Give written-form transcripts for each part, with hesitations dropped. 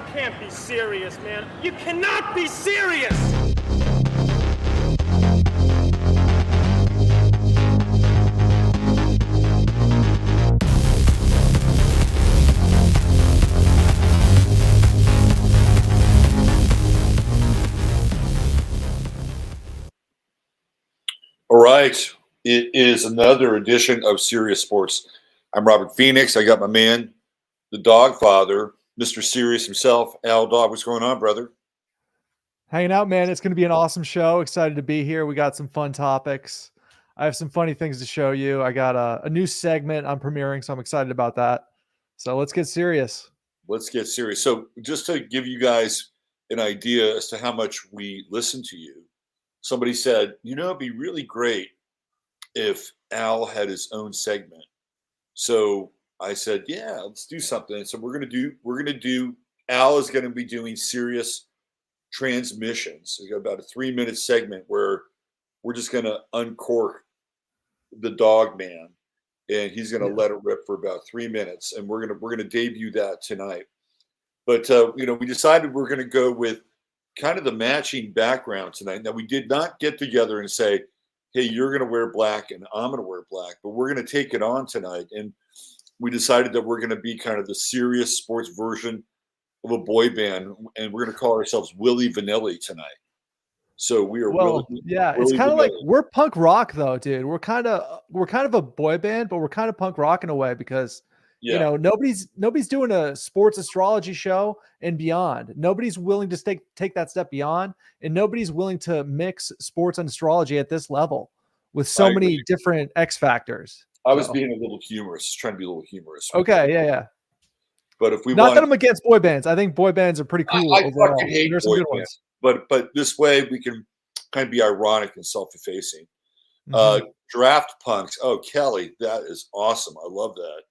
can't be serious, man. You cannot be serious! All right. It is another edition of Sirius Sports. I'm Robert Phoenix. I got my man, the dog father, Mr. Sirius himself, Al Dog. What's going on, brother? Hanging out, man. It's going to be an awesome show. Excited to be here. We got some fun topics. I have some funny things to show you. I got a new segment I'm premiering, so I'm excited about that. So let's get serious. Let's get serious. So just to give you guys an idea as to how much we listen to you, somebody said, it'd be really great if Al had his own segment. So I said, yeah, let's do something. So we're going to do, Al is going to be doing Sirius transmissions. We got about a 3-minute segment where we're just going to uncork the dog man, and he's going to let it rip for about 3 minutes. And we're going to debut that tonight. But, we decided we're going to go with kind of the matching background tonight. Now, we did not get together and say, hey, you're going to wear black and I'm going to wear black, but we're going to take it on tonight. And we decided that we're going to be kind of the Sirius Sports version of a boy band, and we're going to call ourselves Willy Vanilli tonight. So we are it's kind of like we're punk rock though, dude. We're kind of a boy band, but we're kind of punk rock in a way because nobody's doing a sports astrology show and beyond. Nobody's willing to take that step beyond, and nobody's willing to mix sports and astrology at this level with so many different X factors. I was being a little humorous, just trying to be a little humorous. Okay, yeah. But if we that I'm against boy bands, I think boy bands are pretty cool. I fucking hate boy bands. But this way we can kind of be ironic and self-effacing. Draft punks. Oh, Kelly, that is awesome. I love that.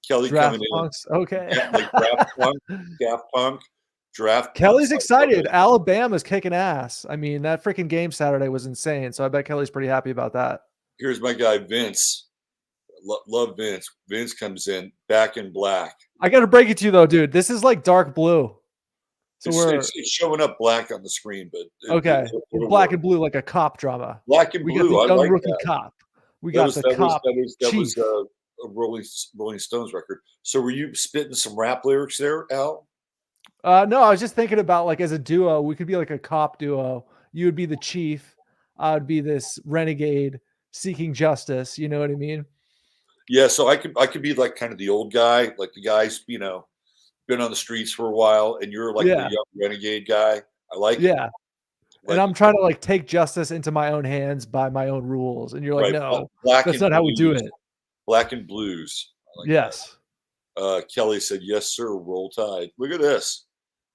Kelly draft coming punks. in. Okay. Like Daft Punk, draft. Kelly's excited. Alabama's kicking ass. I mean, that freaking game Saturday was insane. So I bet Kelly's pretty happy about that. Here's my guy, Vince. Love Vince. Vince comes in back in black. I got to break it to you though, dude. This is like dark blue. So it's showing up black on the screen, but black and blue, like a cop drama. Black and blue. We got the young rookie cop. We got the cop. That was a Rolling Stones record. So were you spitting some rap lyrics there, Al? No, I was just thinking about like as a duo, we could be like a cop duo. You would be the chief. I would be this renegade seeking justice. You know what I mean? Yeah. So I could be like kind of the old guy, like the guys, been on the streets for a while, and you're like the young renegade guy. I like it. And I'm trying to like take justice into my own hands by my own rules. And you're like, no, that's not how we do it. Black and blues. Yes. Kelly said, yes, sir. Roll Tide. Look at this.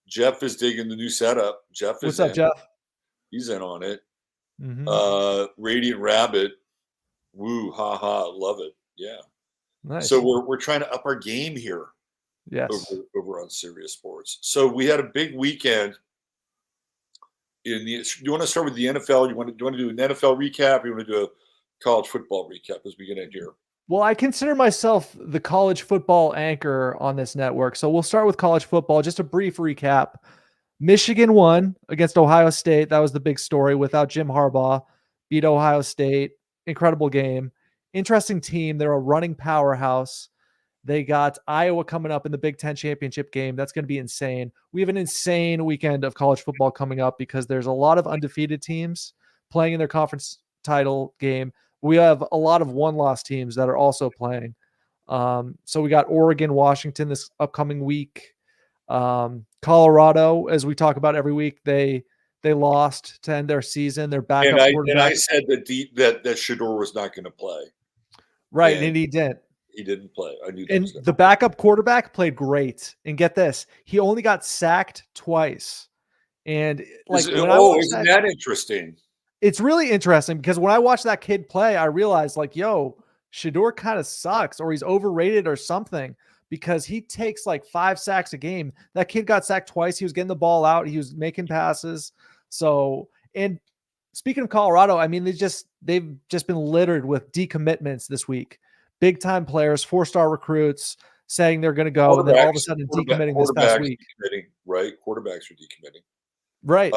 Jeff is digging the new setup. What's up, Jeff? He's in on it. Radiant Rabbit. Woo, ha ha. Love it. Yeah. Nice. So we're trying to up our game here. Yes. Over on Sirius Sports. So we had a big weekend. Do you want to start with the NFL? Do you want to do an NFL recap? Or you want to do a college football recap as we get in here? Well, I consider myself the college football anchor on this network. So we'll start with college football. Just a brief recap. Michigan won against Ohio State. That was the big story. Without Jim Harbaugh, beat Ohio State. Incredible game. Interesting team. They're a running powerhouse. They got Iowa coming up in the Big Ten championship game. That's going to be insane. We have an insane weekend of college football coming up because there's a lot of undefeated teams playing in their conference title game. We have a lot of one-loss teams that are also playing. So we got Oregon, Washington this upcoming week. Colorado, as we talk about every week, they lost to end their season. They're back. And I said that Shedeur was not going to play. Right, and he didn't. He didn't play. I knew that. And the backup quarterback played great. And get this, he only got sacked twice. And isn't that interesting? It's really interesting because when I watched that kid play, I realized Shedeur kind of sucks, or he's overrated or something, because he takes like 5 sacks a game. That kid got sacked twice. He was getting the ball out. He was making passes. So, and speaking of Colorado, I mean, they've just been littered with decommitments this week. Big time players, 4-star recruits saying they're going to go, and then all of a sudden decommitting this past week. right? Quarterbacks are decommitting. Right.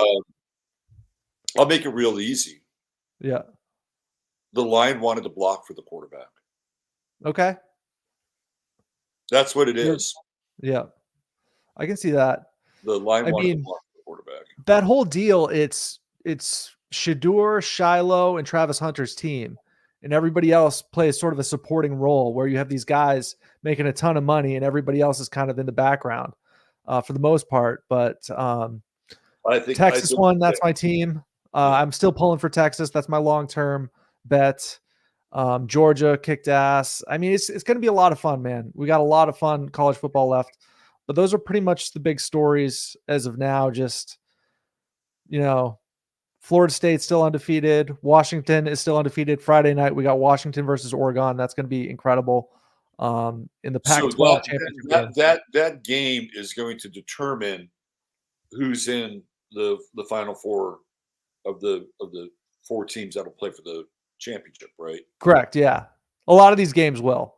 I'll make it real easy. Yeah. The line wanted to block for the quarterback. Okay. That's what it You're- is. Yeah. I can see that. The line I wanted to mean, block for the quarterback. that whole deal, it's Shador, Shiloh, and Travis Hunter's team. And everybody else plays sort of a supporting role where you have these guys making a ton of money and everybody else is kind of in the background for the most part. But I think Texas won. That's yeah. my team. Yeah. I'm still pulling for Texas. That's my long-term bet. Georgia kicked ass. I mean, it's going to be a lot of fun, man. We got a lot of fun college football left. But those are pretty much the big stories as of now. Just, Florida State's still undefeated. Washington is still undefeated. Friday night, we got Washington versus Oregon. That's going to be incredible. In the Pac-12 championship game. That game is going to determine who's in the Final Four of the 4 teams that'll play for the championship, right? Correct. Yeah, a lot of these games will.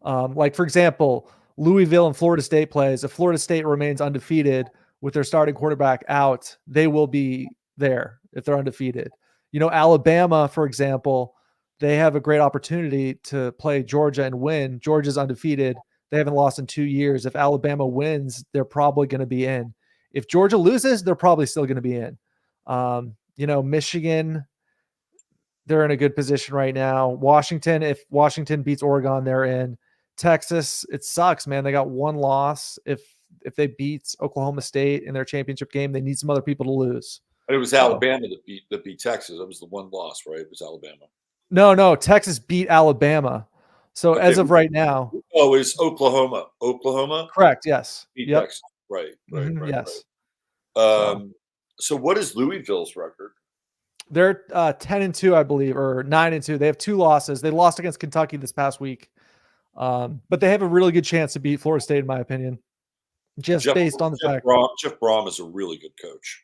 Like for example, Louisville and Florida State plays. If Florida State remains undefeated with their starting quarterback out, they will be there if they're undefeated. Alabama, for example, they have a great opportunity to play Georgia and win. Georgia's undefeated. They haven't lost in 2 years. If Alabama wins, they're probably going to be in. If Georgia loses, they're probably still going to be in. Michigan, they're in a good position right now. Washington, if Washington beats Oregon, they're in. Texas, it sucks, man. They got 1 loss. If they beat Oklahoma State in their championship game, they need some other people to lose. It was Alabama that beat Texas. That was the 1 loss, right? It was Alabama. No, Texas beat Alabama. So Okay. as of right now. Oh, it's Oklahoma. Oklahoma? Correct, yes. Beat Yep. Texas. Right. Yes. Right. So what is Louisville's record? They're 10-2, I believe, or 9-2. They have 2 losses. They lost against Kentucky this past week. But they have a really good chance to beat Florida State, in my opinion. Based on the fact. Jeff Brom is a really good coach.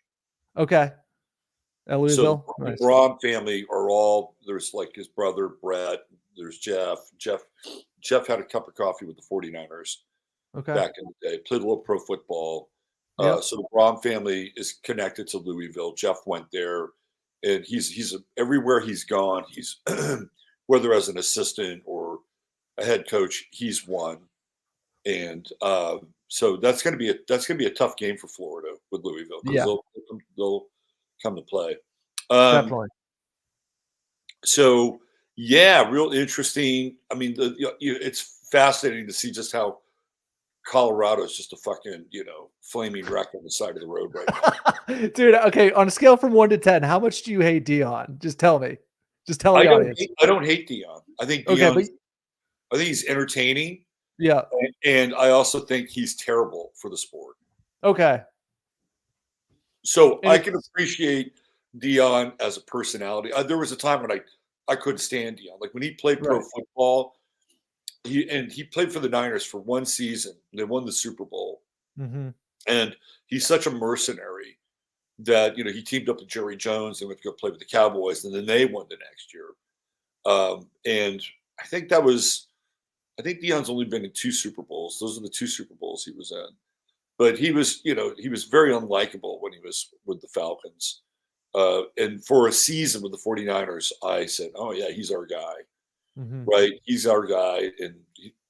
Okay. At Louisville? So Nice. the Brom family are all, there's like his brother, Brett, there's Jeff. Jeff had a cup of coffee with the 49ers back in the day, played a little pro football. Yep. So the Brom family is connected to Louisville. Jeff went there, and he's everywhere he's gone. He's whether as an assistant or a head coach, he's won. And so that's going to be a tough game for Florida with Louisville because they'll come to play. Definitely. So yeah, real interesting. I mean, it's fascinating to see just how Colorado is just a fucking flaming wreck on the side of the road right now. Dude, okay, on a scale from 1 to 10, how much do you hate Dion? Just tell me. Just tell the audience. I don't hate Dion. I think Dion. I think he's entertaining. Yeah. And I also think he's terrible for the sport. Okay. So I can appreciate Dion as a personality. There was a time when I couldn't stand Dion. Like when he played pro football, he played for the Niners for 1 season. They won the Super Bowl. Mm-hmm. And he's such a mercenary that, he teamed up with Jerry Jones and went to go play with the Cowboys, and then they won the next year. And I think Dion's only been in 2 Super Bowls. Those are the 2 Super Bowls he was in. But he was very unlikable when he was with the Falcons. And for a season with the 49ers, I said, oh yeah, he's our guy. Mm-hmm. Right? He's our guy,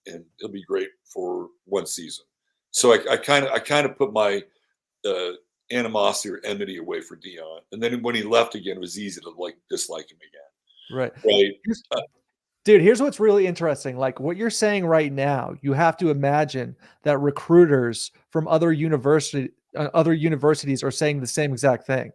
and he'll be great for 1 season. So I kind of put my animosity or enmity away for Dion, and then when he left again, it was easy to dislike him again. Right. Dude, here's what's really interesting. Like what you're saying right now, you have to imagine that recruiters from other universities are saying the same exact thing.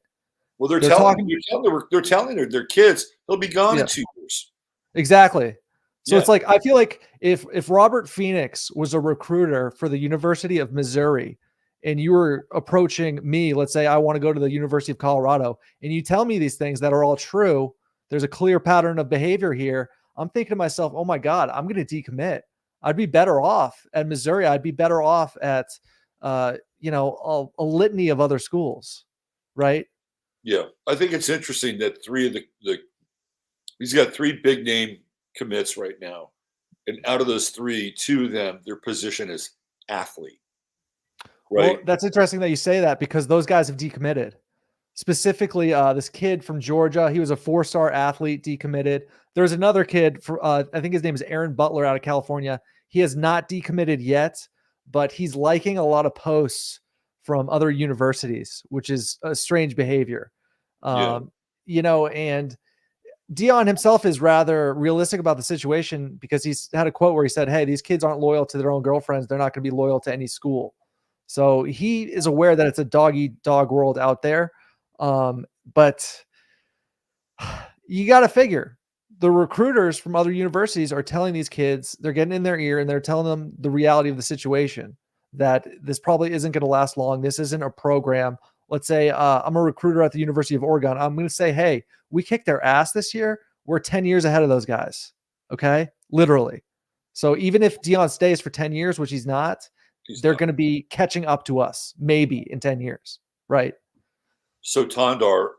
Well, they're telling their kids they'll be gone in 2 years. Exactly. So it's like, I feel like if Robert Phoenix was a recruiter for the University of Missouri and you were approaching me, let's say I want to go to the University of Colorado, and you tell me these things that are all true, there's a clear pattern of behavior here. I'm thinking to myself, oh my God, I'm going to decommit. I'd be better off at Missouri. I'd be better off at, a litany of other schools. Right. Yeah. I think it's interesting that 3 of he's got 3 big name commits right now. And out of those 3, 2 of them, their position is athlete. Well, right? that's interesting that you say that because those guys have decommitted. Specifically, this kid from Georgia, he was a 4-star athlete, decommitted. There's another kid, I think his name is Aaron Butler out of California. He has not decommitted yet, but he's liking a lot of posts from other universities, which is a strange behavior. Yeah, And Dion himself is rather realistic about the situation because he's had a quote where he said, "Hey, these kids aren't loyal to their own girlfriends. They're not going to be loyal to any school." So he is aware that it's a dog-eat-dog world out there. But you got to figure the recruiters from other universities are telling these kids, they're getting in their ear and they're telling them the reality of the situation, that this probably isn't going to last long. This isn't a program. Let's say I'm a recruiter at the University of Oregon. I'm going to say, hey, we kicked their ass this year. We're 10 years ahead of those guys. Okay. Literally. So even if Dion stays for 10 years, which he's not, they're going to be catching up to us maybe in 10 years. Right. So Tondar,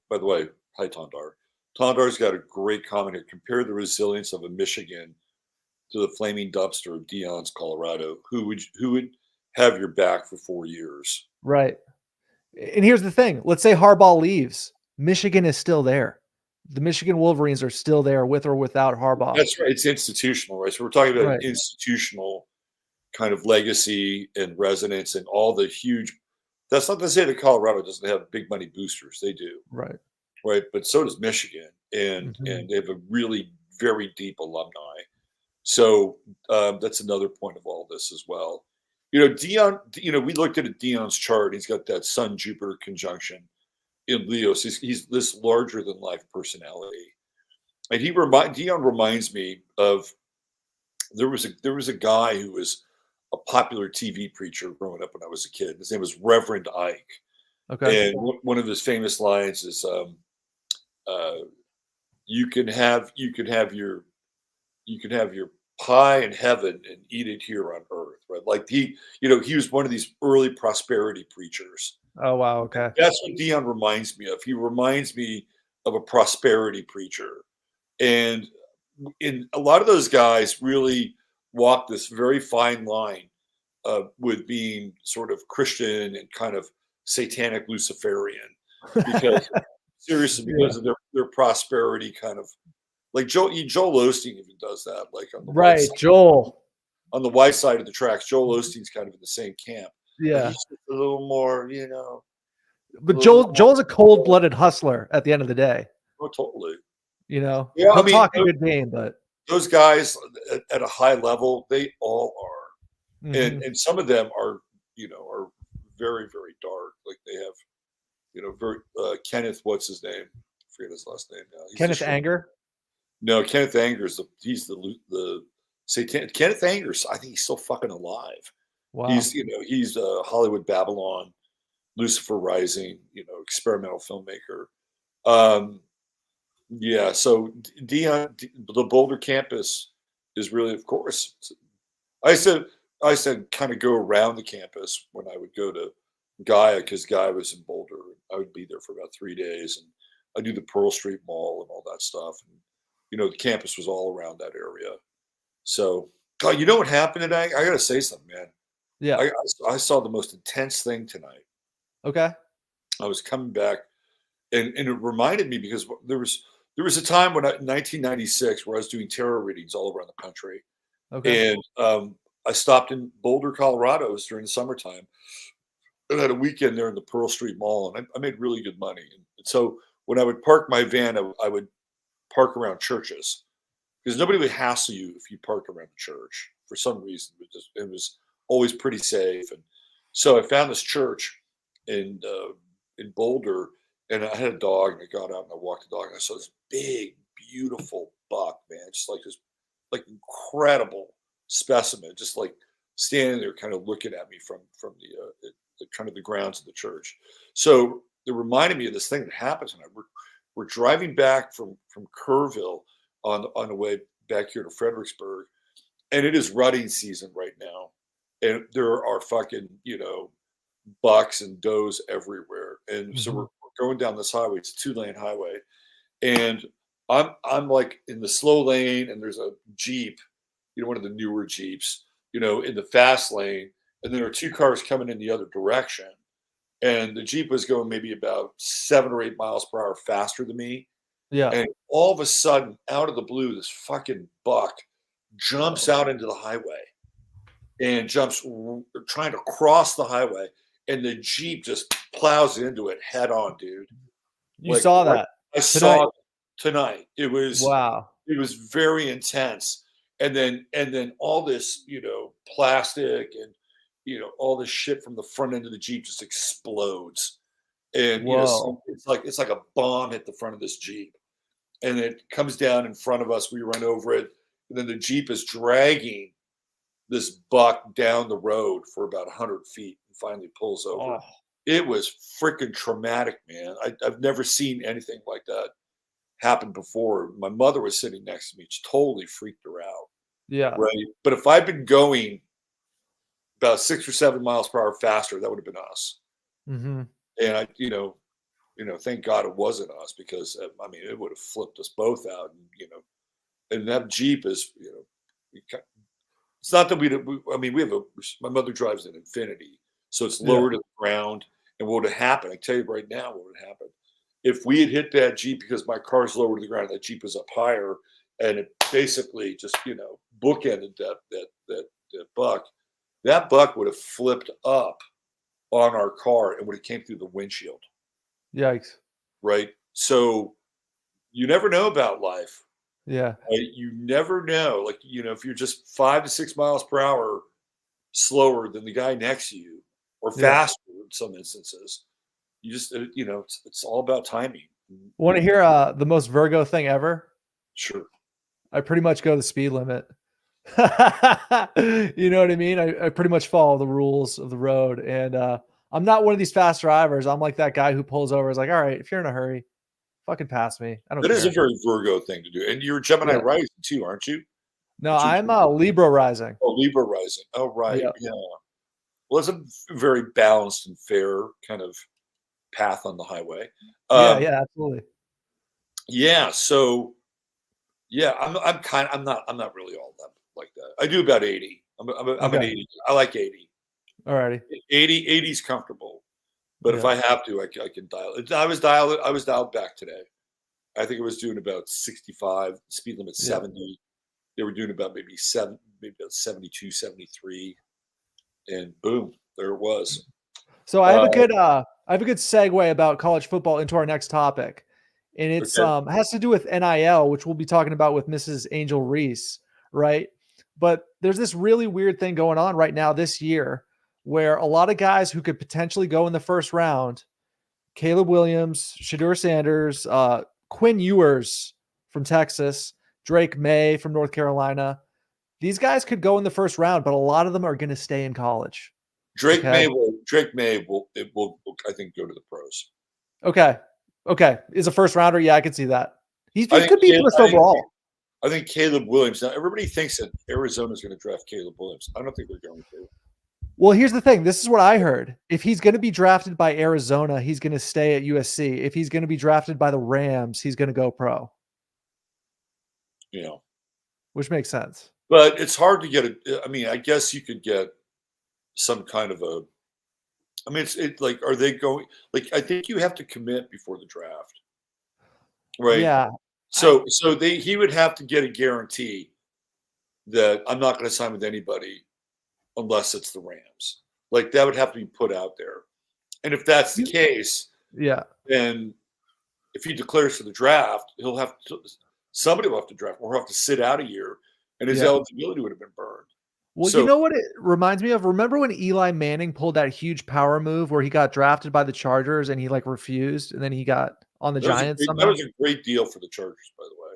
by the way, hi Tondar. Tondar's got a great comment here. Compare the resilience of a Michigan to the flaming dumpster of Dion's Colorado. Who would have your back for 4 years? Right. And here's the thing. Let's say Harbaugh leaves. Michigan is still there. The Michigan Wolverines are still there with or without Harbaugh. That's right. It's institutional, right? So we're talking about Right. institutional kind of legacy and resonance and all the huge. That's not to say that Colorado doesn't have big money boosters. They do, Right. right? But so does Michigan, and Mhm. and they have a really very deep alumni. So that's another point of all this as well. Dion. We looked at Dion's chart. He's got that Sun Jupiter conjunction in Leo. So he's this larger than life personality, and Dion reminds me of there was a guy who was a popular TV preacher growing up when I was a kid. His name was Reverend Ike, Okay. and one of his famous lines is, uh, "You can have your pie in heaven and eat it here on earth." Right? Like he was one of these early prosperity preachers. Oh, wow. Okay. That's what Dion reminds me of. He reminds me of a prosperity preacher, and in a lot of those guys really walk this very fine line with being sort of Christian and kind of satanic Luciferian, because seriously, Yeah. because of their prosperity kind of like Joel Osteen even does that, like Right. Joel. on the white side of the tracks. Joel Osteen's kind of in the same camp, but Yeah. he's just a little more, a But little Joel's a more. cold-blooded hustler at the end of the day. Oh, totally. You know, Yeah, I he'll mean, talk a good game, but those guys at a high level, they all are, and Mhm. some of them are, are very very dark. Like they have, very Kenneth, what's his name? I forget his last name now. He's the Kenneth short. Anger. No, Kenneth Anger's he's the Satan. Kenneth Anger's, I think he's still fucking alive. Wow. He's Hollywood Babylon, Lucifer Rising, experimental filmmaker. Yeah, so Dion, the Boulder campus is really, of course. I said kind of go around the campus when I would go to Gaia, because Gaia was in Boulder. I would be there for about 3 days, and I do the Pearl Street Mall and all that stuff. And the campus was all around that area. So, God, you know what happened today? I got to say something, man. Yeah. I saw the most intense thing tonight. Okay. I was coming back, and it reminded me because there was a time when 1996 where I was doing tarot readings all around the country, Okay. and I stopped in Boulder, Colorado. It was during the summertime, and I had a weekend there in the Pearl Street Mall, and I made really good money. And so when I would park my van, I would park around churches, because nobody would hassle you if you parked around a church for some reason. It was always pretty safe, and so I found this church in Boulder, and I had a dog, and I got out and I walked the dog, and I saw this big, beautiful buck, man, just like this, like incredible specimen, just like standing there, kind of looking at me from the kind of the grounds of the church. So it reminded me of this thing that happened tonight. We're driving back from Kerrville on the way back here to Fredericksburg, and it is rutting season right now, and there are fucking bucks and does everywhere, and so Mhm. we're going down this highway. It's a 2-lane highway, and I'm like in the slow lane, and there's a Jeep, one of the newer Jeeps, in the fast lane, and there were two cars coming in the other direction. And the Jeep was going maybe about 7 or 8 miles per hour faster than me. Yeah. And all of a sudden, out of the blue, this fucking buck jumps out into the highway and jumps trying to cross the highway. And the Jeep just plows into it head on, dude. You saw that? I saw it tonight. It was very intense. And then all this, plastic and all this shit from the front end of the Jeep just explodes. And it's like a bomb hit the front of this Jeep. And it comes down in front of us. We run over it. And then the Jeep is dragging this buck down the road for about 100 feet and finally pulls over. Oh. It was freaking traumatic, man. I've never seen anything like that happen before. My mother was sitting next to me. She totally freaked her out. Yeah. Right. But if I'd been going about 6 or 7 miles per hour faster, that would have been us. Mm-hmm. And thank God it wasn't us, because it would have flipped us both out. And that Jeep is, it's not that we have my mother drives an Infiniti, so it's lower to the ground. And what would have happened? I tell you right now, what would have happened if we had hit that Jeep, because my car's lower to the ground, that Jeep was up higher, and it basically just bookended that buck. That buck would have flipped up on our car and would have came through the windshield. Yikes! Right. So you never know about life. Yeah. Right? You never know. Like, if you're just 5 to 6 miles per hour slower than the guy next to you, or faster in some instances, you just, it's all about timing. Want to hear the most Virgo thing ever? Sure. I pretty much go the speed limit. You know what I mean? I pretty much follow the rules of the road. And I'm not one of these fast drivers. I'm like that guy who pulls over, is like, all right, if you're in a hurry, fucking pass me. I don't care. That is a very Virgo thing to do. And you're Gemini rising too, aren't you? No, I'm Libra rising. Oh, Libra rising. Oh, right. Yeah. Well, it's a very balanced and fair kind of path on the highway. Yeah, absolutely. Yeah. So, yeah, I'm not really all that like that. I do about 80. I'm an 80. I like 80. Alrighty. 80 is comfortable, but if I have to, I can dial it. I was dialed back today. I think it was doing about 65, speed limit 70. They were doing about maybe 72, 73, and boom, there it was. So I have a good segue about college football into our next topic, and it's has to do with NIL, which we'll be talking about with Mrs. Angel Reese, right? But there's this really weird thing going on right now this year, where a lot of guys who could potentially go in the first round, Caleb Williams, Shedeur Sanders, Quinn Ewers from Texas, Drake May from North Carolina, these guys could go in the first round, but a lot of them are going to stay in college. Drake May will I think go to the pros. Okay. Is a first rounder? Yeah, I can see that. He could be first overall. I think Caleb Williams. Now everybody thinks that Arizona is going to draft Caleb Williams. I don't think they're going to. Well, here's the thing. This is what I heard. If he's going to be drafted by Arizona, he's going to stay at USC. If he's going to be drafted by the Rams, he's going to go pro. Which makes sense. But it's hard to get I guess you could get some kind of a. It's like, are they going? Like, I think you have to commit before the draft, right? Yeah. So he would have to get a guarantee that I'm not going to sign with anybody unless it's the Rams. Like, that would have to be put out there. And if that's the case, then if he declares for the draft, somebody will have to draft, or he'll have to sit out a year, and his eligibility would have been burned. Well, you know what it reminds me of? Remember when Eli Manning pulled that huge power move where he got drafted by the Chargers and he refused, and then he got on the Giants? That was a great deal for the Chargers, by the way.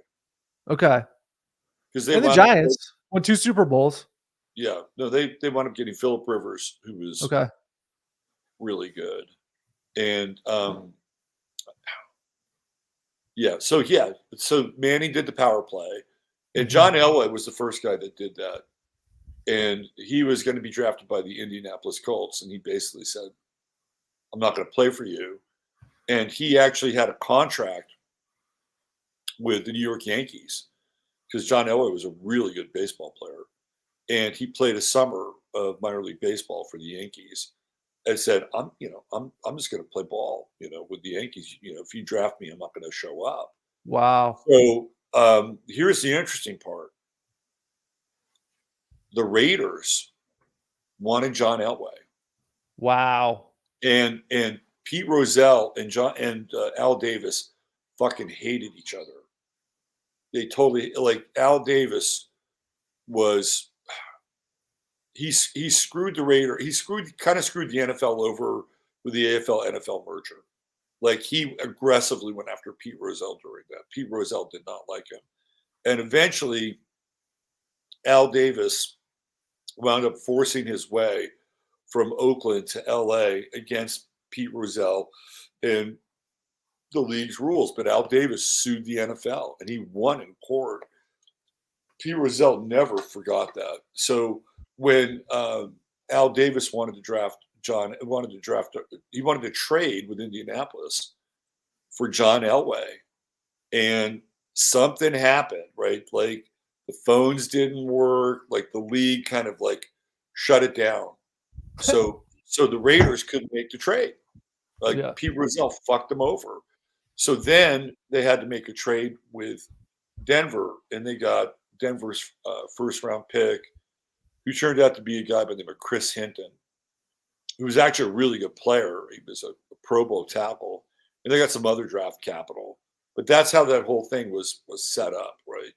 Okay. Because the Giants won 2 Super Bowls. Yeah. No, they wound up getting Phillip Rivers, who was really good. And so Manning did the power play. And John Elway was the first guy that did that. And he was going to be drafted by the Indianapolis Colts. And he basically said, I'm not going to play for you. And he actually had a contract with the New York Yankees because John Elway was a really good baseball player. And he played a summer of minor league baseball for the Yankees, and said, I'm just going to play ball, with the Yankees. If you draft me, I'm not going to show up. Wow. So here's the interesting part: the Raiders wanted John Elway, Wow. and Pete Rozelle and Al Davis fucking hated each other. They totally, like, Al Davis was he screwed the Raider. He kind of screwed the NFL over with the AFL NFL merger. Like, he aggressively went after Pete Rozelle during that. Pete Rozelle did not like him, and eventually Al Davis wound up forcing his way from Oakland to LA against Pete Rozelle and the league's rules. But Al Davis sued the NFL and he won in court. Pete Rozelle never forgot that. So when Al Davis wanted to trade with Indianapolis for John Elway, and something happened, right? Like, the phones didn't work, like the league kind of like shut it down. So the Raiders couldn't make the trade. Like, Pete Rozelle fucked them over. So then they had to make a trade with Denver, and they got Denver's first round pick, who turned out to be a guy by the name of Chris Hinton, who was actually a really good player. He was a Pro Bowl tackle, and they got some other draft capital. But that's how that whole thing was set up, right?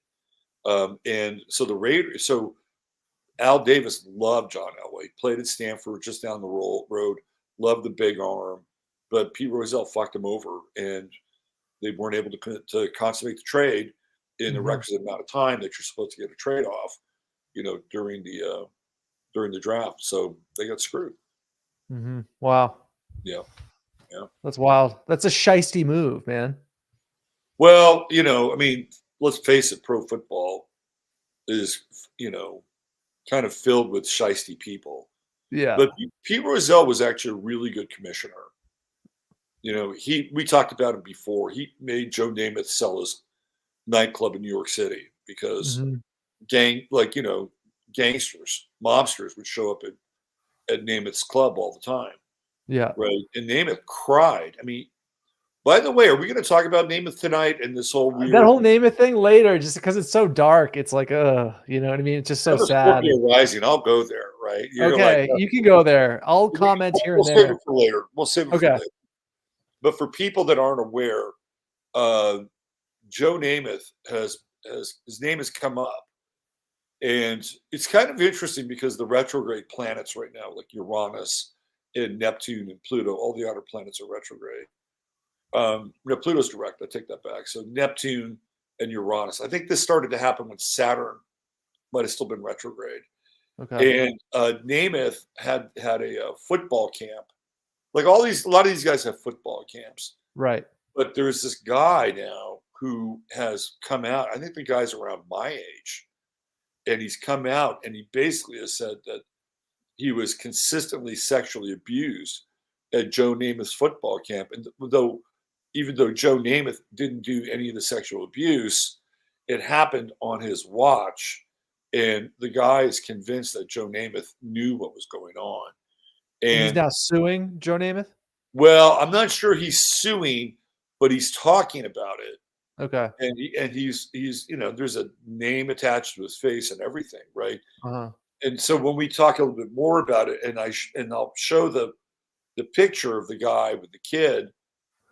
And so the Raiders, so Al Davis loved John Elway, played at Stanford just down the road, loved the big arm, but Pete Rozelle fucked him over, and they weren't able to consummate the trade in the requisite amount of time that you're supposed to get a trade off, during the draft. So they got screwed. Wow. Yeah. That's wild. That's a shiesty move, man. Well, I mean, let's face it, pro football is, kind of filled with shiesty people. Yeah. But Pete Rozelle was actually a really good commissioner. We talked about him before. He made Joe Namath sell his nightclub in New York City because gangsters, mobsters would show up at Namath's club all the time. Yeah. Right. And Namath cried. I mean, by the way, are we going to talk about Namath tonight and this whole weird... That whole Namath thing later, just because it's so dark, it's like, you know what I mean? It's just so sad. Scorpio rising. I'll go there, right? Okay, you can go there. I'll comment here and there. We'll save it for later. For later. But for people that aren't aware, Joe Namath has his name has come up. And it's kind of interesting because the retrograde planets right now, like Uranus and Neptune and Pluto, all the outer planets are retrograde. Pluto's direct. I take that back. So Neptune and Uranus. I think this started to happen when Saturn might have still been retrograde. Okay. And Namath had a football camp. Like, a lot of these guys have football camps. Right. But there's this guy now who has come out. I think the guy's around my age. And he's come out and he basically has said that he was consistently sexually abused at Joe Namath's football camp. And even though Joe Namath didn't do any of the sexual abuse, it happened on his watch. And the guy is convinced that Joe Namath knew what was going on. And he's now suing Joe Namath? Well, I'm not sure he's suing, but he's talking about it. Okay. And he's there's a name attached to his face and everything, right? Uh-huh. And so when we talk a little bit more about it, and I'll show the picture of the guy with the kid,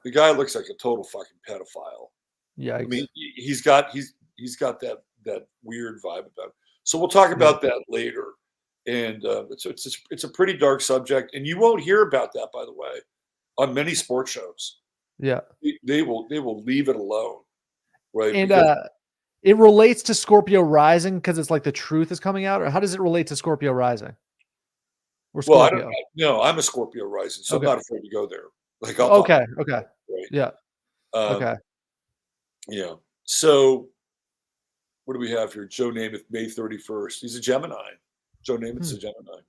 the guy looks like a total fucking pedophile. Yeah. I mean, he's got that weird vibe about him. So we'll talk about that later. And it's a pretty dark subject, and you won't hear about that, by the way, on many sports shows. Yeah. They will leave it alone. Right. And it relates to Scorpio rising because it's like the truth is coming out, or how does it relate to Scorpio rising? Or Scorpio? Well, I don't know. No, I'm a Scorpio rising, so I'm not afraid to go there. Like, okay. Right? Yeah. Okay. Yeah. So what do we have here? Joe Namath, May 31st. He's a Gemini. Joe Namath's a Gemini.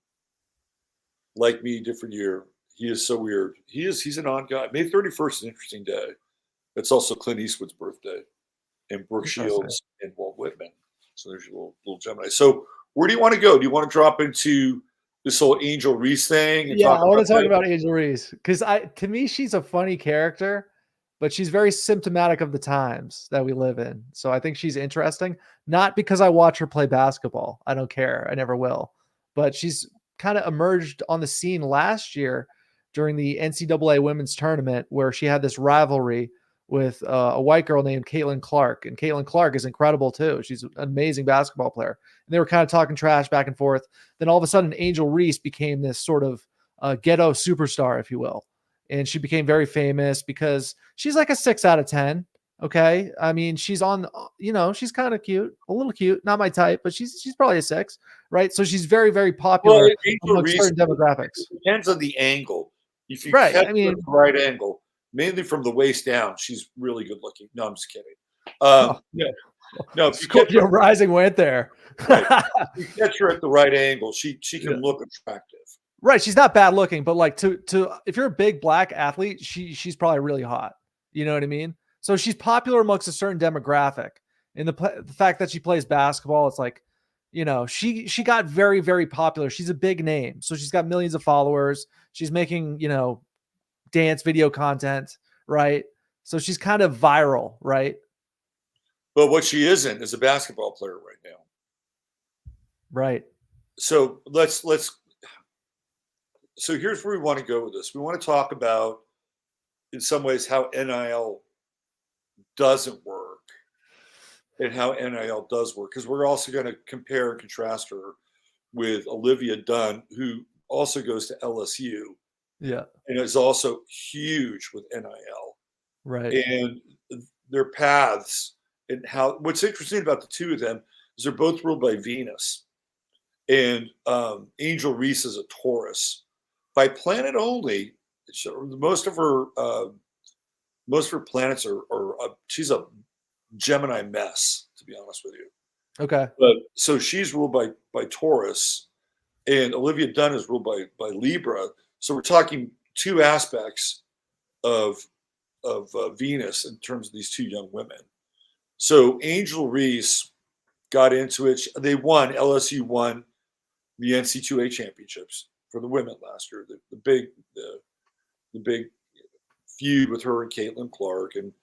Like me, different year. He is so weird. He's an odd guy. May 31st is an interesting day. It's also Clint Eastwood's birthday, and Brooke Shields and Walt Whitman. So there's your little Gemini. So where do you want to go? Do you want to drop into this whole Angel Reese thing? And Yeah, I want to talk that? about Angel Reese because to me, she's a funny character, but she's very symptomatic of the times that we live in. So I think she's interesting, not because I watch her play basketball. I don't care. I never will. But she's kind of emerged on the scene last year during the NCAA women's tournament where she had this rivalry with a white girl named Caitlin Clark. And Caitlin Clark is incredible too. She's an amazing basketball player. And they were kind of talking trash back and forth. Then all of a sudden, Angel Reese became this sort of ghetto superstar, if you will. And she became very famous because she's like a 6 out of 10. Okay. I mean, she's on, she's kind of cute, a little cute, not my type, but she's probably a 6, right? So she's very, very popular among certain demographics. Depends on the angle. If you right. catch I mean, her at the right angle, mainly from the waist down, she's really good looking. No, I'm just kidding. No, if you catch her, Rising went there. Right. If you catch her at the right angle, she can look attractive. Right. She's not bad looking, but like to if you're a big black athlete, she's probably really hot. You know what I mean? So she's popular amongst a certain demographic. And the fact that she plays basketball, it's like, she got very, very popular. She's a big name. So she's got millions of followers. She's making, dance video content, right? So she's kind of viral, right? But what she isn't is a basketball player right now. Right. So so here's where we want to go with this. We want to talk about, in some ways, how NIL doesn't work and how NIL does work, because we're also going to compare and contrast her with Olivia Dunne, who also goes to LSU. Yeah. And is also huge with NIL. Right. And their paths and what's interesting about the two of them is they're both ruled by Venus. And Angel Reese is a Taurus. By planet only, most of her planets are she's a Gemini mess, to be honest with you. Okay. But so she's ruled by Taurus, and Olivia Dunne is ruled by Libra. So we're talking two aspects of Venus in terms of these two young women. So Angel Reese got into it. LSU won the NC2A championships for the women last year. The big feud with her and Caitlin Clark, and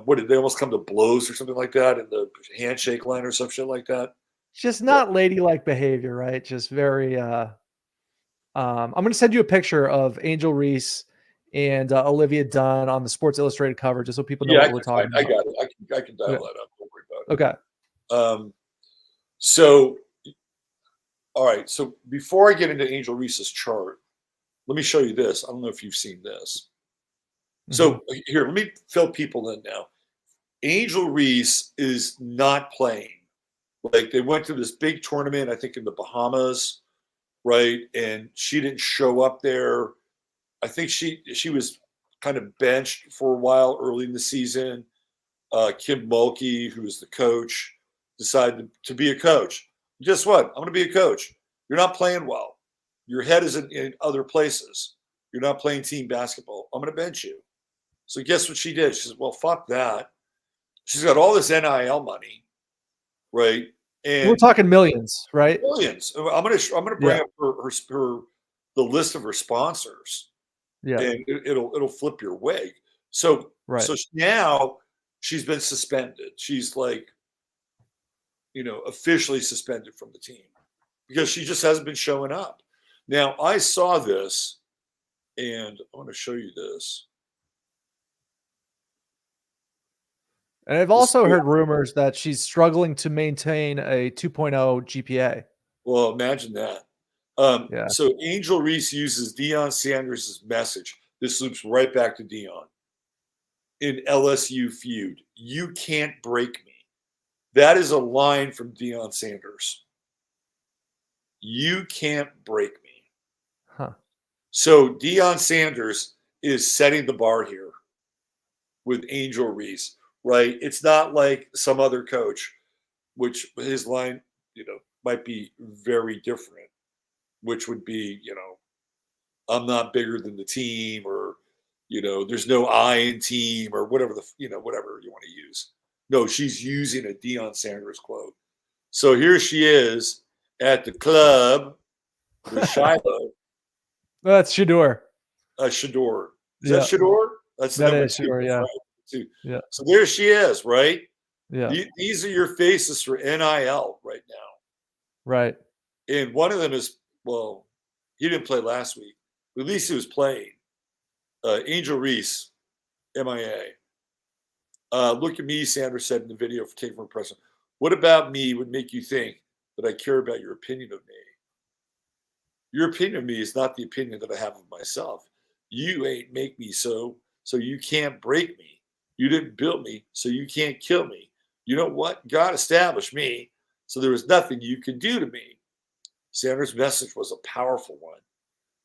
what did they almost come to blows or something like that in the handshake line or some shit like that? Just not ladylike behavior, right? Just very. I'm going to send you a picture of Angel Reese and Olivia Dunne on the Sports Illustrated cover, just so people know what we're talking about. I got it. I can dial that up. Don't worry about it. Okay. So, all right. So before I get into Angel Reese's chart, let me show you this. I don't know if you've seen this. So here, let me fill people in now. Angel Reese is not playing. Like, they went to this big tournament, I think in the Bahamas, right? And she didn't show up there. I think she was kind of benched for a while early in the season. Kim Mulkey, who was the coach, decided to be a coach. Guess what? I'm going to be a coach. You're not playing well. Your head is in other places. You're not playing team basketball. I'm going to bench you. So guess what she did? She said, well, fuck that. She's got all this NIL money, right? And we're talking millions, right? Millions. I'm gonna bring up her the list of her sponsors. Yeah. And it'll flip your wig. So now she's been suspended. She's like, officially suspended from the team because she just hasn't been showing up. Now I saw this, and I want to show you this. And I've also heard rumors that she's struggling to maintain a 2.0 GPA. Well, imagine that. So Angel Reese uses Deion Sanders' message. This loops right back to Dion. In LSU feud, you can't break me. That is a line from Deion Sanders. You can't break me. Huh. So Deion Sanders is setting the bar here with Angel Reese. Right, it's not like some other coach, which his line, might be very different, which would be, I'm not bigger than the team, or, there's no I in team, or whatever whatever you want to use. No, she's using a Deion Sanders quote. So here she is at the club, There's Shiloh, That's Shador. Shador. Is Yeah, that Shador? That's the that number is 2. Shador. Yeah, Right? Two. yeah, So there she is, right? yeah. These are your faces for NIL right now. Right. And one of them is, well, he didn't play last week. But at least he was playing. Angel Reese, MIA. Look at me, Sanders said in the video for Taking from President. What about me would make you think that I care about your opinion of me? Your opinion of me is not the opinion that I have of myself. You ain't make me so you can't break me. You didn't build me, so you can't kill me. You know what? God established me, so there was nothing you could do to me. Sanders' message was a powerful one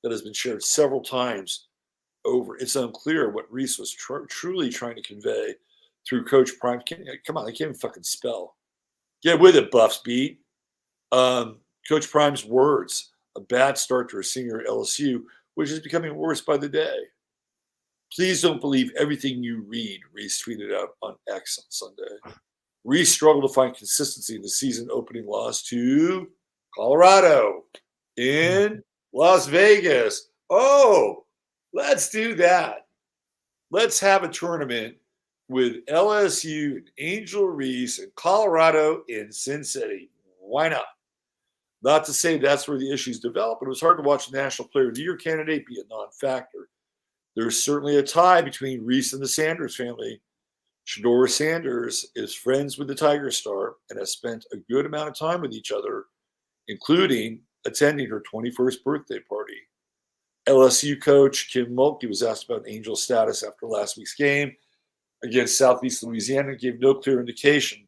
that has been shared several times over. It's unclear what Reese was truly trying to convey through Coach Prime. Come on, I can't even fucking spell. Get with it, Buffs beat. Coach Prime's words, a bad start to her senior at LSU, which is becoming worse by the day. Please don't believe everything you read, Reese tweeted out on X on Sunday. Reese struggled to find consistency in the season opening loss to Colorado in Las Vegas. Oh, let's do that. Let's have a tournament with LSU and Angel Reese and Colorado in Sin City. Why not? Not to say that's where the issues develop, but it was hard to watch a National Player of the Year candidate be a non-factor. There's certainly a tie between Reese and the Sanders family. Shador Sanders is friends with the Tiger Star and has spent a good amount of time with each other, including attending her 21st birthday party. LSU coach Kim Mulkey was asked about Angel's status after last week's game against Southeast Louisiana and gave no clear indication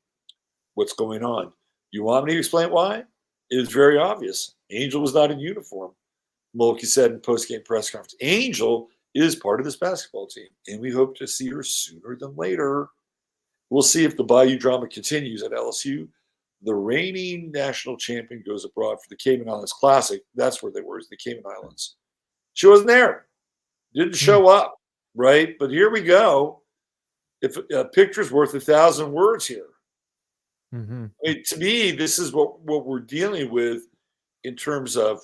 what's going on. You want me to explain why? It is very obvious. Angel was not in uniform. Mulkey said in post-game press conference, Angel is part of this basketball team, and we hope to see her sooner than later. We'll see if the Bayou drama continues at LSU. The reigning national champion goes abroad for the Cayman Islands Classic. That's where they were, is the Cayman Islands. She wasn't there. Didn't show up, right? But here we go. If a picture's worth 1,000 words here. Mm-hmm. I mean, to me, this is what we're dealing with in terms of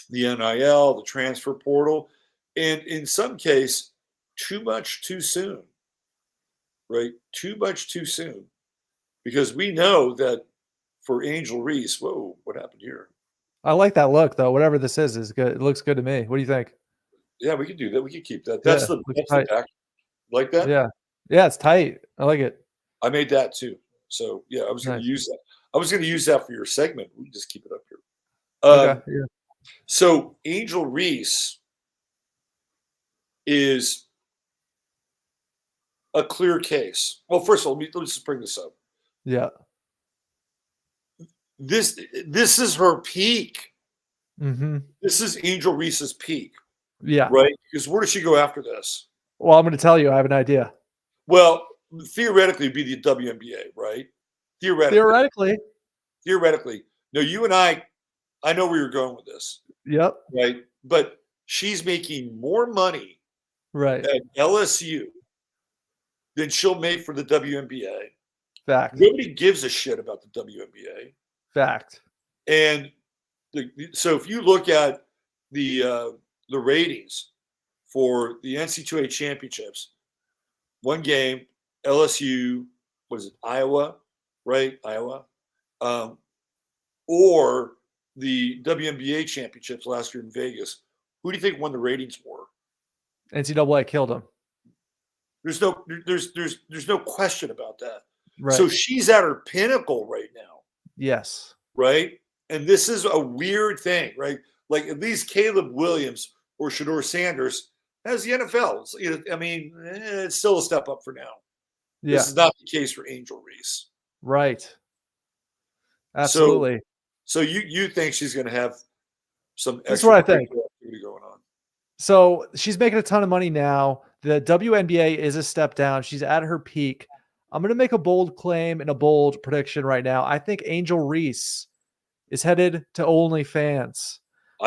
the NIL, the transfer portal, and in some case, too much too soon, right? Too much too soon. Because we know that for Angel Reese, whoa, what happened here? I like that look, though. Whatever this is good. It looks good to me. What do you think? Yeah, we could do that. We could keep that. That's the back. Like that? Yeah. Yeah, it's tight. I like it. I made that too. So yeah, I was going to use that. I was going to use that for your segment. We can just keep it up here. Okay. Yeah. So Angel Reese is a clear case. Well, first of all, let's just bring this up. Yeah. This is her peak. Mm-hmm. This is Angel Reese's peak. Yeah. Right? Because where does she go after this? Well, I'm going to tell you. I have an idea. Well, theoretically, it'd be the WNBA, right? Theoretically. No, you and I know where you're going with this. Yep. Right? But she's making more money right at LSU than she'll make for the WNBA. Fact. Nobody gives a shit about the WNBA. Fact. And so if you look at the ratings for the NCAA championships, one game, LSU, what is it, Iowa, right? Iowa. Or the WNBA championships last year in Vegas. Who do you think won the ratings more? NCAA killed them. There's no question about that. Right. So she's at her pinnacle right now. Yes. Right? And this is a weird thing, right? Like at least Caleb Williams or Shador Sanders has the NFL. I mean, it's still a step up for now. Yeah. This is not the case for Angel Reese. Right. Absolutely. So you think she's going to have some extra That's what I think. activity going on. So she's making a ton of money now. The WNBA is a step down. She's at her peak. I'm going to make a bold claim and a bold prediction right now. I think Angel Reese is headed to OnlyFans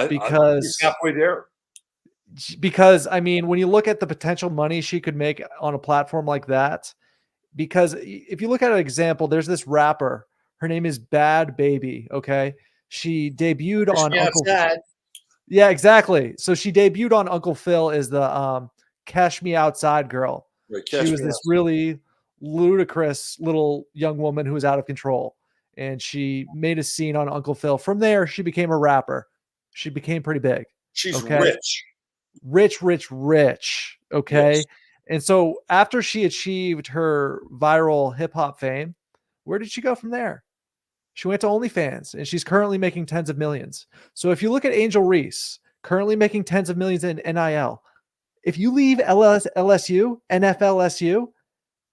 because halfway there. Because I mean, when you look at the potential money she could make on a platform like that, because if you look at an example, there's this rapper. Her name is Bad Baby. Okay. She debuted Push on me Uncle. outside. Yeah, exactly. So she debuted on Uncle Phil as the Cash Me Outside girl. Right, She was this really ludicrous little young woman who was out of control. And she made a scene on Uncle Phil. From there, she became a rapper. She became pretty big. She's Okay. Rich. Okay. Yes. And so after she achieved her viral hip hop fame, where did she go from there? She went to OnlyFans and she's currently making tens of millions. So if you look at Angel Reese, currently making tens of millions in NIL, if you leave LSU, NFLSU,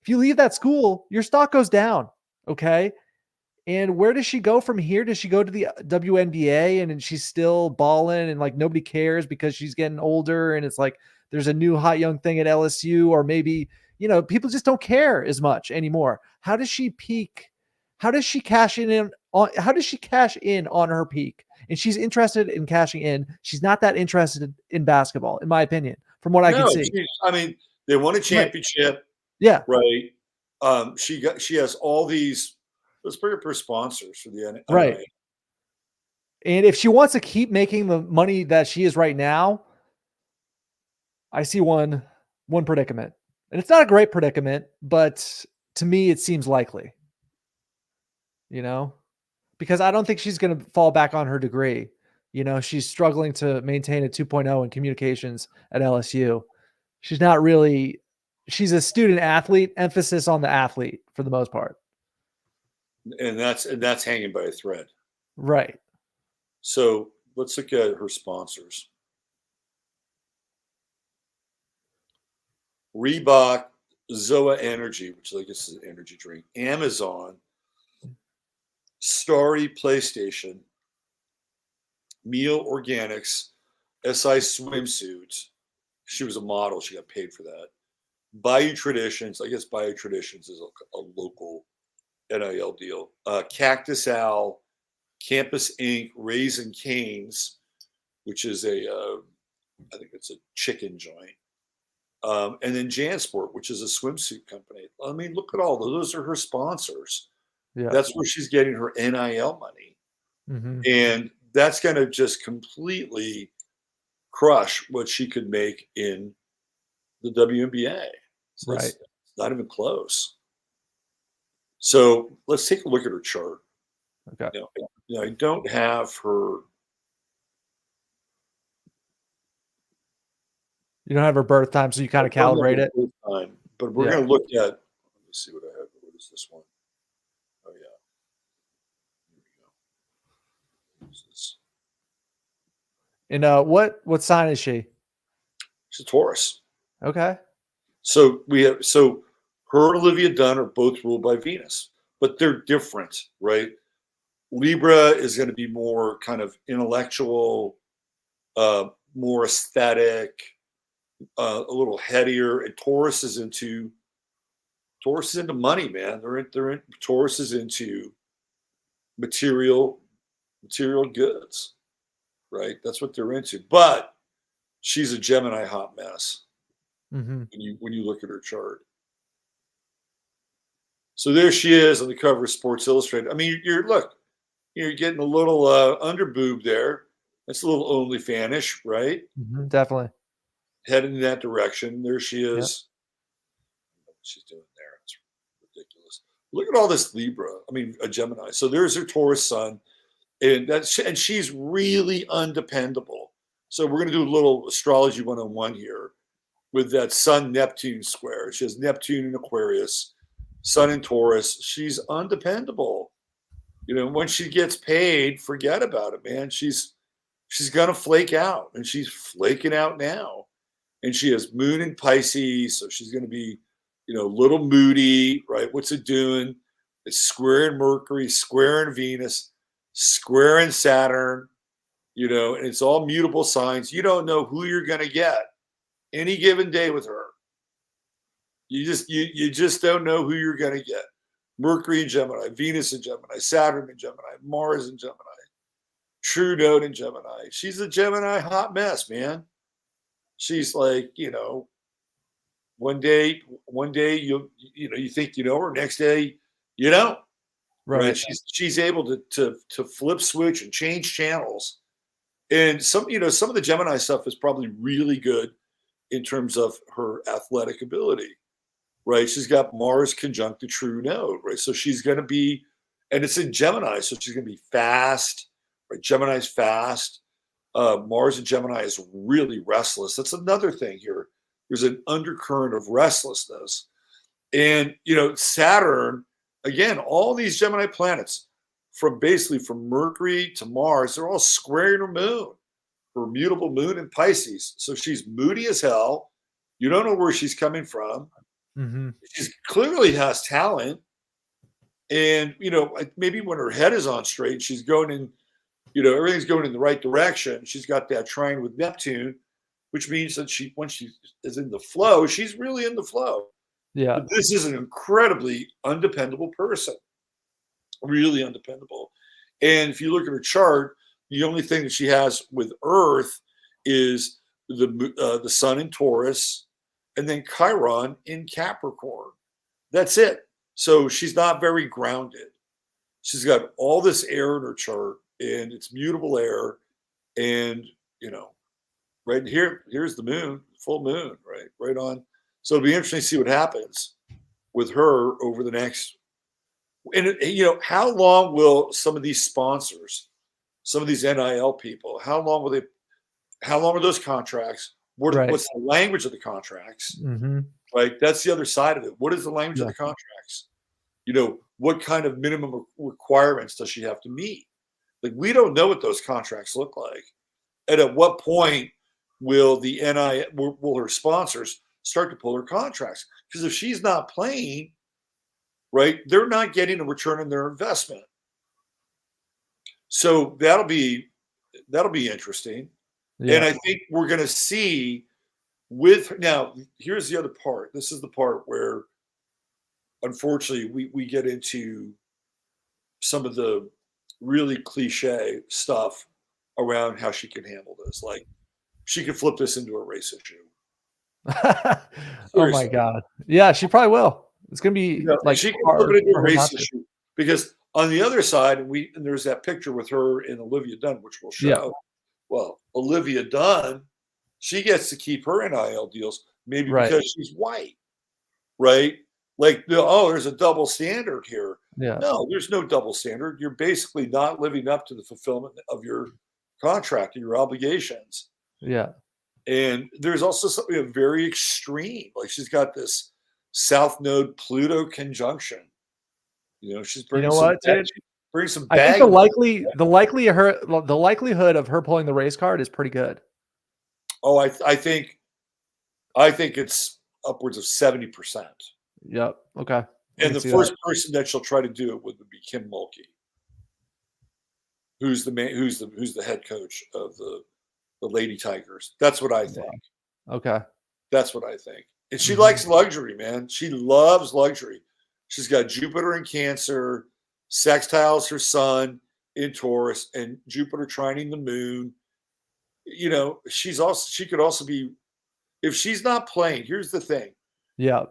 if you leave that school, your stock goes down. Okay. And where does she go from here? Does she go to the WNBA and she's still balling and like nobody cares because she's getting older and it's like there's a new hot young thing at LSU, or maybe, people just don't care as much anymore. How does she peak? How does she cash in on her peak? And she's interested in cashing in. She's not that interested in basketball, in my opinion, from what I can see. They won a championship. Right. Yeah. Right. She has all these. Let's bring up her sponsors for the NIL. Right. And if she wants to keep making the money that she is right now, I see one predicament. And it's not a great predicament, but to me, it seems likely. Because I don't think she's going to fall back on her degree. She's struggling to maintain a 2.0 in communications at LSU. She's a student athlete, emphasis on the athlete for the most part. And that's hanging by a thread. Right. So let's look at her sponsors. Reebok, Zoa Energy, which I guess is an energy drink, Amazon, Starry PlayStation, Meal Organics, SI Swimsuits. She was a model. She got paid for that. Bayou Traditions. I guess Bayou Traditions is a local NIL deal. Cactus Owl, Campus Inc., Raisin Canes, which is I think it's a chicken joint. And then JanSport, which is a swimsuit company. I mean, look at all those are her sponsors. Yeah. That's where she's getting her NIL money. Mm-hmm. And that's going to just completely crush what she could make in the WNBA. So Right. It's not even close. So let's take a look at her chart. Okay. I don't have her. You don't have her birth time, so you kind of calibrate it. Time, but we're going to look at. Let me see what I have. What is this one? Oh yeah. Here we go. What is this? And what sign is she? She's a Taurus. Okay. So her and Olivia Dunne are both ruled by Venus, but they're different, right? Libra is going to be more kind of intellectual, more aesthetic, a little headier, and Taurus is into money, man. Taurus is into material goods, right? That's what they're into. But she's a Gemini hot mess. Mm-hmm. When you look at her chart. So there she is on the cover of Sports Illustrated. I mean, you're getting a little under boob there. That's a little OnlyFanish, right? Mm-hmm, definitely. Heading in that direction. There she is. Yep. What she's doing there. It's ridiculous. Look at all this Libra. I mean, a Gemini. So there's her Taurus sun. And she's really undependable. So we're going to do a little astrology 101 here with that Sun Neptune square. She has Neptune in Aquarius, Sun in Taurus. She's undependable. When she gets paid, forget about it, man. She's going to flake out, and she's flaking out now. And she has Moon in Pisces, so she's going to be, a little moody, right? What's it doing? It's square in Mercury, square in Venus, square in Saturn, and it's all mutable signs. You don't know who you're going to get any given day with her. You just don't know who you're going to get. Mercury in Gemini, Venus in Gemini, Saturn in Gemini, Mars in Gemini, True Note in Gemini. She's a Gemini hot mess, man. She's like, one day you think you know her, next day you don't. right? She's able to flip switch and change channels. And some of the Gemini stuff is probably really good in terms of her athletic ability, right? She's got Mars conjunct the true node, right? So she's going to be, and it's in Gemini, so she's going to be fast, right? Gemini's fast. Mars in Gemini is really restless. That's another thing here. There's an undercurrent of restlessness. And, Saturn, again, all these Gemini planets, from Mercury to Mars, they're all squaring her moon, her mutable moon in Pisces. So she's moody as hell. You don't know where she's coming from. Mm-hmm. She clearly has talent. And, maybe when her head is on straight, she's going in, everything's going in the right direction. She's got that trine with Neptune, which means that when she is in the flow, she's really in the flow. Yeah. But this is an incredibly undependable person, really undependable. And if you look at her chart, the only thing that she has with Earth is the Sun in Taurus, and then Chiron in Capricorn. That's it. So she's not very grounded. She's got all this air in her chart, and it's mutable air, and right here's the moon, full moon, right on. So it'll be interesting to see what happens with her over the next. And how long will some of these sponsors, some of these NIL people, how long are those contracts? What's the language of the contracts? Mm-hmm. Right, that's the other side of it. What is the language of the contracts? What kind of minimum requirements does she have to meet? Like, we don't know what those contracts look like. And at what point will will her sponsors start to pull her contracts? Because if she's not playing, right, they're not getting a return on their investment. So that'll be interesting. Yeah. And I think we're going to see now, here's the other part. This is the part where, unfortunately, we get into some of the really cliche stuff around how she can handle this. Like, she could flip this into a race issue. Oh my God. Yeah, she probably will. It's going to be she can flip it into a race issue, because on the other side, and there's that picture with her and Olivia Dunne, which we'll show. Yeah. Well, Olivia Dunne, she gets to keep her NIL deals, maybe because she's white, right? Like, there's a double standard here. Yeah. No, there's no double standard. You're basically not living up to the fulfillment of your contract and your obligations. Yeah. And there's also something very extreme. Like, she's got this South Node Pluto conjunction. She's bringing bring some bag. I think the likelihood of her pulling the race card is pretty good. Oh, I think it's upwards of 70%. Yep. Okay. And the first person that she'll try to do it would be Kim Mulkey, who's the head coach of the Lady Tigers. That's what I think. Okay. That's what I think. And she likes luxury, man. She loves luxury. She's got Jupiter in Cancer, sextiles her sun in Taurus, and Jupiter trining the moon. She could also be, if she's not playing, here's the thing. Yeah.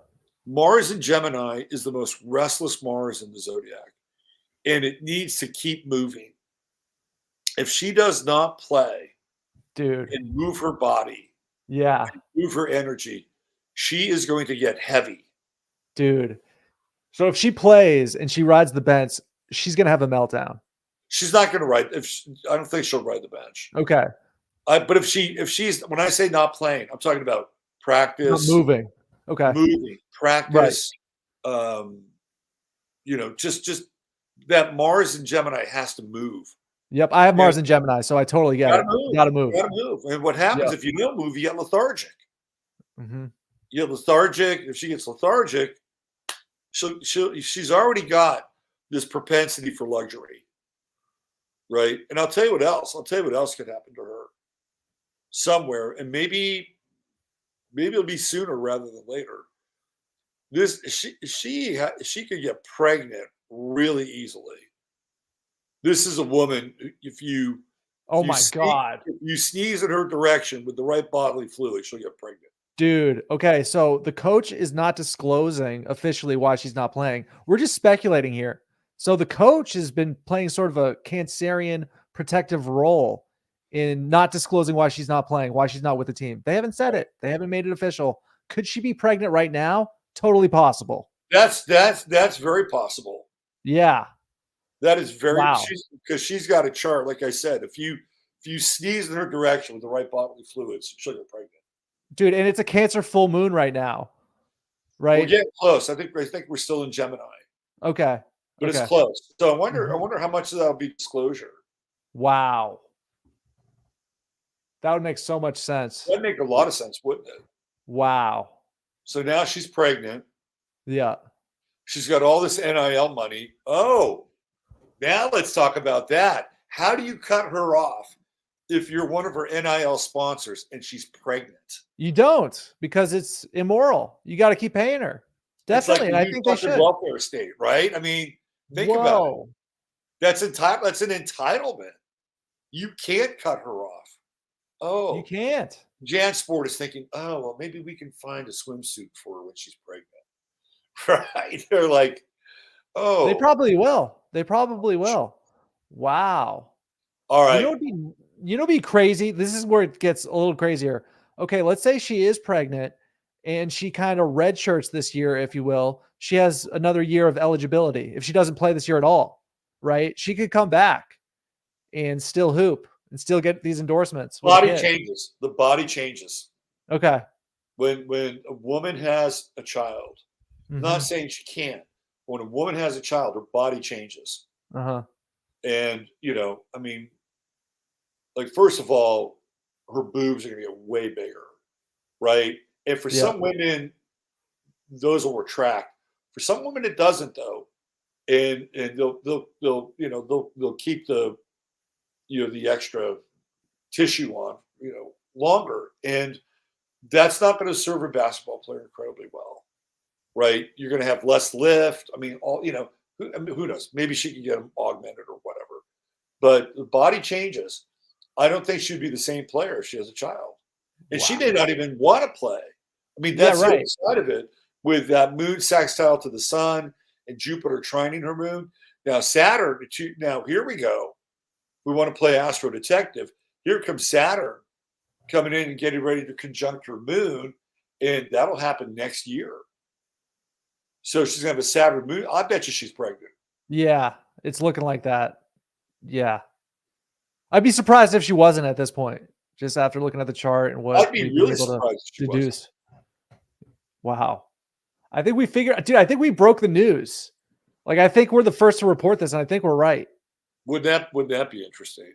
Mars in Gemini is the most restless Mars in the zodiac, and it needs to keep moving. If she does not play, dude, and move her body, move her energy, she is going to get heavy, dude. So if she plays and she rides the bench, she's gonna have a meltdown. She's not going to ride. I don't think she'll ride the bench. Okay. But if she's, when I say not playing, I'm talking about practice, not moving. Okay. Moving, practice. Right. Just that Mars in Gemini has to move. Yep, I have Mars in Gemini, so I totally get it. Gotta move. Gotta move. And what happens if you don't move, you get lethargic. Mm-hmm. You get lethargic. If she gets lethargic, she's already got this propensity for luxury, right? And I'll tell you what else. Could happen to her somewhere, and maybe it'll be sooner rather than later. She could get pregnant really easily. This is a woman. If you sneeze in her direction with the right bodily fluid, she'll get pregnant. Dude, okay, so the coach is not disclosing officially why she's not playing. We're just speculating here. So the coach has been playing sort of a Cancerian protective role in not disclosing why she's not playing, why she's not with the team. They haven't said it. They haven't made it official. Could she be pregnant right now? Totally possible. That's very possible. Yeah. That is very Wow. because she's got a chart. Like I said, if you sneeze in her direction with the right bodily fluids, she'll get pregnant. Dude, and it's a Cancer full moon right now. Right? We're getting close. I think we're still in Gemini. Okay. But okay. it's close. So I wonder how much of that will be disclosure. Wow. That would make so much sense. That'd make a lot of sense, wouldn't it? Wow. So now she's pregnant. Yeah. She's got all this NIL money. Oh, now let's talk about that. How do you cut her off if you're one of her NIL sponsors and she's pregnant? You don't, because it's immoral. You got to keep paying her. Definitely. It's And like I think they should. welfare state, right? I mean, think about it. That's an entitlement. You can't cut her off. Oh, You can't. JanSport is thinking, oh, well, maybe we can find a swimsuit for her when she's pregnant. Right? They're like, oh. They probably will. They probably will. Wow. All right. You know what'd be crazy? This is where it gets a little crazier. Okay, let's say she is pregnant and she kind of redshirts this year, if you will. She has another year of eligibility. If she doesn't play this year at all, right? She could come back and still hoop and still get these endorsements. Body changes. The body changes. Okay. When a woman has a child, I'm not saying she can't. When a woman has a child, her body changes. Uh-huh. And, I mean, like, first of all, her boobs are going to get way bigger, right? And for some women, those will retract. For some women, it doesn't, though. And they'll keep the extra tissue on, longer. And that's not going to serve a basketball player incredibly well, right? You're going to have less lift. I mean, who knows? Maybe she can get them augmented or whatever. But the body changes. I don't think she'd be the same player if she has a child. And she may not even want to play. I mean, that's the other side of it. With that moon sextile to the sun and Jupiter trining her moon. Now, Saturn, here we go. We want to play Astro Detective. Here comes Saturn coming in and getting ready to conjunct her moon. And that'll happen next year. So she's going to have a Saturn moon. I bet you she's pregnant. Yeah, it's looking like that. Yeah. I'd be surprised if she wasn't at this point, just after looking at the chart and what I'd be really surprised if she wasn't. Wow. I think we broke the news. Like, I think we're the first to report this, and I think we're right. Would that be interesting?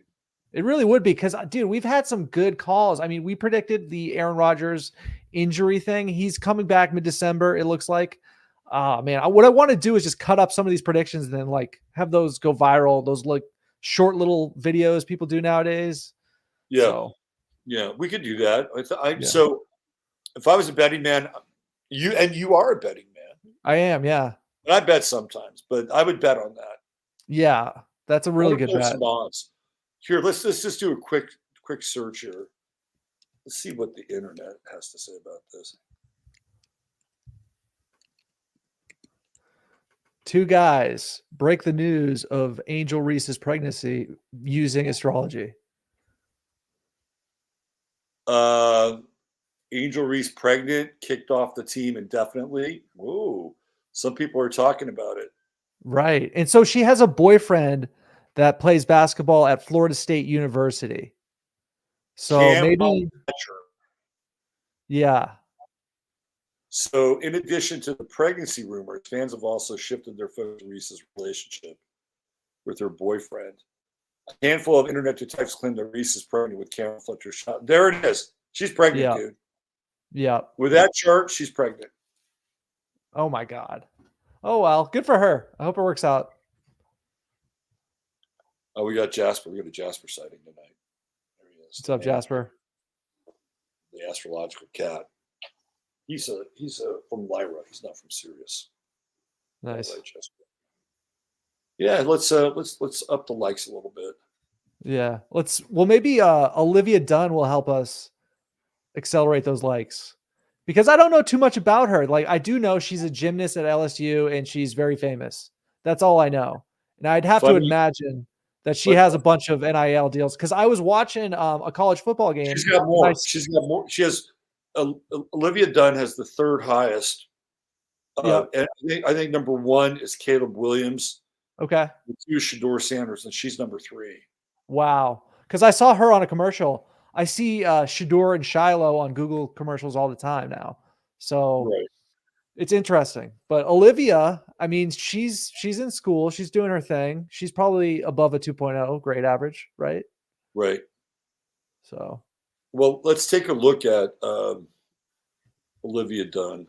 It really would be, because, dude, we've had some good calls. I mean, we predicted the Aaron Rodgers injury thing. He's coming back mid-December, it looks like. Oh, man. What I want to do is just cut up some of these predictions and then, like, have those go viral, those, like, short little videos people do nowadays. Yeah. So. Yeah, we could do that. So if I was a betting man, you are a betting man. I am, yeah. And I bet sometimes, but I would bet on that. Yeah, that's a really good bet. Here, let's just do a quick search here. Let's see what the internet has to say about this. Two guys break the news of Angel Reese's pregnancy using astrology. Angel Reese pregnant, kicked off the team indefinitely. Whoa. Some people are talking about it. Right. And so she has a boyfriend that plays basketball at Florida State University. So maybe. Yeah. So in addition to the pregnancy rumors, fans have also shifted their focus to Reese's relationship with her boyfriend. A handful of internet detectives claim that Reese is pregnant with Karen Fletcher. There it is. She's pregnant, dude. Yeah. With that chart, she's pregnant. Oh, my God. Oh, well, good for her. I hope it works out. Oh, we got Jasper. We got a Jasper sighting tonight. There he is. What's up, Jasper? The astrological cat. He's from Lyra. He's not from Sirius. Nice. Right, Jasper. Yeah, let's up the likes a little bit. Yeah, maybe Olivia Dunne will help us accelerate those likes, because I don't know too much about her. Like, I do know she's a gymnast at LSU and she's very famous. That's all I know. And I'd have to Funny. imagine that she has a bunch of NIL deals, because I was watching a college football game. She's got more. She's got more. She has Olivia Dunne has the third highest. Yep. And I think number 1 is Caleb Williams. Okay. 2 is Shador Sanders, and she's number 3. Wow. Because I saw her on a commercial. I see Shador and Shiloh on Google commercials all the time now. So Right. it's interesting. But Olivia, I mean, she's in school. She's doing her thing. She's probably above a 2.0 grade average, right? Right. So, well, let's take a look at Olivia Dunne.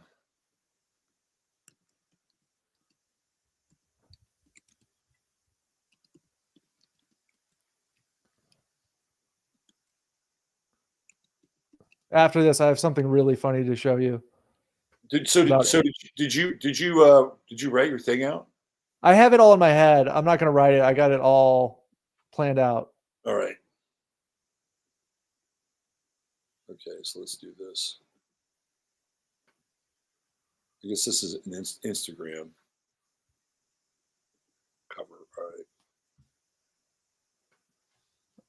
after this, I have something really funny to show you. Did you write your thing out? I have it all in my head. I'm not going to write it. I got it all planned out. All right. Okay, so let's do this. I guess this is an Instagram cover. All right.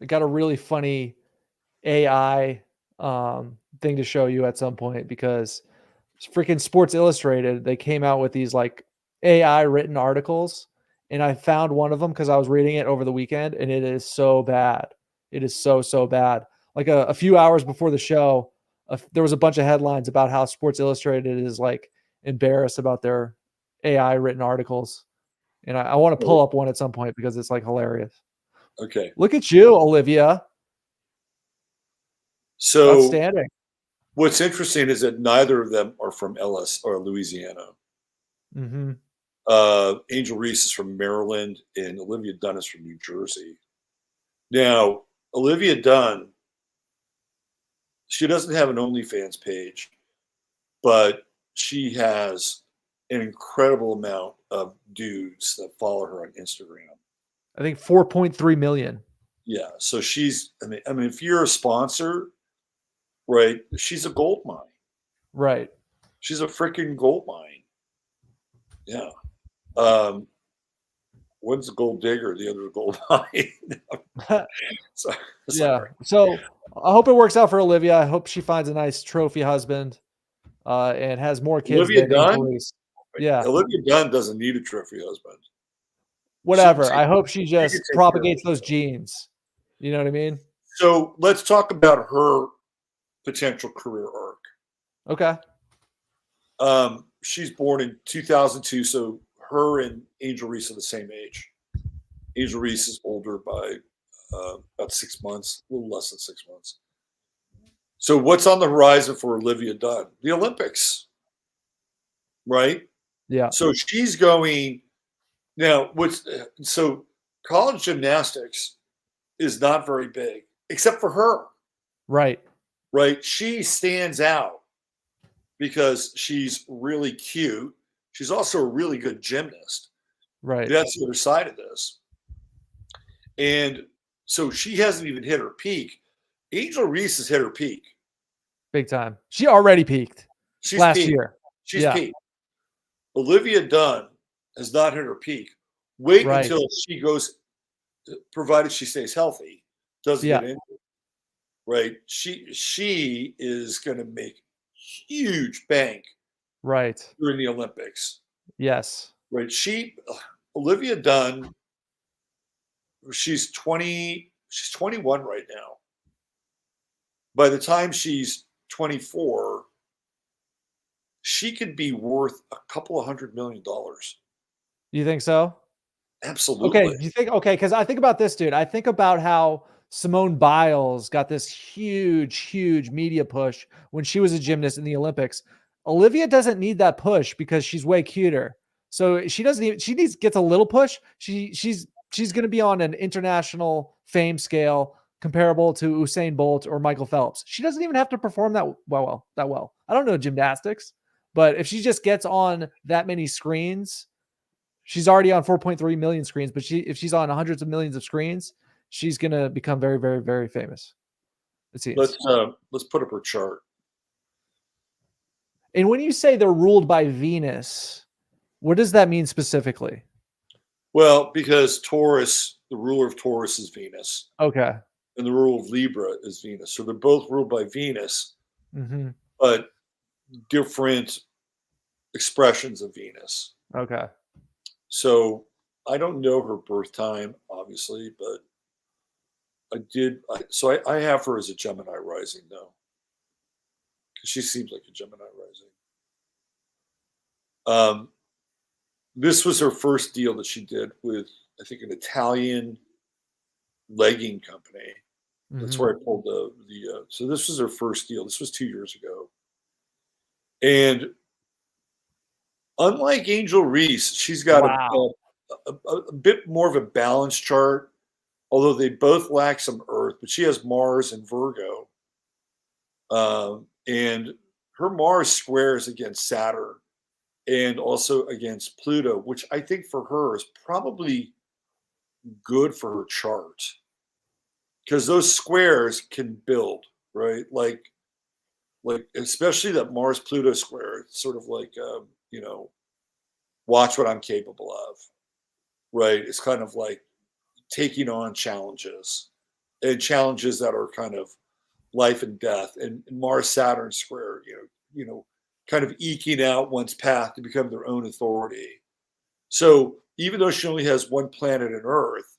I got a really funny AI thing to show you at some point, because freaking Sports Illustrated, they came out with these like AI written articles, and I found one of them because I was reading it over the weekend, and it is so bad. It is so bad. Like a few hours before the show, there was a bunch of headlines about how Sports Illustrated is like embarrassed about their AI written articles. And I want to pull up one at some point because it's like hilarious. Okay. Look at you, Olivia. So outstanding. What's interesting is that neither of them are from Ellis or Louisiana. Mm-hmm. Angel Reese is from Maryland, and Olivia Dunne is from New Jersey. Now, Olivia Dunne, she doesn't have an OnlyFans page, but she has an incredible amount of dudes that follow her on Instagram. I think 4.3 million. Yeah, so she's. I mean, if you're a sponsor, right? She's a gold mine. Right. She's a freaking gold mine. Yeah. One's a gold digger, the other a gold mine. Yeah. So I hope it works out for Olivia. I hope she finds a nice trophy husband and has more kids. Olivia Dunne? Yeah. Olivia Dunne doesn't need a trophy husband. Whatever. I hope she just propagates those genes. You know what I mean? So let's talk about her potential career arc. Okay. She's born in 2002, so her and Angel Reese are the same age. Angel Reese is older by about 6 months, a little less than 6 months. So what's on the horizon for Olivia Dunne? The Olympics, right? Yeah. So she's going now. So college gymnastics is not very big, except for her. Right. Right. She stands out because she's really cute. She's also a really good gymnast. Right. That's the other side of this. And so she hasn't even hit her peak. Angel Reese has hit her peak. Big time. She already peaked last year. She's peaked. Olivia Dunne has not hit her peak. Wait until she goes, provided she stays healthy, doesn't get injured. Right. She is going to make huge bank. Right. During the Olympics. Yes. Right. Olivia Dunne, she's 21 right now. By the time she's 24, she could be worth a couple of $100 million. You think so? Absolutely. Okay. You think, because I think about this, dude. I think about how Simone Biles got this huge media push when she was a gymnast in the Olympics. Olivia doesn't need that push because she's way cuter. So she gets a little push. She's going to be on an international fame scale comparable to Usain Bolt or Michael Phelps. She doesn't even have to perform that well. I don't know gymnastics, but if she just gets on that many screens, she's already on 4.3 million screens, but if she's on hundreds of millions of screens, she's going to become very, very, very famous. It seems. Let's put up her chart. And when you say they're ruled by Venus, what does that mean specifically? Well, because Taurus, the ruler of Taurus is Venus, Okay. and the ruler of Libra is Venus. So they're both ruled by Venus, Mm-hmm. but different expressions of Venus. Okay. So I don't know her birth time, obviously, but I have her as a Gemini rising, though, because she seems like a Gemini rising. This was her first deal that she did with, I think, an Italian legging company. That's Mm-hmm. where I pulled so this was her first deal. This was 2 years ago. And unlike Angel Reese, she's got Wow. a bit more of a balanced chart, although they both lack some Earth, but she has Mars and Virgo. And her Mars squares against Saturn and also against Pluto, which I think for her is probably good for her chart because those squares can build, right? Like especially that Mars Pluto square. It's sort of like watch what I'm capable of, right? It's kind of like taking on challenges and challenges that are kind of life and death, and Mars Saturn square, kind of eking out one's path to become their own authority. So even though she only has one planet in Earth,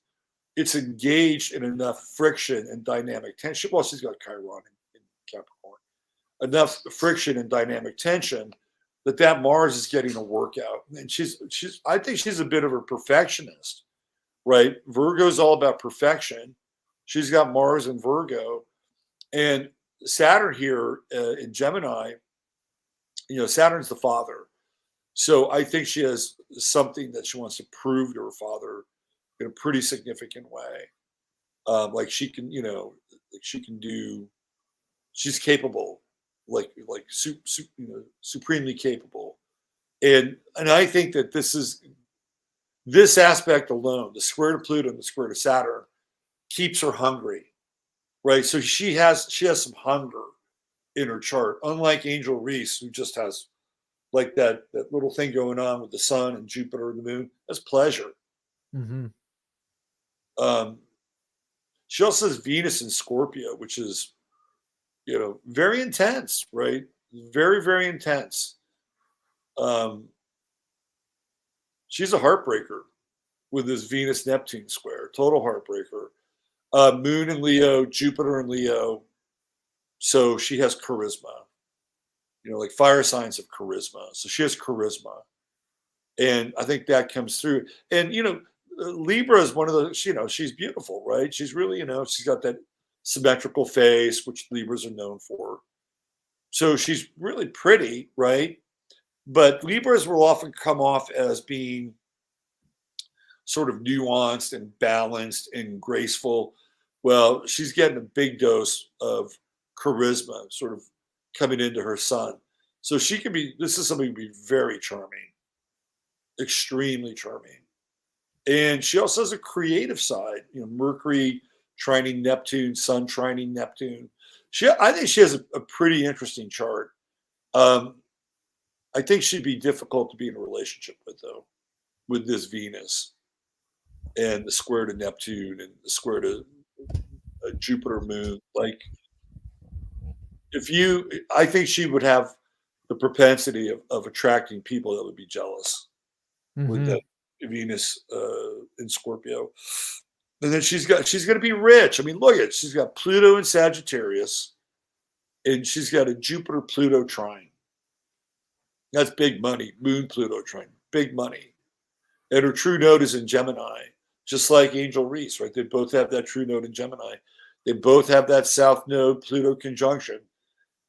it's engaged in enough friction and dynamic tension. Well, she's got Chiron in Capricorn. Enough friction and dynamic tension that Mars is getting a workout. And I think she's a bit of a perfectionist, right? Virgo's all about perfection. She's got Mars in Virgo. And Saturn here in Gemini, Saturn's the father. So I think she has something that she wants to prove to her father in a pretty significant way. Like she can, she's capable, supremely capable. And I think that this aspect alone, the square to Pluto and the square to Saturn, keeps her hungry, right? So she has some hunger in her chart, unlike Angel Reese, who just has like that little thing going on with the sun and Jupiter and the moon. That's pleasure. Mm-hmm. She also has Venus in Scorpio, which is, very intense, right? Very, very intense. She's a heartbreaker with this Venus Neptune square, total heartbreaker. Moon in Leo, Jupiter in Leo. So she has charisma, like fire signs of charisma. So she has charisma. And I think that comes through. And, Libra is one of those, she's beautiful, right? She's really, she's got that symmetrical face, which Libras are known for. So she's really pretty, right? But Libras will often come off as being sort of nuanced and balanced and graceful. Well, she's getting a big dose of charisma sort of coming into her sun. So this is somebody who can be very charming, extremely charming. And she also has a creative side, Mercury trining Neptune, Sun trining Neptune. I think she has a pretty interesting chart. I think she'd be difficult to be in a relationship with, though, with this Venus and the square to Neptune and the square to Jupiter moon. Like, I think she would have the propensity of attracting people that would be jealous with Mm-hmm. that Venus in Scorpio. And then she's going to be rich. I mean, look at it. She's got Pluto in Sagittarius, and she's got a Jupiter Pluto trine. That's big money. Moon Pluto trine, big money. And her true node is in Gemini, just like Angel Reese, right? They both have that true node in Gemini. They both have that South Node Pluto conjunction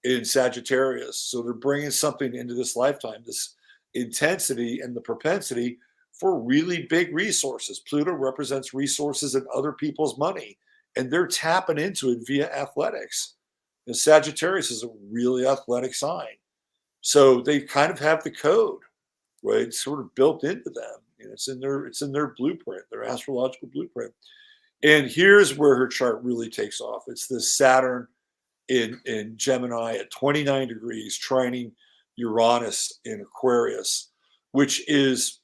in Sagittarius. So they're bringing something into this lifetime, this intensity and the propensity for really big resources. Pluto represents resources and other people's money, and they're tapping into it via athletics. And Sagittarius is a really athletic sign. So they kind of have the code, right? It's sort of built into them. It's in their blueprint, their astrological blueprint. And here's where her chart really takes off. It's this Saturn in Gemini at 29 degrees, trining Uranus in Aquarius, which is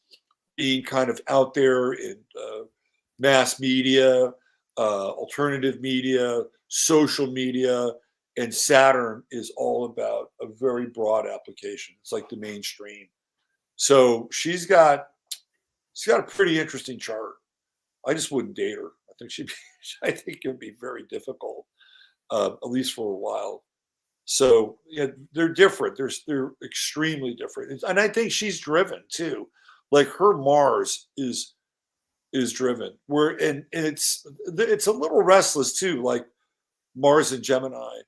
being kind of out there in mass media, alternative media, social media, and Saturn is all about a very broad application. It's like the mainstream. So she's got a pretty interesting chart. I just wouldn't date her. I think it would be very difficult, at least for a while. So yeah, they're different. They're extremely different, and I think she's driven too. Like her Mars is driven. And it's a little restless too, like Mars and Gemini.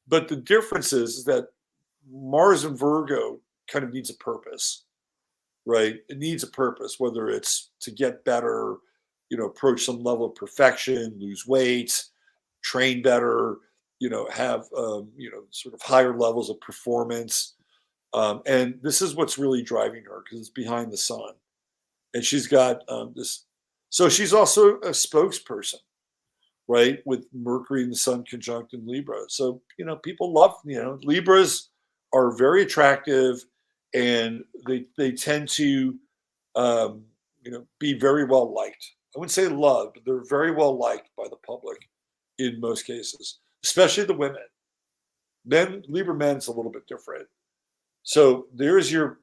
But the difference is that Mars and Virgo kind of needs a purpose, right? It needs a purpose, whether it's to get better, approach some level of perfection, lose weight, train better, have, sort of higher levels of performance. And this is what's really driving her because it's behind the sun. And she's got this. So she's also a spokesperson, right? With Mercury and the Sun conjunct in Libra. So, people love, Libras are very attractive and they tend to, be very well liked. I wouldn't say loved, but they're very well liked by the public in most cases, especially the women. Libra men's a little bit different. So there is your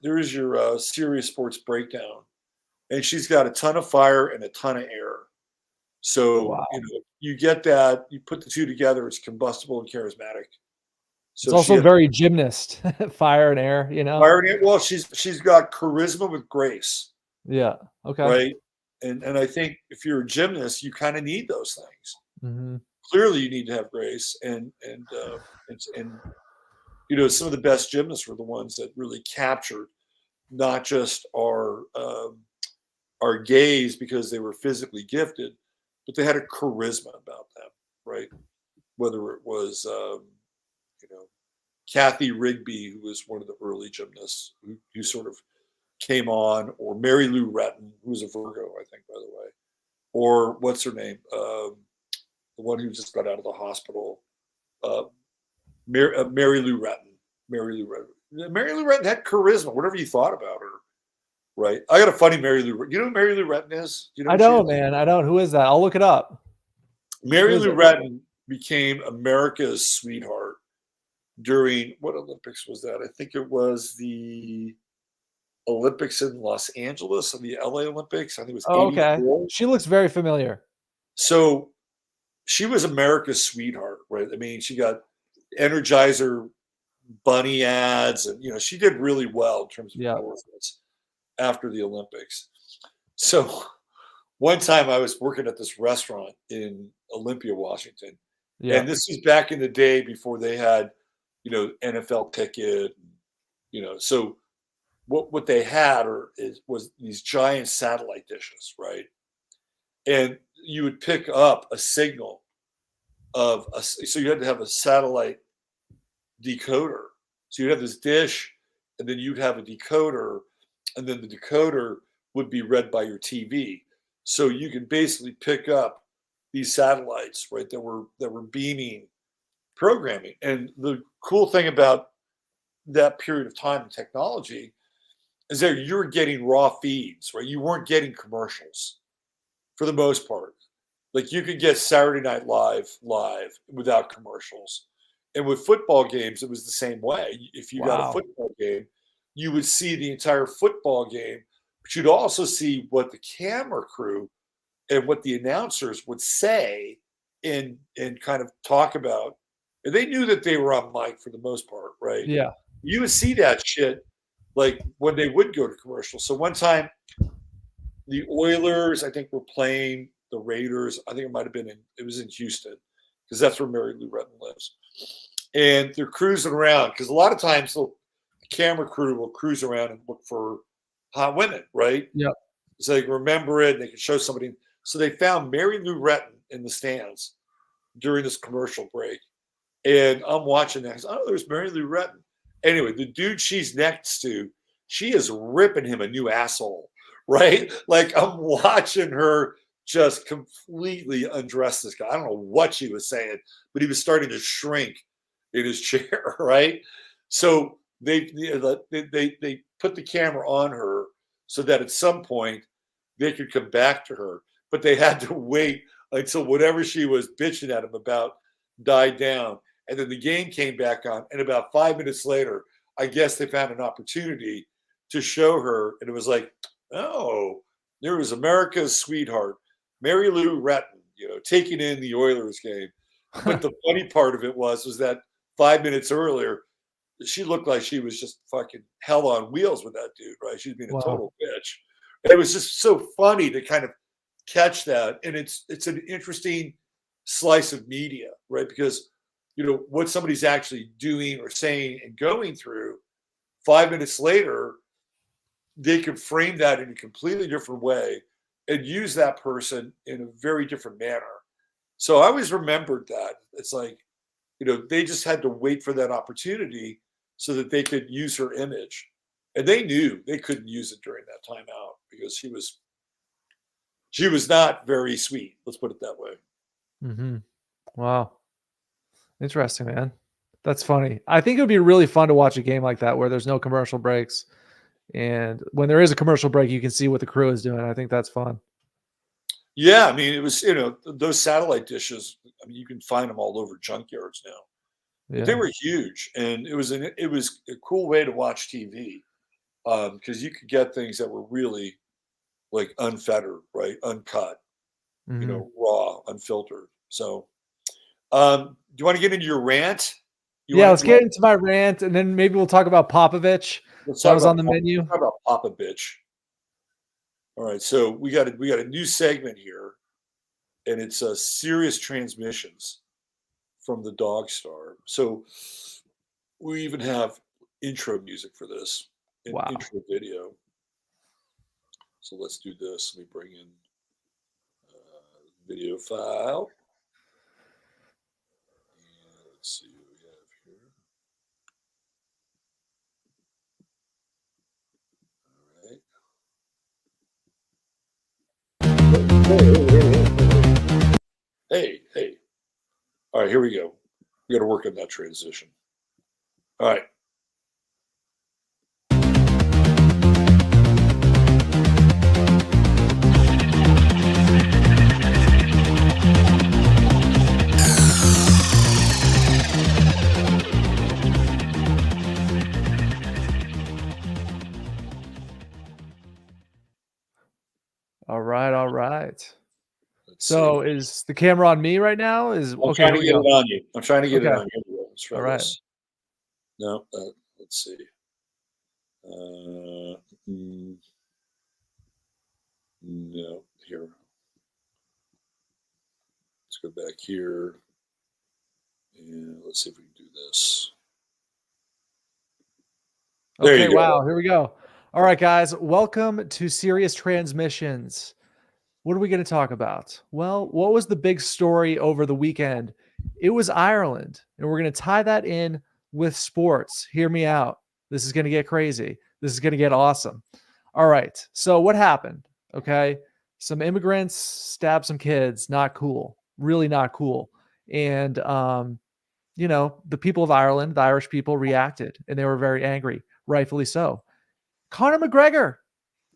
Sirius Sports breakdown. And she's got a ton of fire and a ton of air. So, Wow. You get that, you put the two together, it's combustible and charismatic. So it's also very gymnast, fire and air, Fire and air. Well, she's got charisma with grace. Yeah. Okay. Right. And I think if you're a gymnast, you kind of need those things. Mm-hmm. Clearly you need to have grace and some of the best gymnasts were the ones that really captured not just our gaze because they were physically gifted, but they had a charisma about them, right? Whether it was, Kathy Rigby, who was one of the early gymnasts who sort of came on, or Mary Lou Retton, who was a Virgo, I think, by the way, or what's her name? The one who just got out of the hospital, Mary Lou Retton. Mary Lou Retton had charisma, whatever you thought about her. Right. I got a funny Mary Lou. You know who Mary Lou Retton is? I don't, man. I don't. Who is that? I'll look it up. Mary Lou Retton became America's sweetheart during what Olympics was that? I think it was the Olympics in Los Angeles and the LA Olympics. I think it was 84. Okay. She looks very familiar. So she was America's sweetheart, right? I mean, she got Energizer bunny ads and, she did really well in terms of performance after the Olympics. So one time I was working at this restaurant in Olympia, Washington. Yeah. And this was back in the day before they had, NFL ticket, so what they had was these giant satellite dishes, right? And you would pick up a signal so you had to have a satellite decoder. So you'd have this dish and then you'd have a decoder and then the decoder would be read by your TV. So you could basically pick up these satellites, right, that were beaming programming. And the cool thing about that period of time in technology is that you were getting raw feeds, right? You weren't getting commercials for the most part. Like you could get Saturday Night Live without commercials. And with football games, it was the same way. If you got a football game, you would see the entire football game, but you'd also see what the camera crew and what the announcers would say and kind of talk about. And they knew that they were on mic for the most part, right? Yeah. You would see that shit like when they would go to commercial. So one time the Oilers, I think, were playing the Raiders. I think it was in Houston because that's where Mary Lou Retton lives. And they're cruising around because a lot of times the camera crew will cruise around and look for hot women, right? Yeah. So they can remember it and they can show somebody. So they found Mary Lou Retton in the stands during this commercial break. And I'm watching that. There's Mary Lou Retton. Anyway, the dude she's next to, she is ripping him a new asshole, right? Like I'm watching her just completely undress this guy. I don't know what she was saying, but he was starting to shrink in his chair, right? So they put the camera on her so that at some point they could come back to her. But they had to wait until whatever she was bitching at him about died down. And then the game came back on. And about 5 minutes later, I guess they found an opportunity to show her. And it was like, oh, there was America's sweetheart, Mary Lou Retton, taking in the Oilers game. But the funny part of it was that 5 minutes earlier, she looked like she was just fucking hell on wheels with that dude, right? She's being a total bitch. And it was just so funny to kind of catch that. And it's an interesting slice of media, right? Because, what somebody's actually doing or saying and going through, 5 minutes later, they could frame that in a completely different way and use that person in a very different manner. So I always remembered that. It's like, they just had to wait for that opportunity so that they could use her image. And they knew they couldn't use it during that timeout because she was not very sweet. Let's put it that way. Mm-hmm. Wow. Interesting, man. That's funny. I think it would be really fun to watch a game like that where there's no commercial breaks. And when there is a commercial break, you can see what the crew is doing. I think that's fun. Yeah. I mean, it was, those satellite dishes, you can find them all over junkyards now. Yeah. They were huge. And it was a cool way to watch TV because you could get things that were really like unfettered, right? Uncut, raw, unfiltered. So, do you want to get into your rant? Let's get into my rant, and then maybe we'll talk about Popovich. That was on the menu. Talk about Popovich. All right, so we got a new segment here, and it's Sirius Transmissions from the Dog Star. So we even have intro music for this, intro video. So let's do this. Let me bring in video file. And let's see what we have here. All right. Hey. All right, here we go. We got to work on that transition. All right. All right. So is the camera on me right now? I'm trying to get it on you. I'm trying to get it on you. Let's try all right. This. No, let's see. No, here. Let's go back here. And let's see if we can do this. There you go. Wow. Here we go. All right, guys. Welcome to Sirius Transmissions. What are we going to talk about? Well, what was the big story over the weekend? It was Ireland, and we're going to tie that in with sports. Hear me out. This is going to get crazy. This is going to get awesome. All right. So what happened? Okay. Some immigrants stabbed some kids. Not cool. Really not cool. And, the people of Ireland, the Irish people reacted, and they were very angry, rightfully so. Conor McGregor,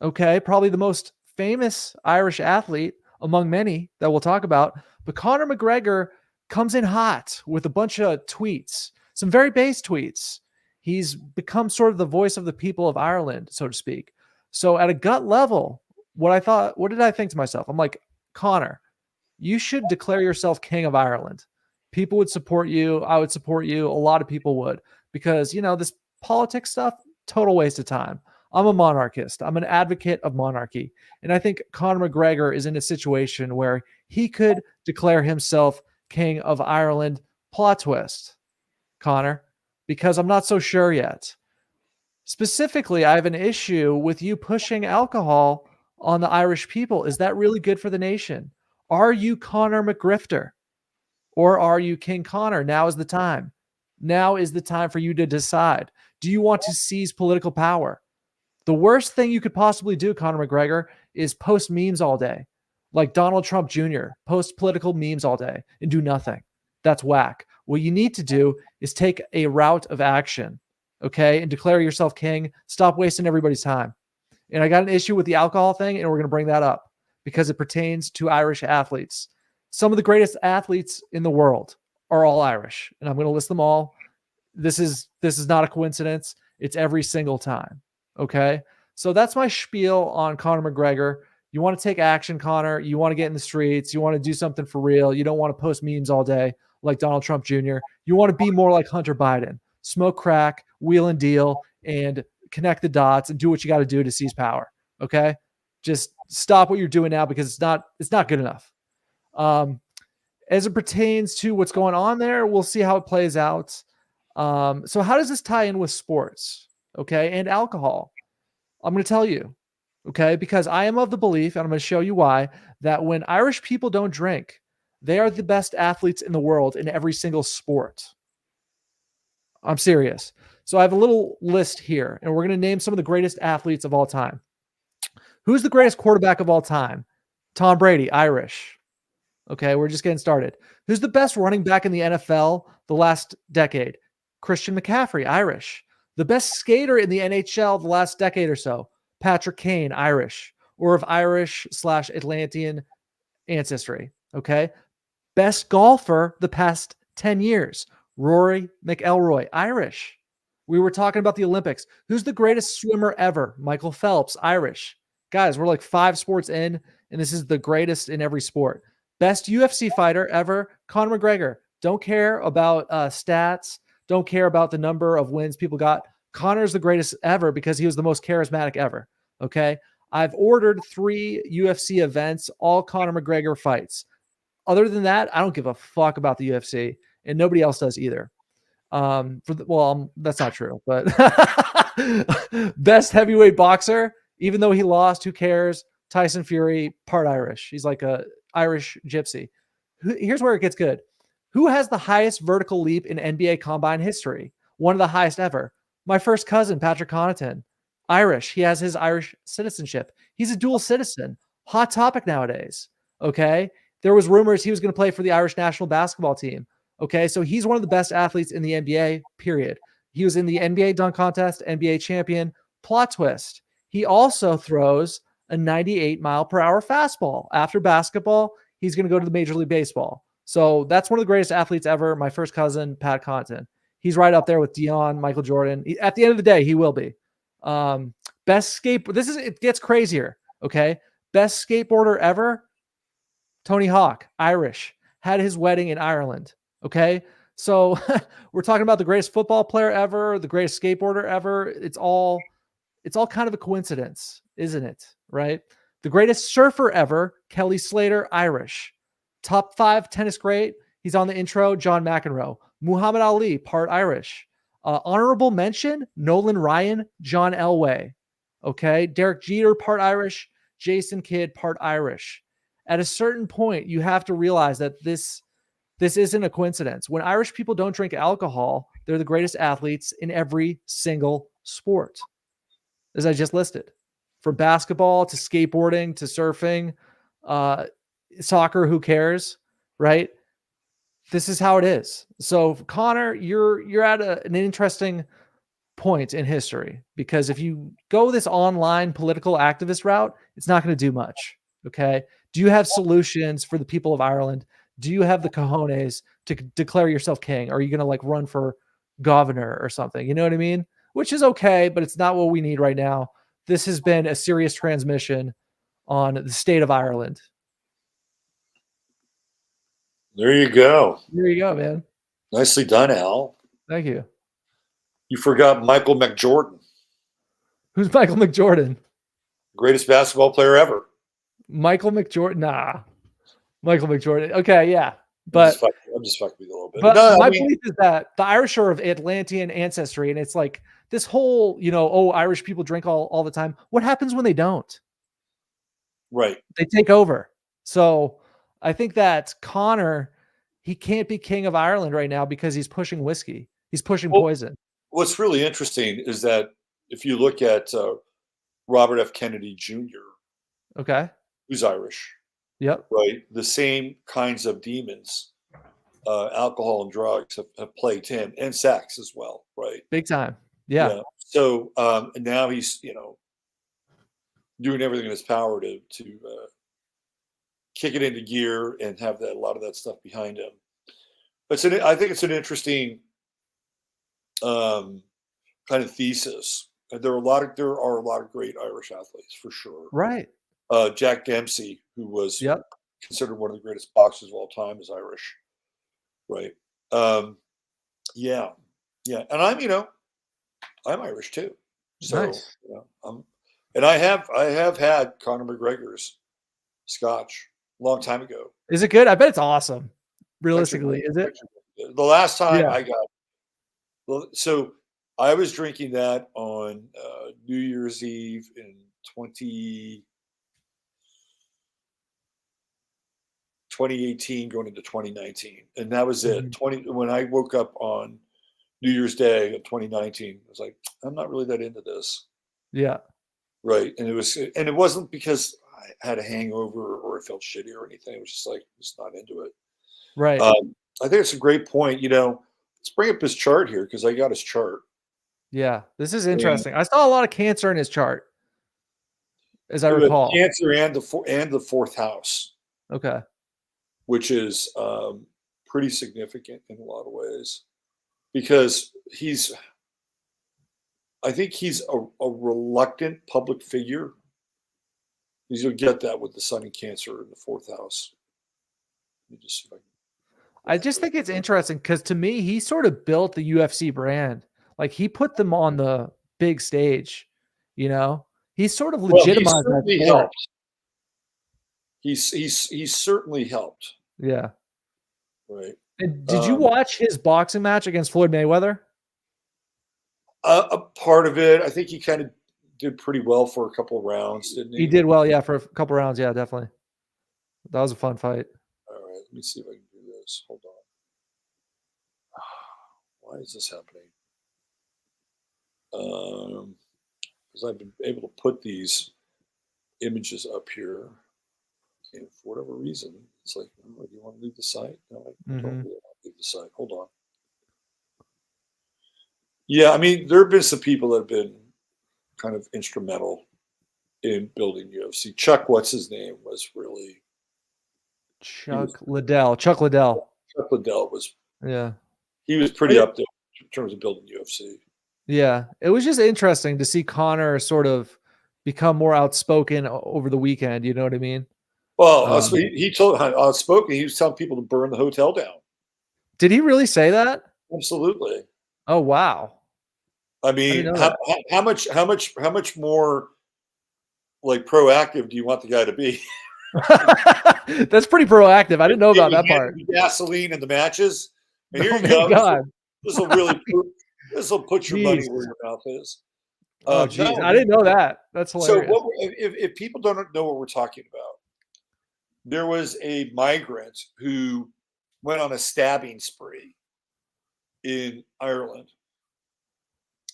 okay, probably the most famous Irish athlete among many that we'll talk about, but Conor McGregor comes in hot with a bunch of tweets, some very base tweets. He's become sort of the voice of the people of Ireland, so to speak. So at a gut level, what did I think to myself? I'm like, Conor, you should declare yourself king of Ireland. People would support you. I would support you. A lot of people would, because, this politics stuff, total waste of time. I'm a monarchist. I'm an advocate of monarchy. And I think Conor McGregor is in a situation where he could declare himself king of Ireland. Plot twist, Conor, because I'm not so sure yet. Specifically, I have an issue with you pushing alcohol on the Irish people. Is that really good for the nation? Are you Conor McGrifter? Or are you King Conor? Now is the time. Now is the time for you to decide. Do you want to seize political power? The worst thing you could possibly do, Conor McGregor, is post memes all day. Like Donald Trump Jr., post political memes all day and do nothing. That's whack. What you need to do is take a route of action, okay, and declare yourself king. Stop wasting everybody's time. And I got an issue with the alcohol thing, and we're going to bring that up because it pertains to Irish athletes. Some of the greatest athletes in the world are all Irish, and I'm going to list them all. This is not a coincidence. It's every single time. Okay. So that's my spiel on Conor McGregor. You want to take action, Conor. You want to get in the streets. You want to do something for real. You don't want to post memes all day like Donald Trump Jr. You want to be more like Hunter Biden. Smoke crack, wheel and deal, and connect the dots and do what you got to do to seize power. Okay. Just stop what you're doing now because it's not good enough. As it pertains to what's going on there, we'll see how it plays out. So how does this tie in with sports? Okay. And alcohol? I'm going to tell you. Okay. Because I am of the belief, and I'm going to show you why, that when Irish people don't drink, they are the best athletes in the world in every single sport. I'm serious. So I have a little list here, and we're going to name some of the greatest athletes of all time. Who's the greatest quarterback of all time? Tom Brady, Irish. Okay, we're just getting started. Who's the best running back in the NFL the last decade? Christian McCaffrey, Irish. The best skater in the NHL the last decade or so? Patrick Kane, Irish, or of Irish/Atlantean ancestry. Okay. Best golfer the past 10 years? Rory McIlroy, Irish. We were talking about the Olympics. Who's the greatest swimmer ever? Michael Phelps, Irish. Guys, we're like 5 sports in, and this is the greatest in every sport. Best UFC fighter ever? Conor McGregor. Don't care about stats. Don't care about the number of wins people got. Conor's the greatest ever because he was the most charismatic ever. Okay. I've ordered 3 UFC events, all Conor McGregor fights. Other than that, I don't give a fuck about the UFC, and nobody else does either. That's not true, but best heavyweight boxer, even though he lost, who cares? Tyson Fury, part Irish. He's like a Irish gypsy. Here's where it gets good. Who has the highest vertical leap in NBA combine history? One of the highest ever. My first cousin, Patrick Connaughton, Irish. He has his Irish citizenship. He's a dual citizen. Hot topic nowadays. Okay. There was rumors he was going to play for the Irish national basketball team. Okay. So he's one of the best athletes in the NBA, period. He was in the NBA dunk contest, NBA champion. Plot twist. He also throws a 98-mile-per-hour fastball. After basketball, he's going to go to the Major League Baseball. So that's one of the greatest athletes ever. My first cousin, Pat Connaughton. He's right up there with Dion, Michael Jordan. At the end of the day, he will be. Best skateboard. It gets crazier. Okay. Best skateboarder ever. Tony Hawk, Irish, had his wedding in Ireland. Okay. So we're talking about the greatest football player ever, the greatest skateboarder ever. It's all kind of a coincidence, isn't it? Right. The greatest surfer ever, Kelly Slater, Irish. Top 5 tennis great. He's on the intro, John McEnroe. Muhammad Ali, part Irish. Honorable mention, Nolan Ryan, John Elway. Okay. Derek Jeter, part Irish. Jason Kidd, part Irish. At a certain point, you have to realize that this isn't a coincidence. When Irish people don't drink alcohol, they're the greatest athletes in every single sport, as I just listed. From basketball to skateboarding to surfing, soccer, who cares, right? This is how it is. So, Conor, you're at an interesting point in history, because if you go this online political activist route, it's not going to do much. Okay. Do you have solutions for the people of Ireland? Do you have the cojones to declare yourself king? Or are you going to like run for governor or something? You know what I mean? Which is okay, but it's not what we need right now. This has been a serious transmission on the state of Ireland. There you go. There you go, man. Nicely done, Al. Thank you. You forgot Michael McJordan. Who's Michael McJordan? Greatest basketball player ever. Michael McJordan? Nah. Michael McJordan. Okay, yeah. But I'm just fucking with you a little bit. But no, my belief is that the Irish are of Atlantean ancestry, and it's like this whole, Irish people drink all the time. What happens when they don't? Right. They take over. So I think that Conor, he can't be king of Ireland right now because he's pushing whiskey. He's pushing poison. What's really interesting is that if you look at Robert F. Kennedy Jr., okay, who's Irish, yep, right, the same kinds of demons, alcohol and drugs, have plagued him, and sex as well, right? Big time, yeah. So now he's, doing everything in his power to kick it into gear and have a lot of that stuff behind him. But I think it's an interesting kind of thesis. And there are a lot of great Irish athletes for sure. Right. Jack Dempsey, who was Yep. considered one of the greatest boxers of all time, is Irish. Right. Yeah. And I'm Irish too. So, Nice. and I have had Conor McGregor's Scotch a long time ago. Is it good? I bet it's awesome. Realistically, is it? The last time Yeah. I got, so I was drinking that on New Year's Eve in 2018, going into 2019, and that was it. When I woke up on New Year's Day of 2019, I was like, I'm not really that into this. Yeah. Right. And it wasn't because I had a hangover or I felt shitty or anything. It was just like, just not into it. Right. I think it's a great point. Let's bring up his chart here because I got his chart. Yeah. This is interesting. I saw a lot of Cancer in his chart, as I recall. Cancer and the fourth house. Okay. Which is pretty significant in a lot of ways. Because I think he's a reluctant public figure. You'll get that with the Sun in Cancer in the fourth house. I just think it's interesting because to me, he sort of built the UFC brand. Like he put them on the big stage, He sort of legitimized that sport. He's certainly helped. Yeah. Right. And did you watch his boxing match against Floyd Mayweather? A part of it. I think he kind of did pretty well for a couple of rounds, didn't he? He did well, yeah, for a couple of rounds. Yeah, definitely. That was a fun fight. All right. Let me see if I can do this. Hold on. Why is this happening? Because I've been able to put these images up here. And for whatever reason, it's like, oh, do you want to leave the site? No, I don't really want to leave the site. Hold on. Yeah, I mean, there have been some people that have been kind of instrumental in building UFC. Chuck, what's his name, was really Chuck Liddell. Chuck Liddell was, yeah. He was pretty up there in terms of building UFC. Yeah, it was just interesting to see Conor sort of become more outspoken over the weekend. You know what I mean? Well, he told outspoken. He was telling people to burn the hotel down. Did he really say that? Absolutely. Oh wow. I mean, how much more like proactive do you want the guy to be? That's pretty proactive. I didn't know about that part. Gasoline in the matches. And here you go. God. This will put your money where your mouth is. Oh, geez. I didn't know that. That's hilarious. So if people don't know what we're talking about, there was a migrant who went on a stabbing spree in Ireland.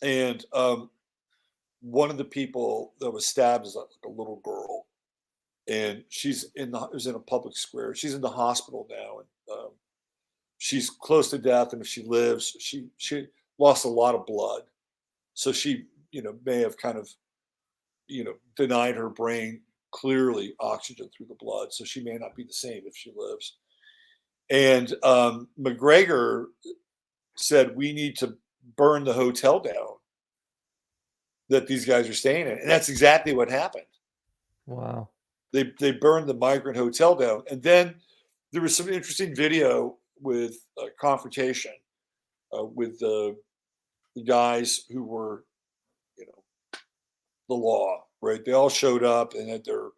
And one of the people that was stabbed is like a little girl. And it was in a public square. She's in the hospital now. And she's close to death. And if she lives, she lost a lot of blood. So she, may have kind of, denied her brain clearly oxygen through the blood. So she may not be the same if she lives. And McGregor said, we need to burn the hotel down that these guys are staying in. And that's exactly what happened. Wow. They burned the migrant hotel down. And then there was some interesting video with a confrontation with the guys who were, the law, right? They all showed up and had their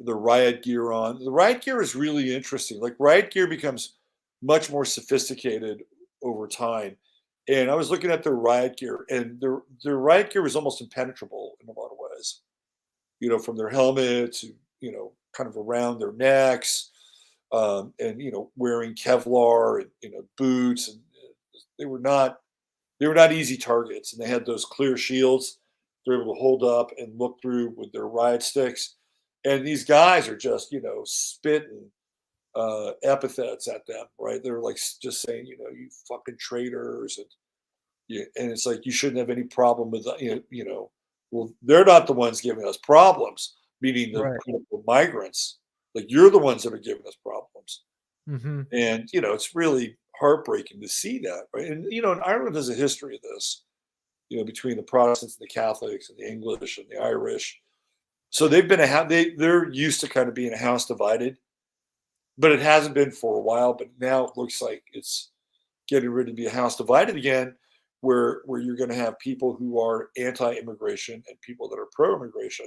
riot gear on. The riot gear is really interesting. Like riot gear becomes much more sophisticated over time. And I was looking at their riot gear, and their riot gear was almost impenetrable in a lot of ways. From their helmets, kind of around their necks, and wearing Kevlar and boots, and they were not easy targets. And they had those clear shields they're able to hold up and look through with their riot sticks. And these guys are just spitting epithets at them, right? They're like just saying, you fucking traitors, and it's like you shouldn't have any problem with Well, they're not the ones giving us problems, meaning the Right. political migrants. Like, you're the ones that are giving us problems. Mm-hmm. And, it's really heartbreaking to see that, right? And, and Ireland has a history of this, between the Protestants and the Catholics and the English and the Irish. So they've been they're used to kind of being a house divided, but it hasn't been for a while. But now it looks like it's getting ready to be a house divided again, where you're going to have people who are anti-immigration and people that are pro-immigration.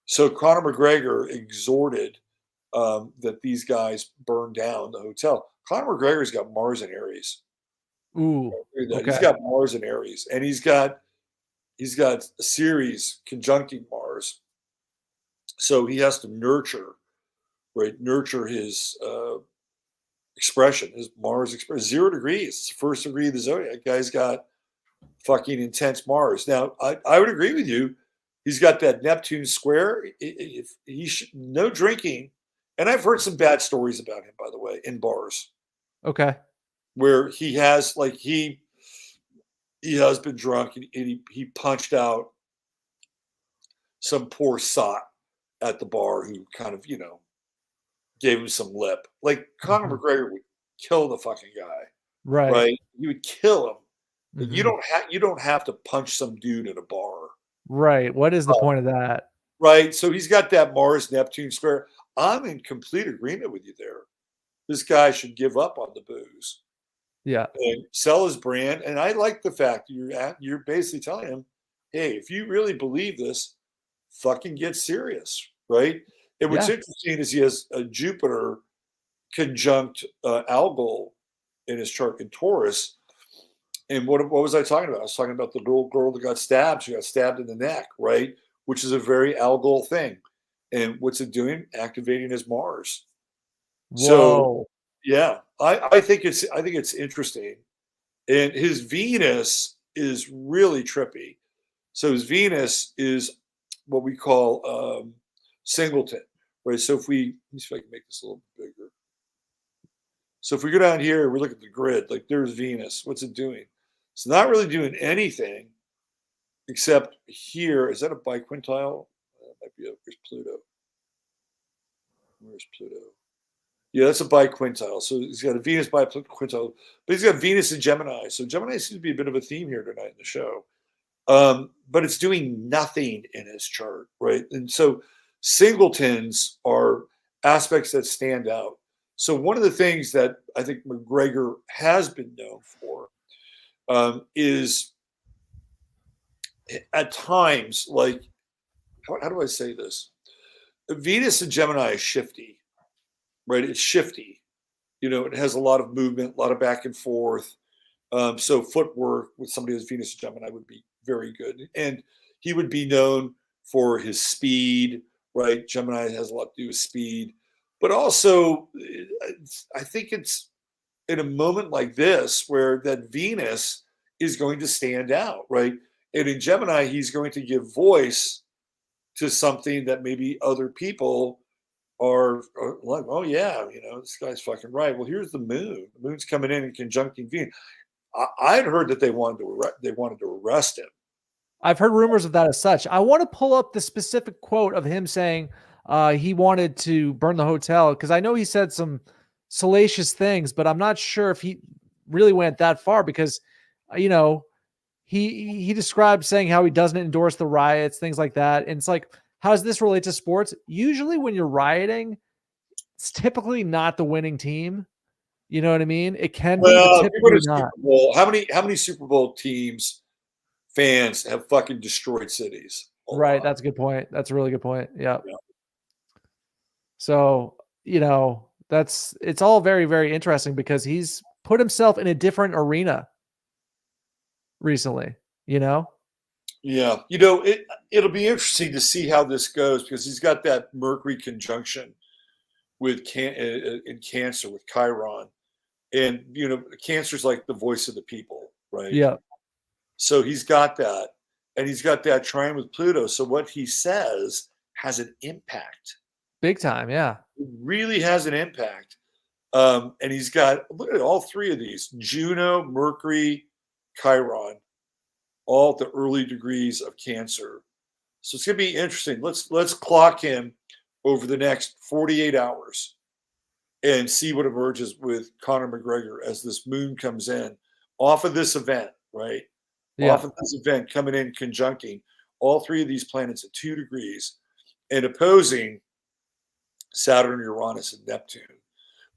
So Conor McGregor exhorted that these guys burn down the hotel. Conor McGregor's got Mars and Aries. Ooh. He's Okay. got Mars and Aries, and he's got a Ceres conjuncting Mars. So he has to nurture his expression, his Mars expression. 0 degrees, it's the first degree of the zodiac. Guy's got fucking intense Mars. Now, I would agree with you. He's got that Neptune square. If he should, no drinking. And I've heard some bad stories about him, by the way, in bars. Okay. Where he has, like, he has been drunk and he punched out some poor sot at the bar who kind of, gave him some lip. Like, Conor McGregor would kill the fucking guy. Right? You would kill him. Mm-hmm. You don't have to punch some dude in a bar. Right. What is the point of that? Right. So he's got that Mars Neptune square. I'm in complete agreement with you there. This guy should give up on the booze. Yeah. And sell his brand. And I like the fact you're basically telling him, hey, if you really believe this, fucking get serious, right? And what's interesting is he has a Jupiter conjunct Algol in his chart in Taurus. And what was I talking about? I was talking about the little girl that got stabbed. She got stabbed in the neck, right? Which is a very Algol thing. And what's it doing? Activating his Mars. Whoa. So, yeah, I think it's interesting. And his Venus is really trippy. So his Venus is what we call singleton, right? So let me see if I can make this a little bit bigger. So if we go down here, we look at the grid, like, there's Venus. What's it doing? It's not really doing anything except here. Is that a biquintile? That might be where's Pluto? Where's Pluto? Yeah, that's a biquintile. So he's got a Venus biquintile, but he's got Venus in Gemini. So Gemini seems to be a bit of a theme here tonight in the show. But it's doing nothing in his chart, right? And so singletons are aspects that stand out. So one of the things that I think McGregor has been known for is at times, like, how do I say this? Venus in Gemini is shifty, right? It's shifty. It has a lot of movement, a lot of back and forth. So footwork with somebody who's Venus in Gemini would be very good. And he would be known for his speed, right? Gemini has a lot to do with speed. But also, I think it's in a moment like this where that Venus is going to stand out, right? And in Gemini, he's going to give voice to something that maybe other people are like, oh yeah, this guy's fucking right. Well, here's the moon. The moon's coming in and conjuncting Venus. I'd heard that they wanted to arrest him. I've heard rumors of that as such. I want to pull up the specific quote of him saying he wanted to burn the hotel, because I know he said some salacious things, but I'm not sure if he really went that far, because he described saying how he doesn't endorse the riots, things like that. And it's like, how does this relate to sports? Usually when you're rioting, it's typically not the winning team. You know what I mean? It can be, but typically not. Super Bowl, how many Super Bowl teams fans have fucking destroyed cities? Right. That's a good point. That's a really good point. Yeah. So, it's all very, very interesting, because he's put himself in a different arena recently, Yeah. It'll be interesting to see how this goes, because he's got that Mercury conjunction with in Cancer with Chiron. And, Cancer's like the voice of the people, right? Yeah. So he's got that. And he's got that trine with Pluto. So what he says has an impact. Big time, yeah. It really has an impact. And he's got, look at all three of these: Juno, Mercury, Chiron, all at the early degrees of Cancer. So it's going to be interesting. Let's clock him over the next 48 hours and see what emerges with Conor McGregor as this moon comes in off of this event, right? Yeah. Off of this event coming in conjuncting all three of these planets at 2 degrees and opposing Saturn, Uranus, and Neptune,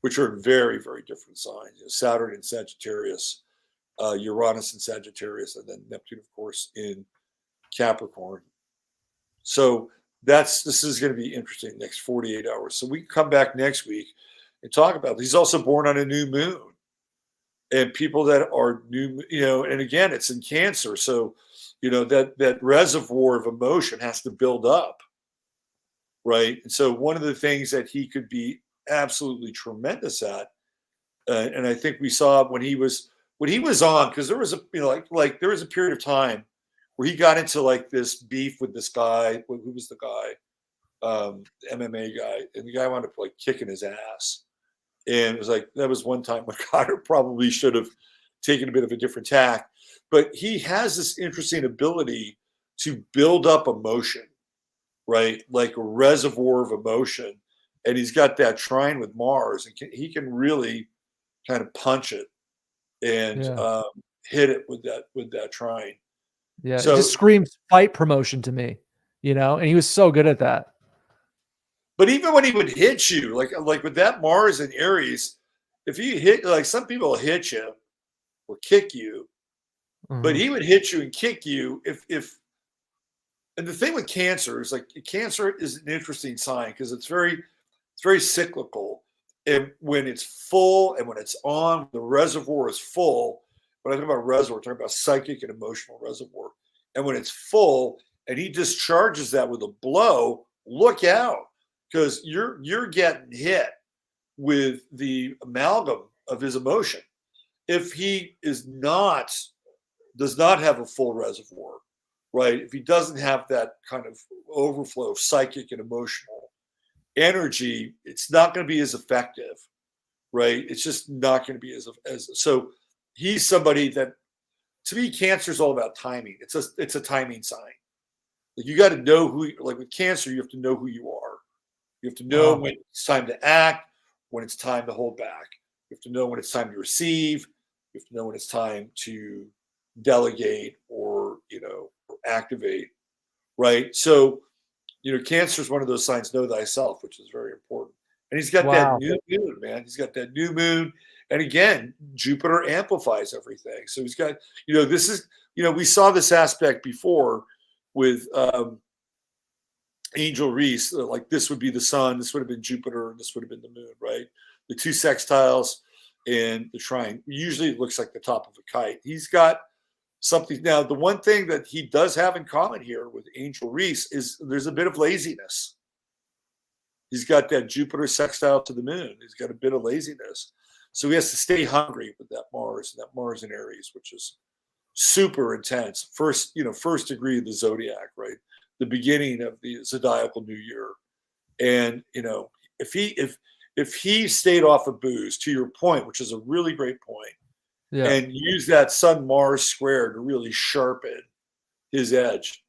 which are in very, very different signs. You know, Saturn in Sagittarius, Uranus in Sagittarius, and then Neptune, of course, in Capricorn. So this is going to be interesting next 48 hours. So we can come back next week and talk about this. He's also born on a new moon. And people that are new, and again, it's in Cancer. So, that reservoir of emotion has to build up. Right. And so one of the things that he could be absolutely tremendous at, and I think we saw when he was on, because there was there was a period of time where he got into like this beef with this guy. Who was the guy? MMA guy. And the guy wound up like kicking his ass. And it was like, that was one time McGregor probably should have taken a bit of a different tack. But he has this interesting ability to build up emotion, right? Like a reservoir of emotion. And he's got that trine with Mars, and he can really kind of punch it and hit it with that trine. Yeah, so, it just screams fight promotion to me, and he was so good at that. But even when he would hit you, like with that Mars and Aries, if he hit, like some people hit you or kick you, but he would hit you and kick you if. And the thing with Cancer is like Cancer is an interesting sign because it's very cyclical. And when it's full and when it's on, the reservoir is full. When I talk about reservoir, I'm talking about psychic and emotional reservoir. And when it's full and he discharges that with a blow, look out. Because you're getting hit with the amalgam of his emotion. If he does not have a full reservoir, right? If he doesn't have that kind of overflow of psychic and emotional energy, it's not going to be as effective, right? It's just not going to be as so. He's somebody that, to me, Cancer is all about timing. It's a timing sign. Like you got to know like with Cancer, you have to know who you are. You have to know when it's time to act, when it's time to hold back. You have to know when it's time to receive. You have to know when it's time to delegate or activate, right? So, Cancer is one of those signs, know thyself, which is very important. And he's got that new moon, man. He's got that new moon. And again, Jupiter amplifies everything. So he's got, this is, we saw this aspect before with Angel Reese, like this would be the sun, this would have been Jupiter, and this would have been the moon, right? The two sextiles and the trine. Usually it looks like the top of a kite. He's got something. Now, the one thing that he does have in common here with Angel Reese is there's a bit of laziness. He's got that Jupiter sextile to the moon. He's got a bit of laziness. So he has to stay hungry with that Mars in Aries, which is super intense. First degree of the zodiac, right? The beginning of the zodiacal new year. And, if he stayed off of booze, to your point, which is a really great point, and use that Sun Mars square to really sharpen his edge,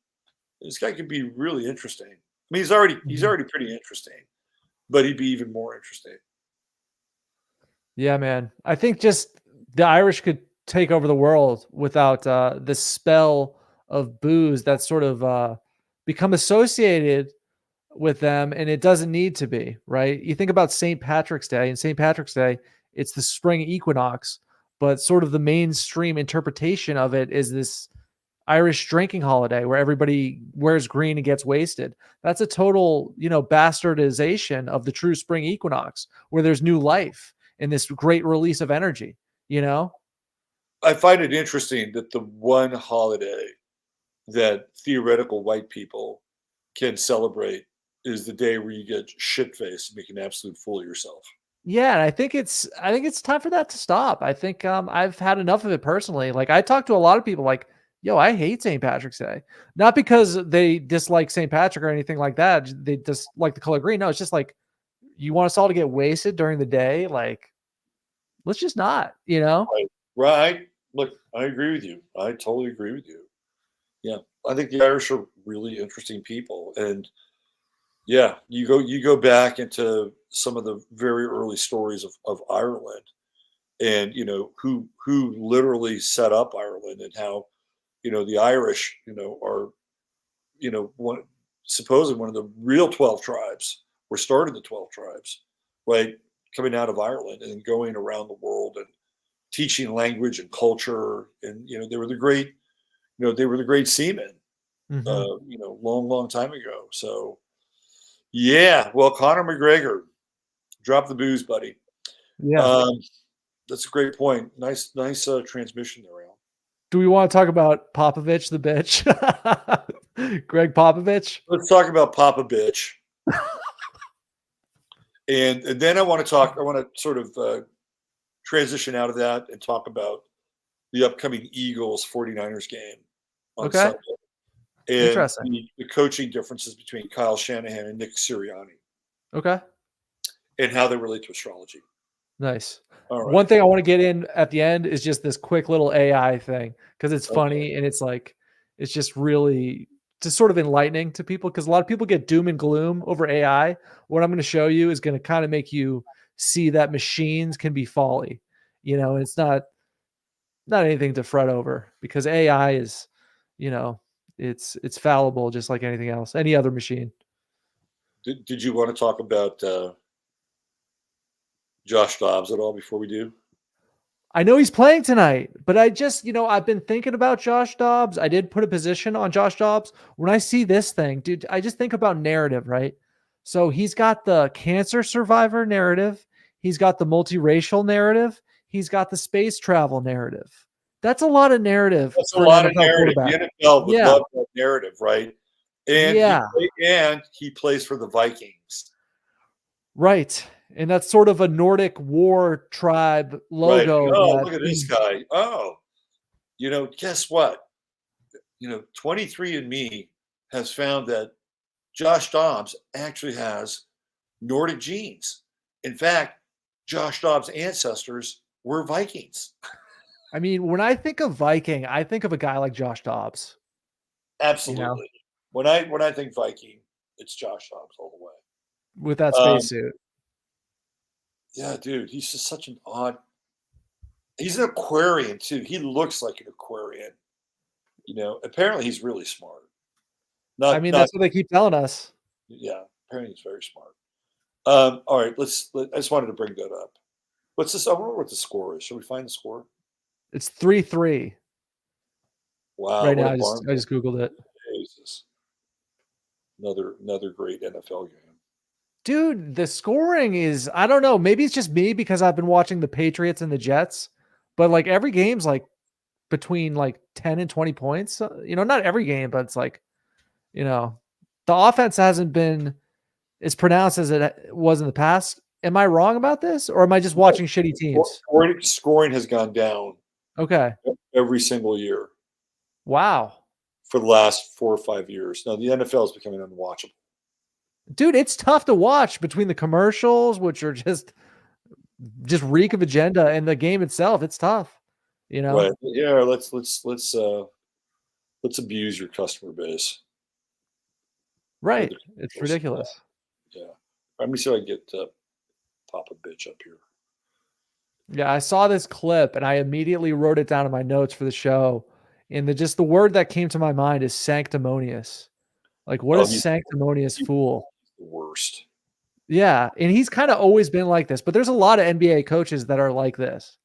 this guy could be really interesting. I mean, he's already pretty interesting, but he'd be even more interesting. Yeah, man. I think just the Irish could take over the world without the spell of booze that's sort of become associated with them, and it doesn't need to be, right? You think about St. Patrick's Day, and St. Patrick's Day, it's the spring equinox, but sort of the mainstream interpretation of it is this Irish drinking holiday where everybody wears green and gets wasted. That's a total, bastardization of the true spring equinox where there's new life and this great release of energy, I find it interesting that the one holiday that theoretical white people can celebrate is the day where you get shit-faced and make an absolute fool of yourself. Yeah, and I think it's time for that to stop. I think I've had enough of it personally. Like I talk to a lot of people like, yo, I hate St. Patrick's Day. Not because they dislike St. Patrick or anything like that. They just like the color green. No, it's just like you want us all to get wasted during the day. Like, let's just not, Right. Look, I agree with you. I totally agree with you. Yeah. I think the Irish are really interesting people, and yeah, you go back into some of the very early stories of Ireland, and who literally set up Ireland, and how the Irish are one supposedly one of the real 12 tribes, or started the 12 tribes, right, coming out of Ireland and going around the world and teaching language and culture, and they were the great seamen, Hmm. long time ago. So yeah, well, Conor McGregor, drop the booze, buddy. Yeah. Um, that's a great point. Nice transmission there, Al. Do we want to talk about Popovich, the bitch? Gregg Popovich? Let's talk about Papa Bitch, and then I want to sort of transition out of that and talk about the upcoming Eagles 49ers game on Okay. Sunday, and Interesting. the coaching differences between Kyle Shanahan and Nick Sirianni, Okay. and how they relate to astrology. Nice. All One right. thing I want to get in at the end is just this quick little AI thing, because it's Okay. funny and it's just really just sort of enlightening to people, because a lot of people get doom and gloom over AI. What I'm going to show you is going to kind of make you see that machines can be folly, and it's not anything to fret over, because AI is, you know, it's fallible just like anything else, any other machine. Did you want to talk about Josh Dobbs at all before we do? I know he's playing tonight, but I just, I've been thinking about Josh Dobbs. I did put a position on Josh Dobbs. When I see this thing, dude, I just think about narrative, right? So he's got the cancer survivor narrative. He's got the multiracial narrative. He's got the space travel narrative. That's a lot of narrative That's a for an lot of NFL narrative. quarterback. The NFL would Yeah. love that narrative, right? And Yeah. he plays for the Vikings. Right. And that's sort of a Nordic war tribe Right. logo Oh, that look at this guy. Oh, guess what? 23andMe has found that Josh Dobbs actually has Nordic genes. In fact, Josh Dobbs' ancestors were Vikings. I mean, when I think of Viking, I think of a guy like Josh Dobbs, Absolutely. When I think Viking, it's Josh Dobbs all the way. with that Um, spacesuit. yeah, dude, he's just such an odd. He's an Aquarian too. He looks like an Aquarian. Apparently he's really smart. I Not mean, not that's what they keep telling us. yeah. Apparently he's very smart. All right, I just wanted to bring that up. What's this? I wonder what the score is. Should we find the score? It's 3-3 Wow, right what now. a I barn! just Googled it. Jesus, another great NFL game. Dude, the scoring is, I don't know. Maybe it's just me because I've been watching the Patriots and the Jets, but like every game's like between like 10 and 20 points. Not every game, but it's like, the offense hasn't been as pronounced as it was in the past. Am I wrong about this, or am I just watching shitty teams? Scoring has gone down Okay. every single year Wow. for the last 4 or 5 years. Now the NFL is becoming unwatchable. Dude, it's tough to watch between the commercials, which are just reek of agenda, and the game itself. It's tough, Right? Yeah. Let's abuse your customer base. Right. It's ridiculous. Yeah. Let me see if I can get Papa Bitch up here. Yeah, I saw this clip and I immediately wrote it down in my notes for the show. And the word that came to my mind is sanctimonious. Like, what a He's sanctimonious fool. the worst. Yeah, and he's kind of always been like this, but there's a lot of NBA coaches that are like this.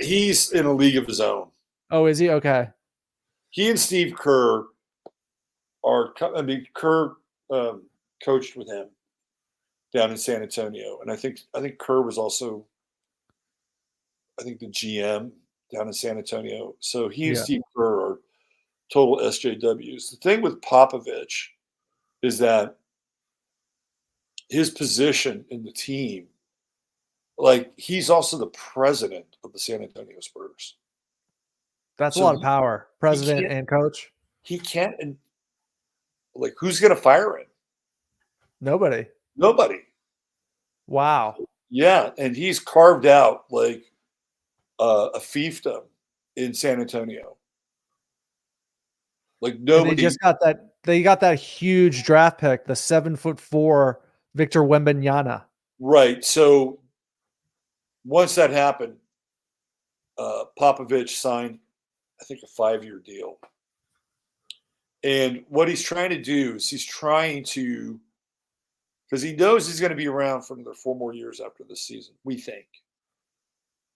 He's in a league of his own. Oh, is he? Okay. He and Steve Kerr Kerr coached with him down in San Antonio, and I think Kerr was also, I think, the GM down in San Antonio. So he and Steve Kerr are total SJWs. The thing with Popovich is that his position in the team, like, he's also the president of the San Antonio Spurs. That's a lot of power, president and coach. He can't, and like, who's going to fire him? Nobody. Wow. Yeah, and he's carved out like a fiefdom in San Antonio. Like And nobody. they just got that. They got that huge draft pick, the 7'4" Victor Wembanyama. Right. So once that happened, Popovich signed, I think, a 5-year deal. And what he's trying to do is he's trying to, because he knows he's going to be around for another 4 more years after this season, we think.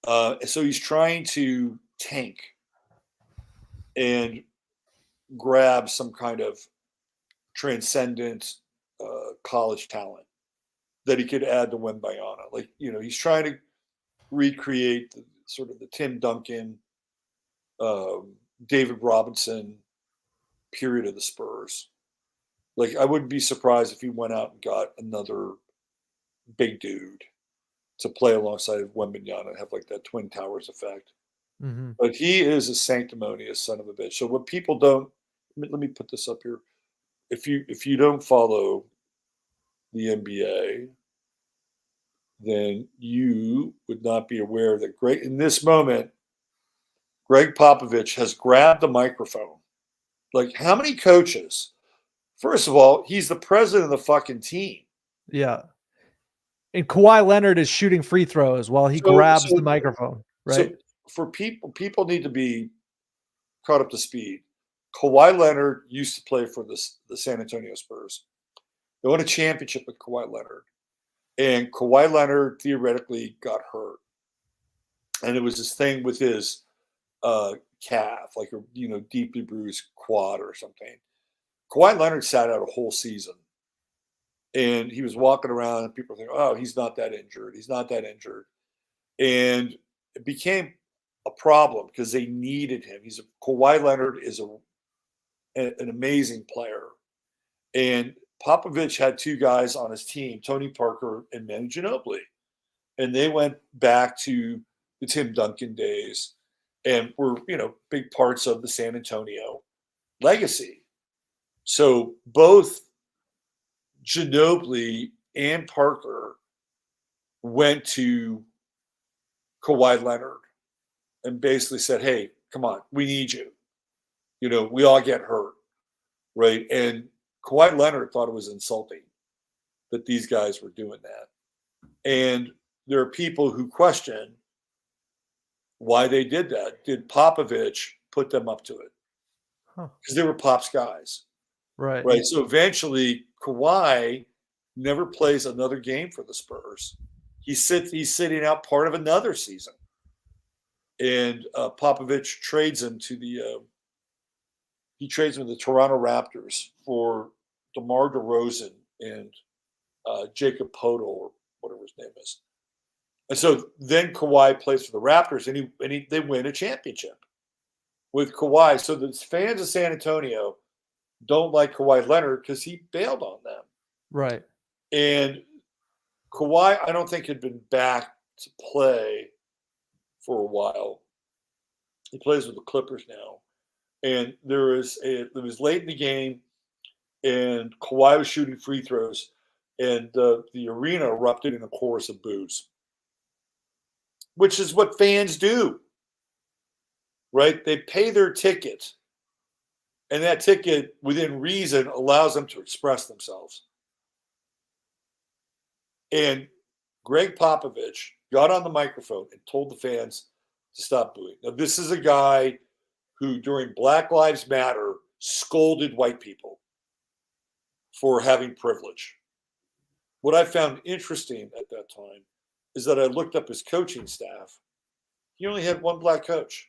So he's trying to tank and grab some kind of transcendent college talent that he could add to Wembanyama. Like, he's trying to recreate the sort of the Tim Duncan, David Robinson period of the Spurs. Like, I wouldn't be surprised if he went out and got another big dude to play alongside of Wembanyama and have like that Twin Towers effect. Mm-hmm. But he is a sanctimonious son of a bitch. So what people don't, let me put this up here. If you don't follow the NBA, then you would not be aware that in this moment, Gregg Popovich has grabbed the microphone. Like, how many coaches? First of all, he's the president of the fucking team. Yeah. And Kawhi Leonard is shooting free throws while he grabs the microphone, right? So for people need to be caught up to speed. Kawhi Leonard used to play for the San Antonio Spurs. They won a championship with Kawhi Leonard. And Kawhi Leonard theoretically got hurt. And it was this thing with his calf, like a deeply bruised quad or something. Kawhi Leonard sat out a whole season. And he was walking around and people think, oh, he's not that injured. He's not that injured. And it became a problem because they needed him. Kawhi Leonard is an amazing player. And Popovich had 2 guys on his team, Tony Parker and Manu Ginobili. And they went back to the Tim Duncan days and were, big parts of the San Antonio legacy. So both Ginobili and Parker went to Kawhi Leonard and basically said, hey, come on, we need you. We all get hurt, right? And Kawhi Leonard thought it was insulting that these guys were doing that. And there are people who question why they did that. Did Popovich put them up to it? Because they were Pop's guys. Right. Right. So eventually Kawhi never plays another game for the Spurs. He's sitting out part of another season. And Popovich trades him to the Toronto Raptors for DeMar DeRozan and Jacob Podol, or whatever his name is. And so then Kawhi plays for the Raptors, and they win a championship with Kawhi. So the fans of San Antonio don't like Kawhi Leonard because he bailed on them. Right. And Kawhi, I don't think, had been back to play for a while. He plays with the Clippers now. And it was late in the game, and Kawhi was shooting free throws, and the arena erupted in a chorus of boos, which is what fans do, right? They pay their ticket, and that ticket, within reason, allows them to express themselves. And Gregg Popovich got on the microphone and told the fans to stop booing. Now, this is a guy who, during Black Lives Matter, scolded white people for having privilege. What I found interesting at that time is that I looked up his coaching staff. He only had one black coach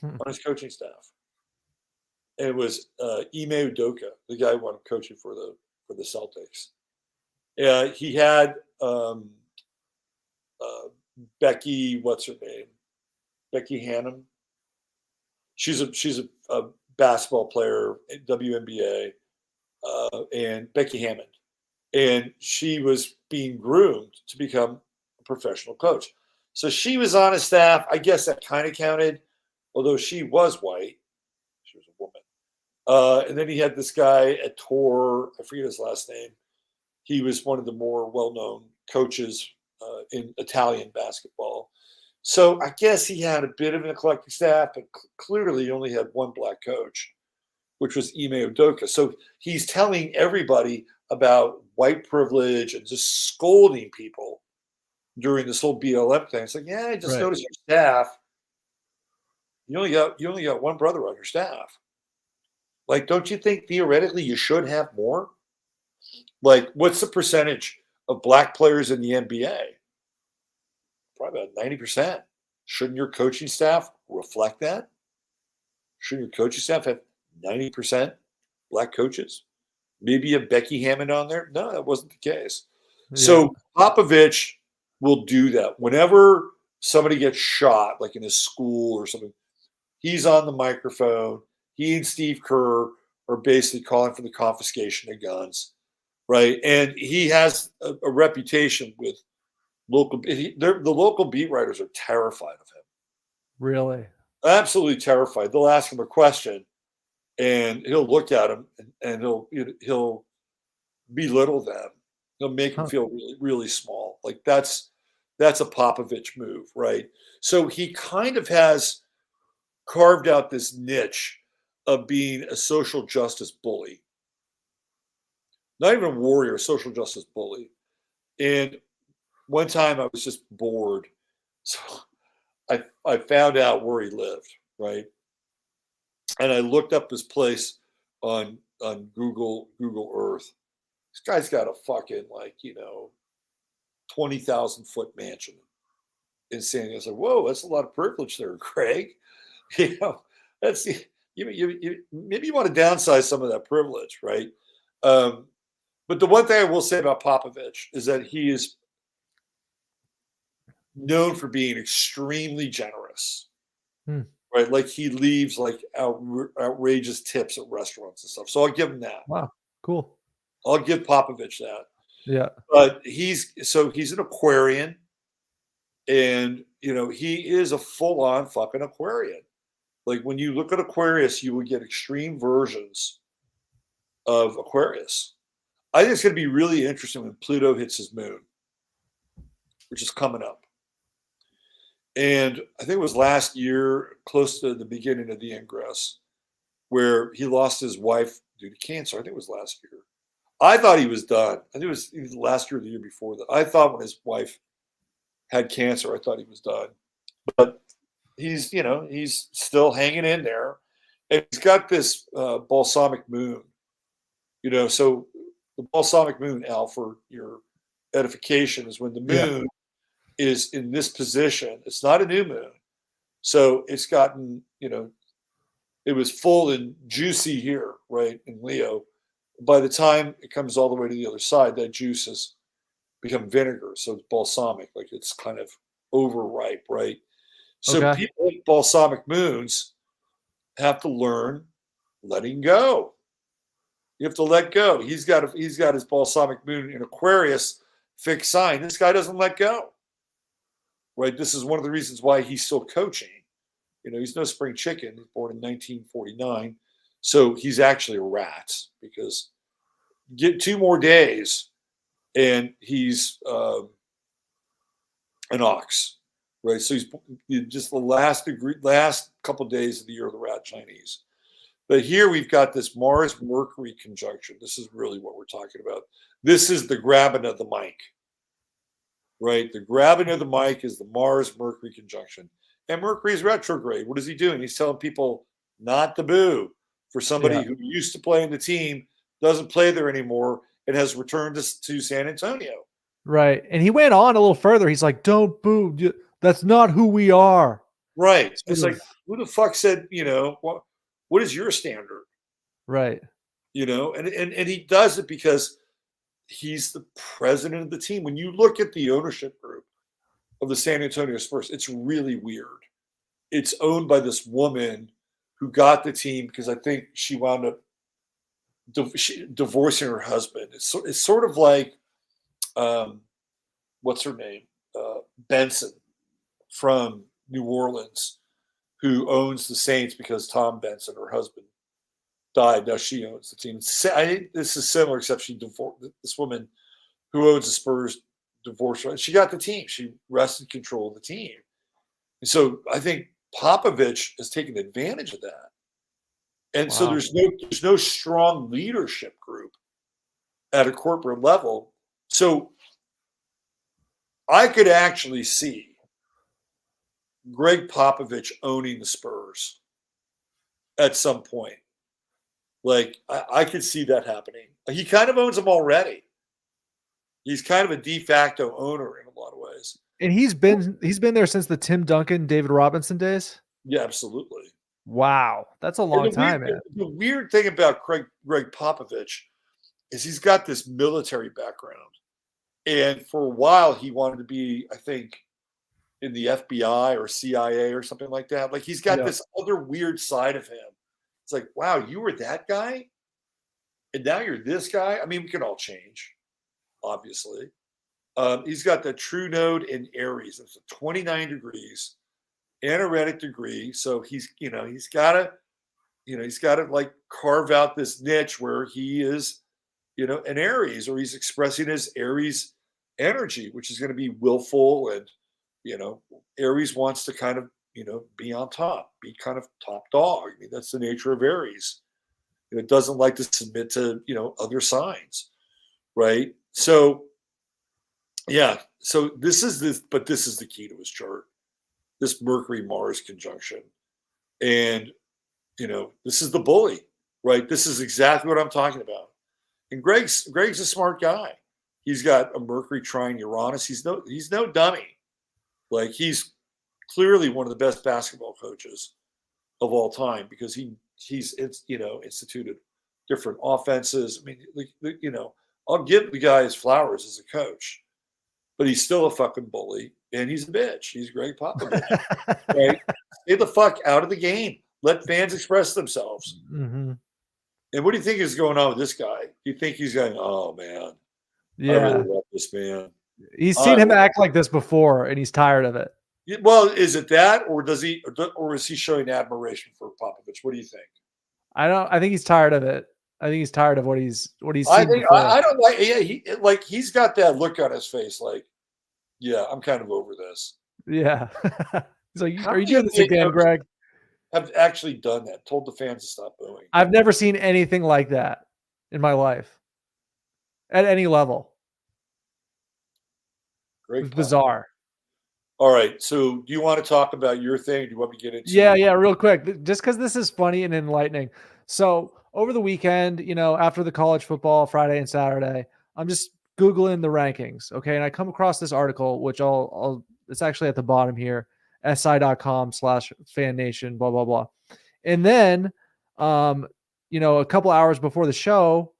on his coaching staff. And it was Ime Udoka, the guy who wanted coaching for the Celtics. He had Becky, what's her name? Becky Hammon. She's a basketball player at WNBA, and Becky Hammond. And she was being groomed to become a professional coach. So she was on his staff. I guess that kind of counted, although she was white. She was a woman. And then he had this guy at Tor, I forget his last name. He was one of the more well-known coaches in Italian basketball. So I guess he had a bit of an eclectic staff, but clearly he only had one black coach. which was Ime Udoka. So he's telling everybody about white privilege and just scolding people during this whole BLM thing. It's like, yeah, I just Right. noticed your staff. You only got one brother on your staff. Like, don't you think theoretically you should have more? Like, what's the percentage of black players in the NBA? Probably about 90%. Shouldn't your coaching staff reflect that? Shouldn't your coaching staff have 90% black coaches? Maybe a Becky Hammond on there? No, that wasn't the case. Yeah. So Popovich will do that. Whenever somebody gets shot, like in a school or something, he's on the microphone. He and Steve Kerr are basically calling for the confiscation of guns, right? And he has a reputation with the local beat writers are terrified of him. Really? Absolutely terrified. They'll ask him a question, and he'll look at them and he'll belittle them. He'll make them feel really, really small. Like that's a Popovich move, right? So he kind of has carved out this niche of being a social justice bully. Not even a warrior, a social justice bully. And one time I was just bored. So I found out where he lived, right? And I looked up his place on Google Earth. This guy's got a fucking 20,000 foot mansion in San Diego. I said, whoa, that's a lot of privilege there, Gregg. That's maybe you want to downsize some of that privilege, right? But the one thing I will say about Popovich is that he is known for being extremely generous, right? Like he leaves like outrageous tips at restaurants and stuff. So I'll give him that. Wow, cool. I'll give Popovich that. Yeah. But he's an Aquarian, and he is a full-on fucking Aquarian. Like when you look at Aquarius, you would get extreme versions of Aquarius. I think it's going to be really interesting when Pluto hits his moon, which is coming up. And I think it was last year, close to the beginning of the ingress, where he lost his wife due to cancer. I think it was last year. I thought he was done. I think it was either last year or the year before that. I thought when his wife had cancer, I thought he was done. But he's still hanging in there. And he's got this balsamic moon. So the balsamic moon, Al, for your edification, is when the moon is in this position. It's not a new moon. So it's gotten, it was full and juicy here, right, in Leo. By the time it comes all the way to the other side, that juice has become vinegar. So it's balsamic, like it's kind of overripe, right? So people with balsamic moons have to learn letting go. You have to let go. He's got his balsamic moon in Aquarius, fixed sign. This guy doesn't let go. Right? This is one of the reasons why he's still coaching. He's no spring chicken. He's born in 1949. So he's actually a rat, because get 2 more days and he's an ox, right? So he's just the last couple of days of the year of the rat Chinese. But here we've got this Mars-Mercury conjunction. This is really what we're talking about. This is the grabbing of the mic, right? The grabbing of the mic is the Mars-Mercury conjunction. And Mercury's retrograde. What is he doing? He's telling people not to boo for somebody who used to play in the team, doesn't play there anymore, and has returned to San Antonio. Right. And he went on a little further. He's like, don't boo. That's not who we are. Right. It's like, who the fuck said, what is your standard? Right. And he does it because he's the president of the team. When you look at the ownership group of the San Antonio Spurs, it's really weird. It's owned by this woman who got the team because I think she wound up divorcing her husband. It's sort of like, what's her name? Benson from New Orleans, who owns the Saints because Tom Benson, her husband, died. Now she owns the team. I think this is similar, except she divorced this woman who owns the Spurs, divorced her. She got the team. She wrested control of the team. And so I think Popovich has taken advantage of that. And so Wow. there's no strong leadership group at a corporate level. So I could actually see Gregg Popovich owning the Spurs at some point. Like I could see that happening. He kind of owns them already. He's kind of a de facto owner in a lot of ways. And he's been there since the Tim Duncan, David Robinson days. Yeah, absolutely. Wow, that's a long time, man. The weird thing about Gregg Popovich is he's got this military background. And for a while, he wanted to be, I think, in the FBI or CIA or something like that. Like he's got this other weird side of him. It's like, wow, you were that guy? And now you're this guy? I mean, we can all change, obviously. He's got the true node in Aries. It's 29 degrees, anaretic degree. So he's got to like carve out this niche where he is, an Aries, or he's expressing his Aries energy, which is going to be willful. And, Aries wants to kind of, be on top, be kind of top dog. I mean, that's the nature of Aries. It doesn't like to submit to, other signs. Right. So, yeah. So this is the key to his chart, this Mercury-Mars conjunction. And, this is the bully, right? This is exactly what I'm talking about. And Gregg's a smart guy. He's got a Mercury trine Uranus. He's no dummy. Like he's clearly one of the best basketball coaches of all time because he's instituted different offenses. I mean, I'll give the guy his flowers as a coach, but he's still a fucking bully and he's a bitch. He's Gregg Popovich. Right? Stay the fuck out of the game. Let fans express themselves. Mm-hmm. And what do you think is going on with this guy? Do you think he's going, oh man, yeah, I really love this man? He's seen him act like this before, and he's tired of it. Well, is it that, or is he showing admiration for Popovich? What do you think? I think he's tired of it. I think he's tired of what he's seen. I don't like. Yeah, he's got that look on his face, like, yeah, I'm kind of over this. Yeah, he's like, are you doing this again, Gregg? Have actually done that. Told the fans to stop booing. I've never seen anything like that in my life, at any level. Great, it's bizarre. All right, so do you want to talk about your thing? Do you want me to get into? Yeah, real quick, just because this is funny and enlightening. So over the weekend, after the college football Friday and Saturday, I'm just Googling the rankings. Okay. And I come across this article, which it's actually at the bottom here, si.com/fannation, blah, blah, blah. And then, a couple hours before the show,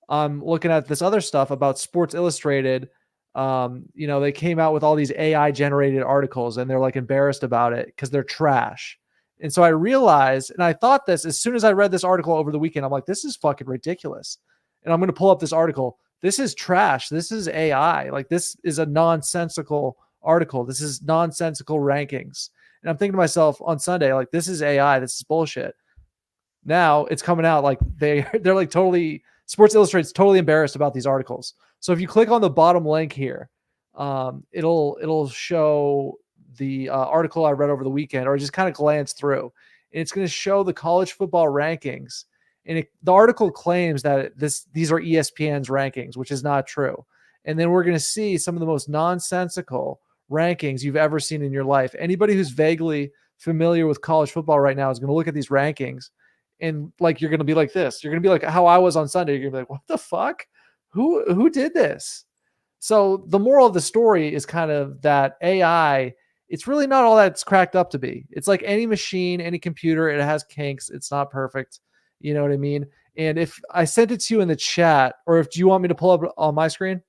I'm looking at this other stuff about Sports Illustrated. They came out with all these AI generated articles and they're like embarrassed about it because they're trash. And so I realized, and I thought this as soon as I read this article over the weekend, I'm like, this is fucking ridiculous. And I'm going to pull up this article. This is trash. This is AI. Like, this is a nonsensical article. This is nonsensical rankings. And I'm thinking to myself on Sunday, like, this is AI. This is bullshit. Now it's coming out like they're like totally, Sports Illustrated's totally embarrassed about these articles. So if you click on the bottom link here, it'll show the article I read over the weekend, or just kind of glance through. And it's going to show the college football rankings. And the article claims that these are ESPN's rankings, which is not true. And then we're going to see some of the most nonsensical rankings you've ever seen in your life. Anybody who's vaguely familiar with college football right now is going to look at these rankings and like, you're going to be like this. You're going to be like how I was on Sunday. You're going to be like, what the fuck? Who did this? So the moral of the story is kind of that AI, it's really not all that it's cracked up to be. It's like any machine, any computer, it has kinks. It's not perfect. You know what I mean? And if I sent it to you in the chat, or do you want me to pull up on my screen?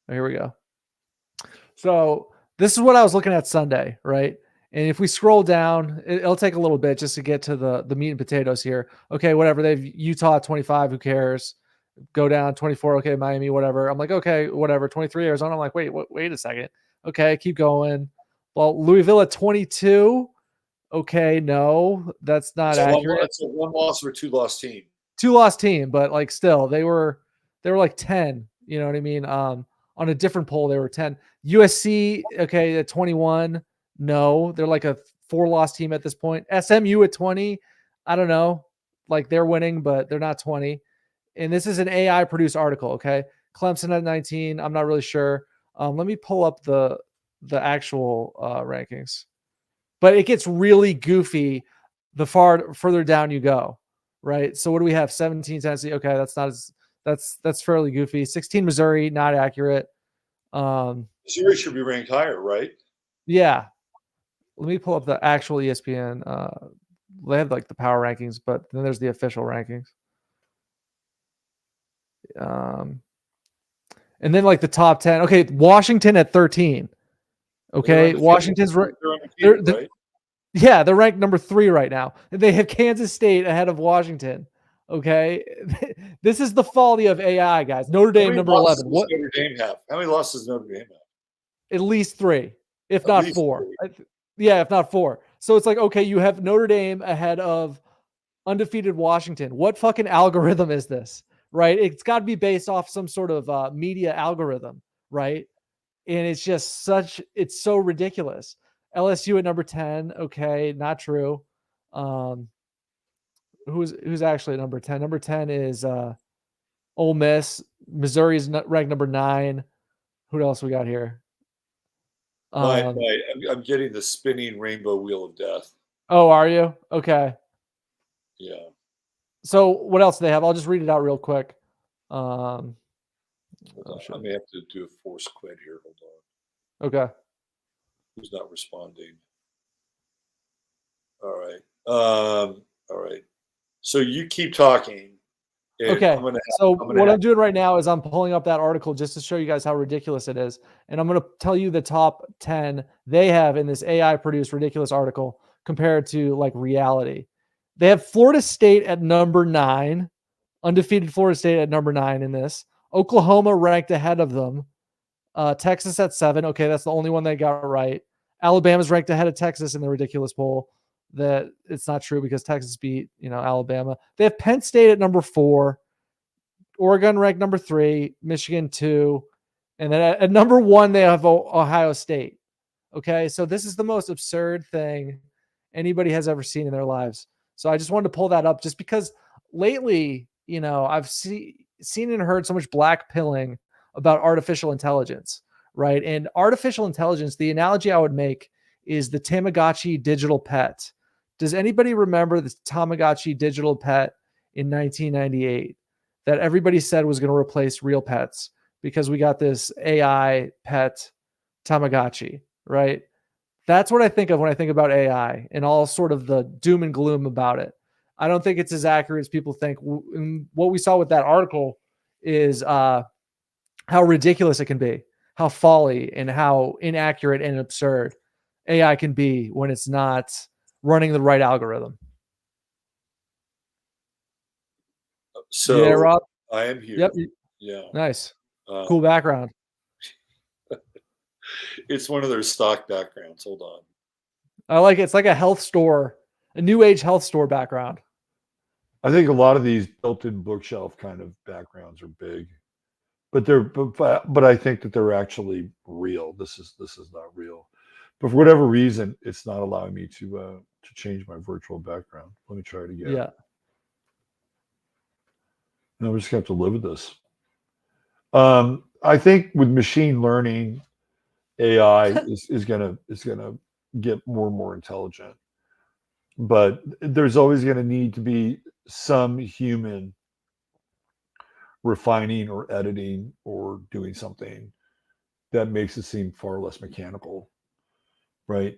Oh, here we go. So this is what I was looking at Sunday, right? And if we scroll down, it'll take a little bit just to get to the meat and potatoes here. Okay, whatever. They've Utah 25. Who cares? Go down 24. Okay, Miami, whatever. I'm like, okay, whatever. 23 Arizona. I'm like, wait a second. Okay, keep going. Well, Louisville at 22. Okay, no, that's not accurate. It's a 1-loss or a 2-loss team. 2-loss team, but like still, they were like 10. You know what I mean? On a different poll, they were 10. USC, okay, at 21. No, they're like a 4-loss team at this point. SMU at 20. I don't know, like they're winning, but they're not 20. And this is an AI produced article. Okay. Clemson at 19. I'm not really sure. Let me pull up the actual rankings, but it gets really goofy the further down you go. Right. So what do we have? 17 Tennessee. Okay. That's not as, that's fairly goofy. 16 Missouri, not accurate. Sirius should be ranked higher, right? Yeah. Let me pull up the actual ESPN. They have like the power rankings, but then there's the official rankings. And then like the top 10. Okay, Washington at 13. Okay, Washington's right? Yeah, they're ranked number 3 right now. They have Kansas State ahead of Washington. Okay, this is the folly of AI, guys. Notre Dame number 11. What Notre Dame have? How many losses does Notre Dame have? At least 3, if not 4. Yeah, if not 4. So it's like, okay, you have Notre Dame ahead of undefeated Washington. What fucking algorithm is this? Right? It's got to be based off some sort of media algorithm, right? And it's just it's so ridiculous. LSU at number 10. Okay, not true. Who's actually at number 10? Number 10 is Ole Miss. Missouri's ranked number 9. Who else we got here? I'm getting the spinning rainbow wheel of death. Oh, are you? Okay. Yeah. So what else do they have? I'll just read it out real quick. I may have to do a force quit here. Hold on. Okay. Who's not responding? All right. All right. So you keep talking. Okay. What I'm doing right now is I'm pulling up that article just to show you guys how ridiculous it is. And I'm going to tell you the top 10 they have in this AI produced ridiculous article compared to like reality. They have Florida State at number 9, undefeated Florida State at number 9 in this. Oklahoma ranked ahead of them. Texas at 7. Okay, that's the only one they got right. Alabama's ranked ahead of Texas in the ridiculous poll. That it's not true because Texas beat, Alabama. They have Penn State at number 4. Oregon ranked number 3. Michigan 2. And then at number 1, they have Ohio State. Okay, so this is the most absurd thing anybody has ever seen in their lives. So I just wanted to pull that up just because lately, I've seen and heard so much black pilling about artificial intelligence, right? And artificial intelligence, the analogy I would make is the Tamagotchi digital pet. Does anybody remember the Tamagotchi digital pet in 1998 that everybody said was going to replace real pets because we got this AI pet Tamagotchi, right? That's what I think of when I think about AI and all sort of the doom and gloom about it. I don't think it's as accurate as people think. And what we saw with that article is how ridiculous it can be, how folly and how inaccurate and absurd AI can be when it's not running the right algorithm. So you there, Rob? I am here. Yep. Yeah. Nice. Cool background. It's one of their stock backgrounds. Hold on. I like it. It's like a health store, a new age health store background. I think a lot of these built-in bookshelf kind of backgrounds are big, but I think that they're actually real. This is not real, but for whatever reason, it's not allowing me to change my virtual background. Let me try it again. Yeah. No, we just have to live with this. I think with machine learning, AI is gonna get more and more intelligent, but there's always going to need to be some human refining or editing or doing something that makes it seem far less mechanical, right?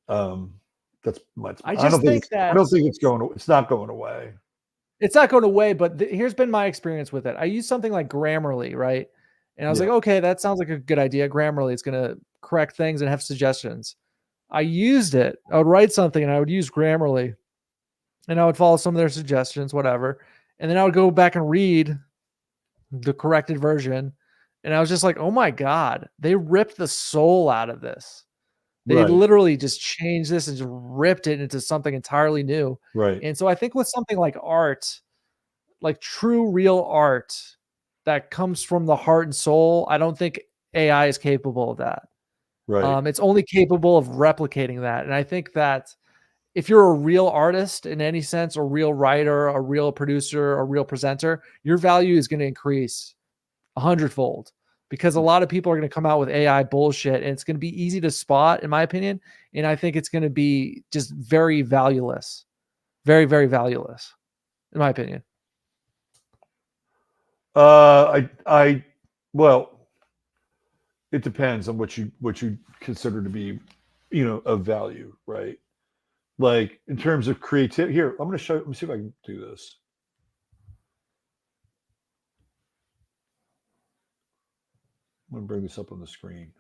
That's much. I don't think it's not going away. It's not going away, but here's been my experience with it. I use something like Grammarly, right? And I was like, okay, that sounds like a good idea. Grammarly is going to correct things and have suggestions. I used it. I would write something and I would use Grammarly and I would follow some of their suggestions, whatever. And then I would go back and read the corrected version. And I was just like, oh my God, they ripped the soul out of this. They literally just changed this and just ripped it into something entirely new. Right. And so I think with something like art, like true, real art that comes from the heart and soul, I don't think AI is capable of that. Right. It's only capable of replicating that. And I think that if you're a real artist in any sense, a real writer, a real producer, a real presenter, your value is going to increase 100-fold, because a lot of people are going to come out with AI bullshit, and it's going to be easy to spot, in my opinion. And I think it's going to be just very valueless, very, very valueless, in my opinion. Well, it depends on what you consider to be, of value, right? Like in terms of creativity. Here, I'm going to show. Let me see if I can do this. I'm going to bring this up on the screen.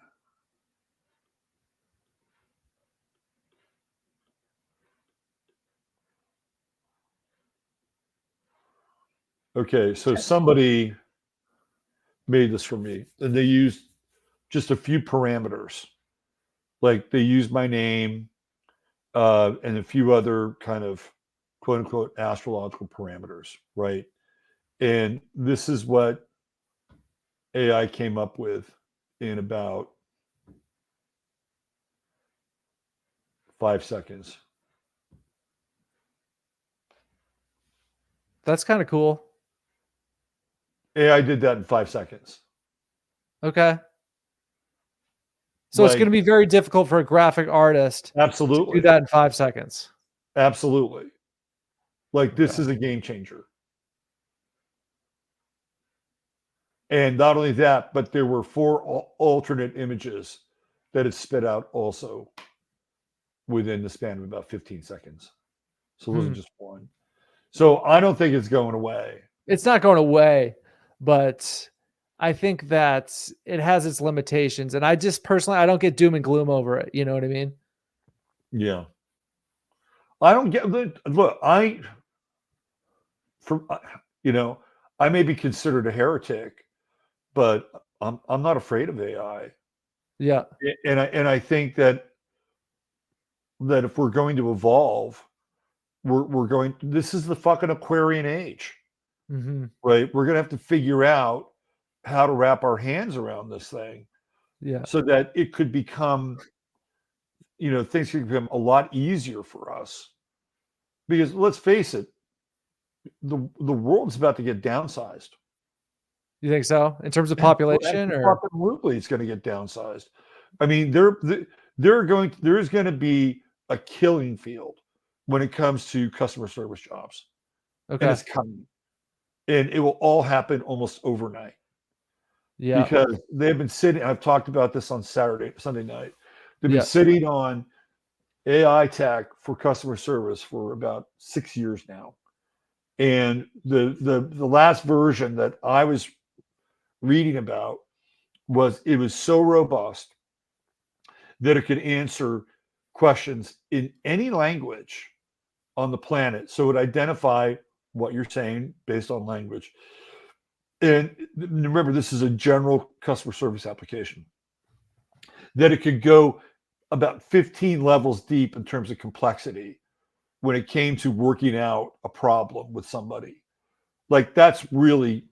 Okay, so somebody made this for me, and they used just a few parameters. Like they used my name and a few other kind of quote unquote astrological parameters, right? And this is what AI came up with in about 5 seconds. That's kind of cool. AI did that in 5 seconds. Okay. So it's going to be very difficult for a graphic artist absolutely to do that in 5 seconds. Absolutely. Like this is a game changer. And not only that, but there were 4 alternate images that it spit out also within the span of about 15 seconds. So it wasn't just one. So I don't think it's going away. It's not going away, but I think that it has its limitations. And I just personally, I don't get doom and gloom over it. You know what I mean? Yeah. I don't get, look, I may be considered a heretic, but I'm not afraid of AI. Yeah. And I think that if we're going to evolve, this is the fucking Aquarian age, right? We're going to have to figure out how to wrap our hands around this thing, so that it could become, things could become a lot easier for us. Because let's face it, the world's about to get downsized. You think so? In terms of population, or absolutely, it's going to get downsized. I mean, there's going to be a killing field when it comes to customer service jobs. Okay. And it's coming. And it will all happen almost overnight. Yeah. Because they've been sitting, I've talked about this on Sunday night. They've been sitting on AI tech for customer service for about 6 years now. And the last version that I was reading about was so robust that it could answer questions in any language on the planet. So it would identify what you're saying based on language. And remember, this is a general customer service application. That it could go about 15 levels deep in terms of complexity when it came to working out a problem with somebody. Like that's really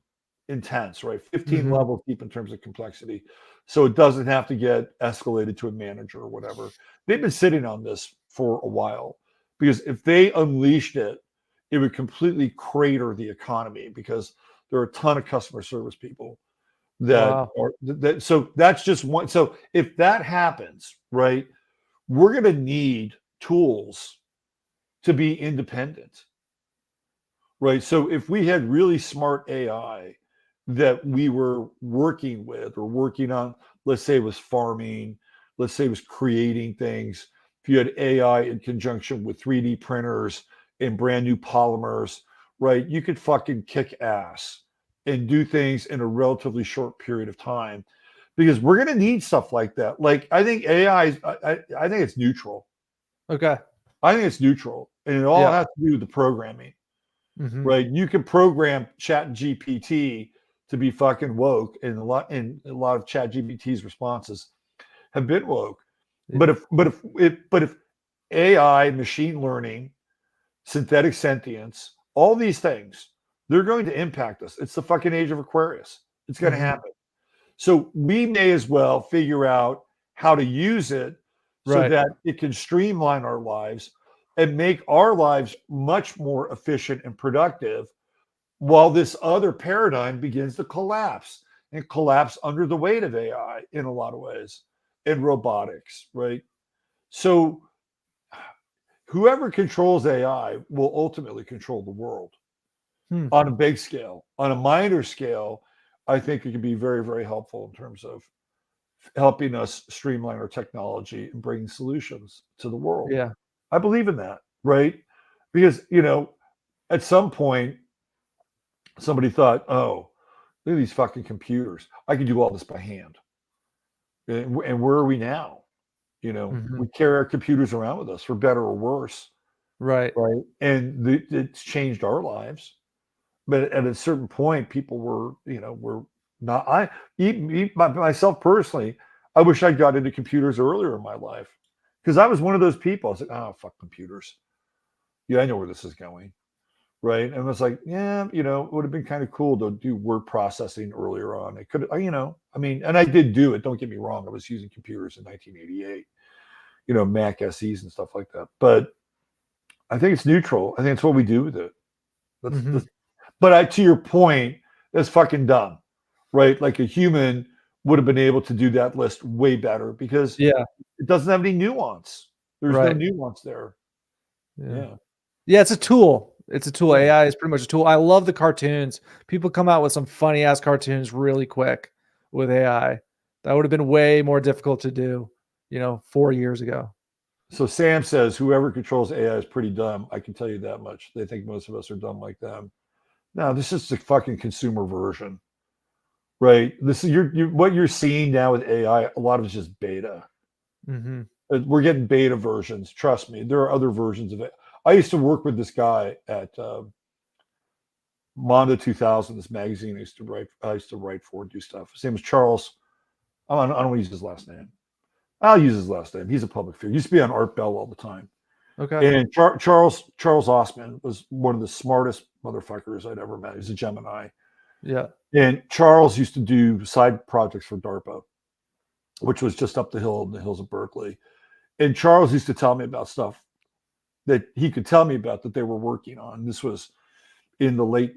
intense, right? 15 levels deep in terms of complexity. So it doesn't have to get escalated to a manager or whatever. They've been sitting on this for a while, because if they unleashed it, it would completely crater the economy, because there are a ton of customer service people that are so that's just one. So if that happens, right, we're going to need tools to be independent, right? So if we had really smart AI that we were working with or working on, let's say it was farming, let's say it was creating things. If you had AI in conjunction with 3D printers and brand new polymers, right, you could fucking kick ass and do things in a relatively short period of time, because we're going to need stuff like that. Like, I think AI, I think it's neutral. Okay. I think it's neutral, and it all has to do with the programming, right? You can program Chat GPT to be fucking woke, and a lot of Chat GPT's responses have been woke. But if AI, machine learning, synthetic sentience, all these things, they're going to impact us. It's the fucking age of Aquarius. It's going to happen. So we may as well figure out how to use it so that it can streamline our lives, and make our lives much more efficient and productive while this other paradigm begins to collapse and collapse under the weight of AI in a lot of ways, and robotics, right? So whoever controls AI will ultimately control the world on a big scale. On a minor scale, I think it can be very, very helpful in terms of helping us streamline our technology and bringing solutions to the world. Yeah. I believe in that, right? Because, you know, at some point, somebody thought, oh, look at these fucking computers. I can do all this by hand. And where are we now? You know, we carry our computers around with us for better or worse. Right. Right. And it's changed our lives. But at a certain point, people were, you know, were not, myself personally, I wish I'd got into computers earlier in my life because I was one of those people. I was like, oh, fuck computers. Yeah, I know where this is going. Right. And I was like, yeah, you know, it would have been kind of cool to do word processing earlier on. It could, you know, I mean, and I did do it. Don't get me wrong. I was using computers in 1988, you know, Mac SEs and stuff like that. But I think it's neutral. I think it's what we do with it. But to your point, that's fucking dumb, right? Like a human would have been able to do that list way better because it doesn't have any nuance. There's no nuance there. Yeah. Yeah, it's a tool. It's a tool. AI is pretty much a tool. I love the cartoons. People come out with some funny ass cartoons really quick with AI. That would have been way more difficult to do, you know, 4 years ago. So Sam says whoever controls AI is pretty dumb. I can tell you that much. They think most of us are dumb like them. No, this is the fucking consumer version, right? This is what you're seeing now with AI. A lot of it's just beta. We're getting beta versions. Trust me, there are other versions of it. I used to work with this guy at Mondo 2000, this magazine I used to write for and do stuff. His name was Charles. I don't want to use his last name. I'll use his last name. He's a public figure. He used to be on Art Bell all the time. Okay. And Charles Osman was one of the smartest motherfuckers I'd ever met. He's a Gemini. Yeah. And Charles used to do side projects for DARPA, which was just up the hill in the hills of Berkeley. And Charles used to tell me about stuff that he could tell me about that they were working on. This was in the late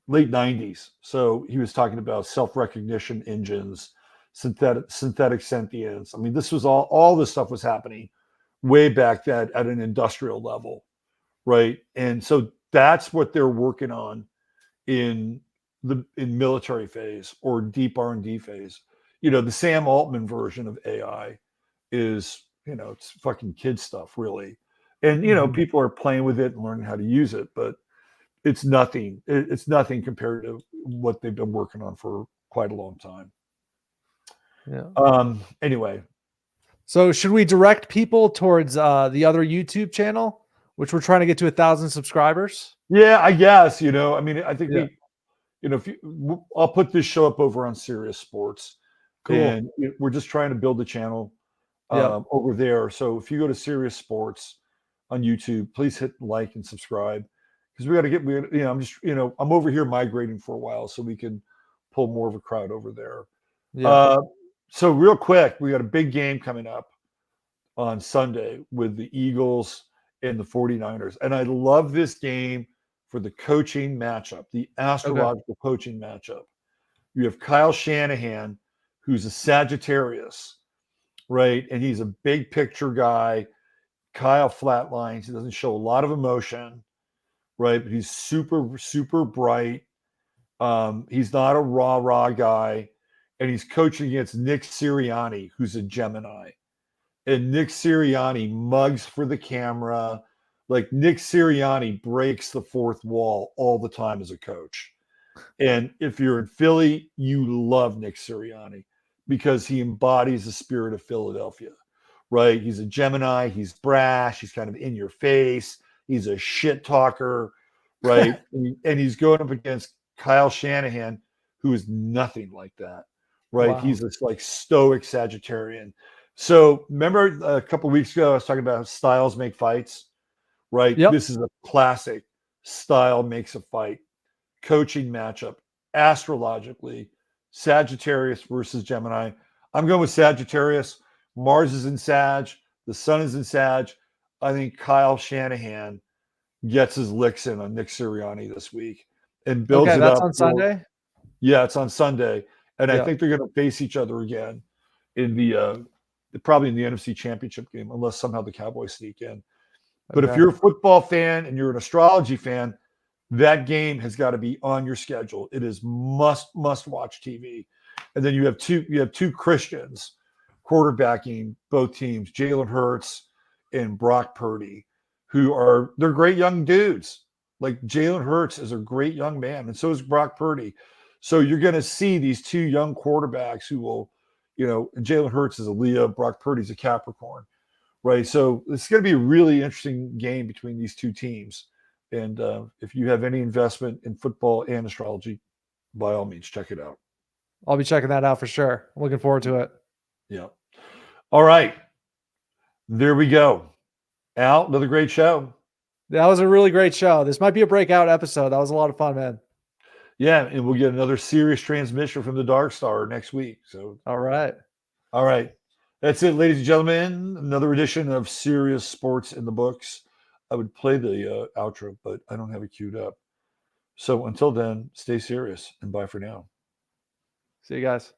90s. So he was talking about self-recognition engines, synthetic sentience. I mean, this was all this stuff was happening way back at an industrial level, right? And so that's what they're working on in military phase or deep R&D phase. You know, the Sam Altman version of AI is, you know, it's fucking kid stuff, really. And, you know, people are playing with it and learning how to use it, but it's nothing. It's nothing compared to what they've been working on for quite a long time. Yeah. Anyway. So should we direct people towards the other YouTube channel, which we're trying to get to 1,000 subscribers? Yeah, I guess, you know, I mean, I think you know, I'll put this show up over on Sirius Sports. Cool. And we're just trying to build the channel over there. So if you go to Sirius Sports on YouTube, please hit like and subscribe because we got to get, you know, I'm just, you know, I'm over here migrating for a while so we can pull more of a crowd over there. Yeah. So real quick, we got a big game coming up on Sunday with the Eagles and the 49ers. And I love this game for the coaching matchup, the astrological coaching matchup. You have Kyle Shanahan, who's a Sagittarius, right? And he's a big picture guy. Kyle flatlines. He doesn't show a lot of emotion, right? But he's super, super bright. He's not a rah-rah guy. And he's coaching against Nick Sirianni, who's a Gemini. And Nick Sirianni mugs for the camera. Like Nick Sirianni breaks the fourth wall all the time as a coach. And if you're in Philly, you love Nick Sirianni because he embodies the spirit of Philadelphia, right? He's a Gemini. He's brash. He's kind of in your face. He's a shit talker, right? and he's going up against Kyle Shanahan, who is nothing like that, right? Wow. He's this like stoic Sagittarian. So remember a couple of weeks ago, I was talking about how styles make fights, right? Yep. This is a classic style makes a fight coaching matchup astrologically, Sagittarius versus Gemini. I'm going with Sagittarius. Mars is in Sag. The sun is in Sag. I think Kyle Shanahan gets his licks in on Nick Sirianni this week and builds Okay, it that's up. on Sunday. Yeah, it's on Sunday, and I Yeah. think they're going to face each other again in the probably in the NFC Championship game, unless somehow the Cowboys sneak in. But if Okay. you're a football fan and you're an astrology fan, that game has got to be on your schedule. It is must watch TV. And then you have two Christians quarterbacking both teams, Jalen Hurts and Brock Purdy, they're great young dudes. Like Jalen Hurts is a great young man, and so is Brock Purdy. So you're going to see these two young quarterbacks who will, Jalen Hurts is a Leo, Brock Purdy's a Capricorn, right? So it's going to be a really interesting game between these two teams. And if you have any investment in football and astrology, by all means, check it out. I'll be checking that out for sure. I'm looking forward to it. Yeah. All right. There we go. Al, another great show. That was a really great show. This might be a breakout episode. That was a lot of fun, man. Yeah, and we'll get another Sirius transmission from the Dark Star next week. So, all right. That's it, ladies and gentlemen. Another edition of Sirius Sports in the Books. I would play the outro, but I don't have it queued up. So until then, stay serious and bye for now. See you guys.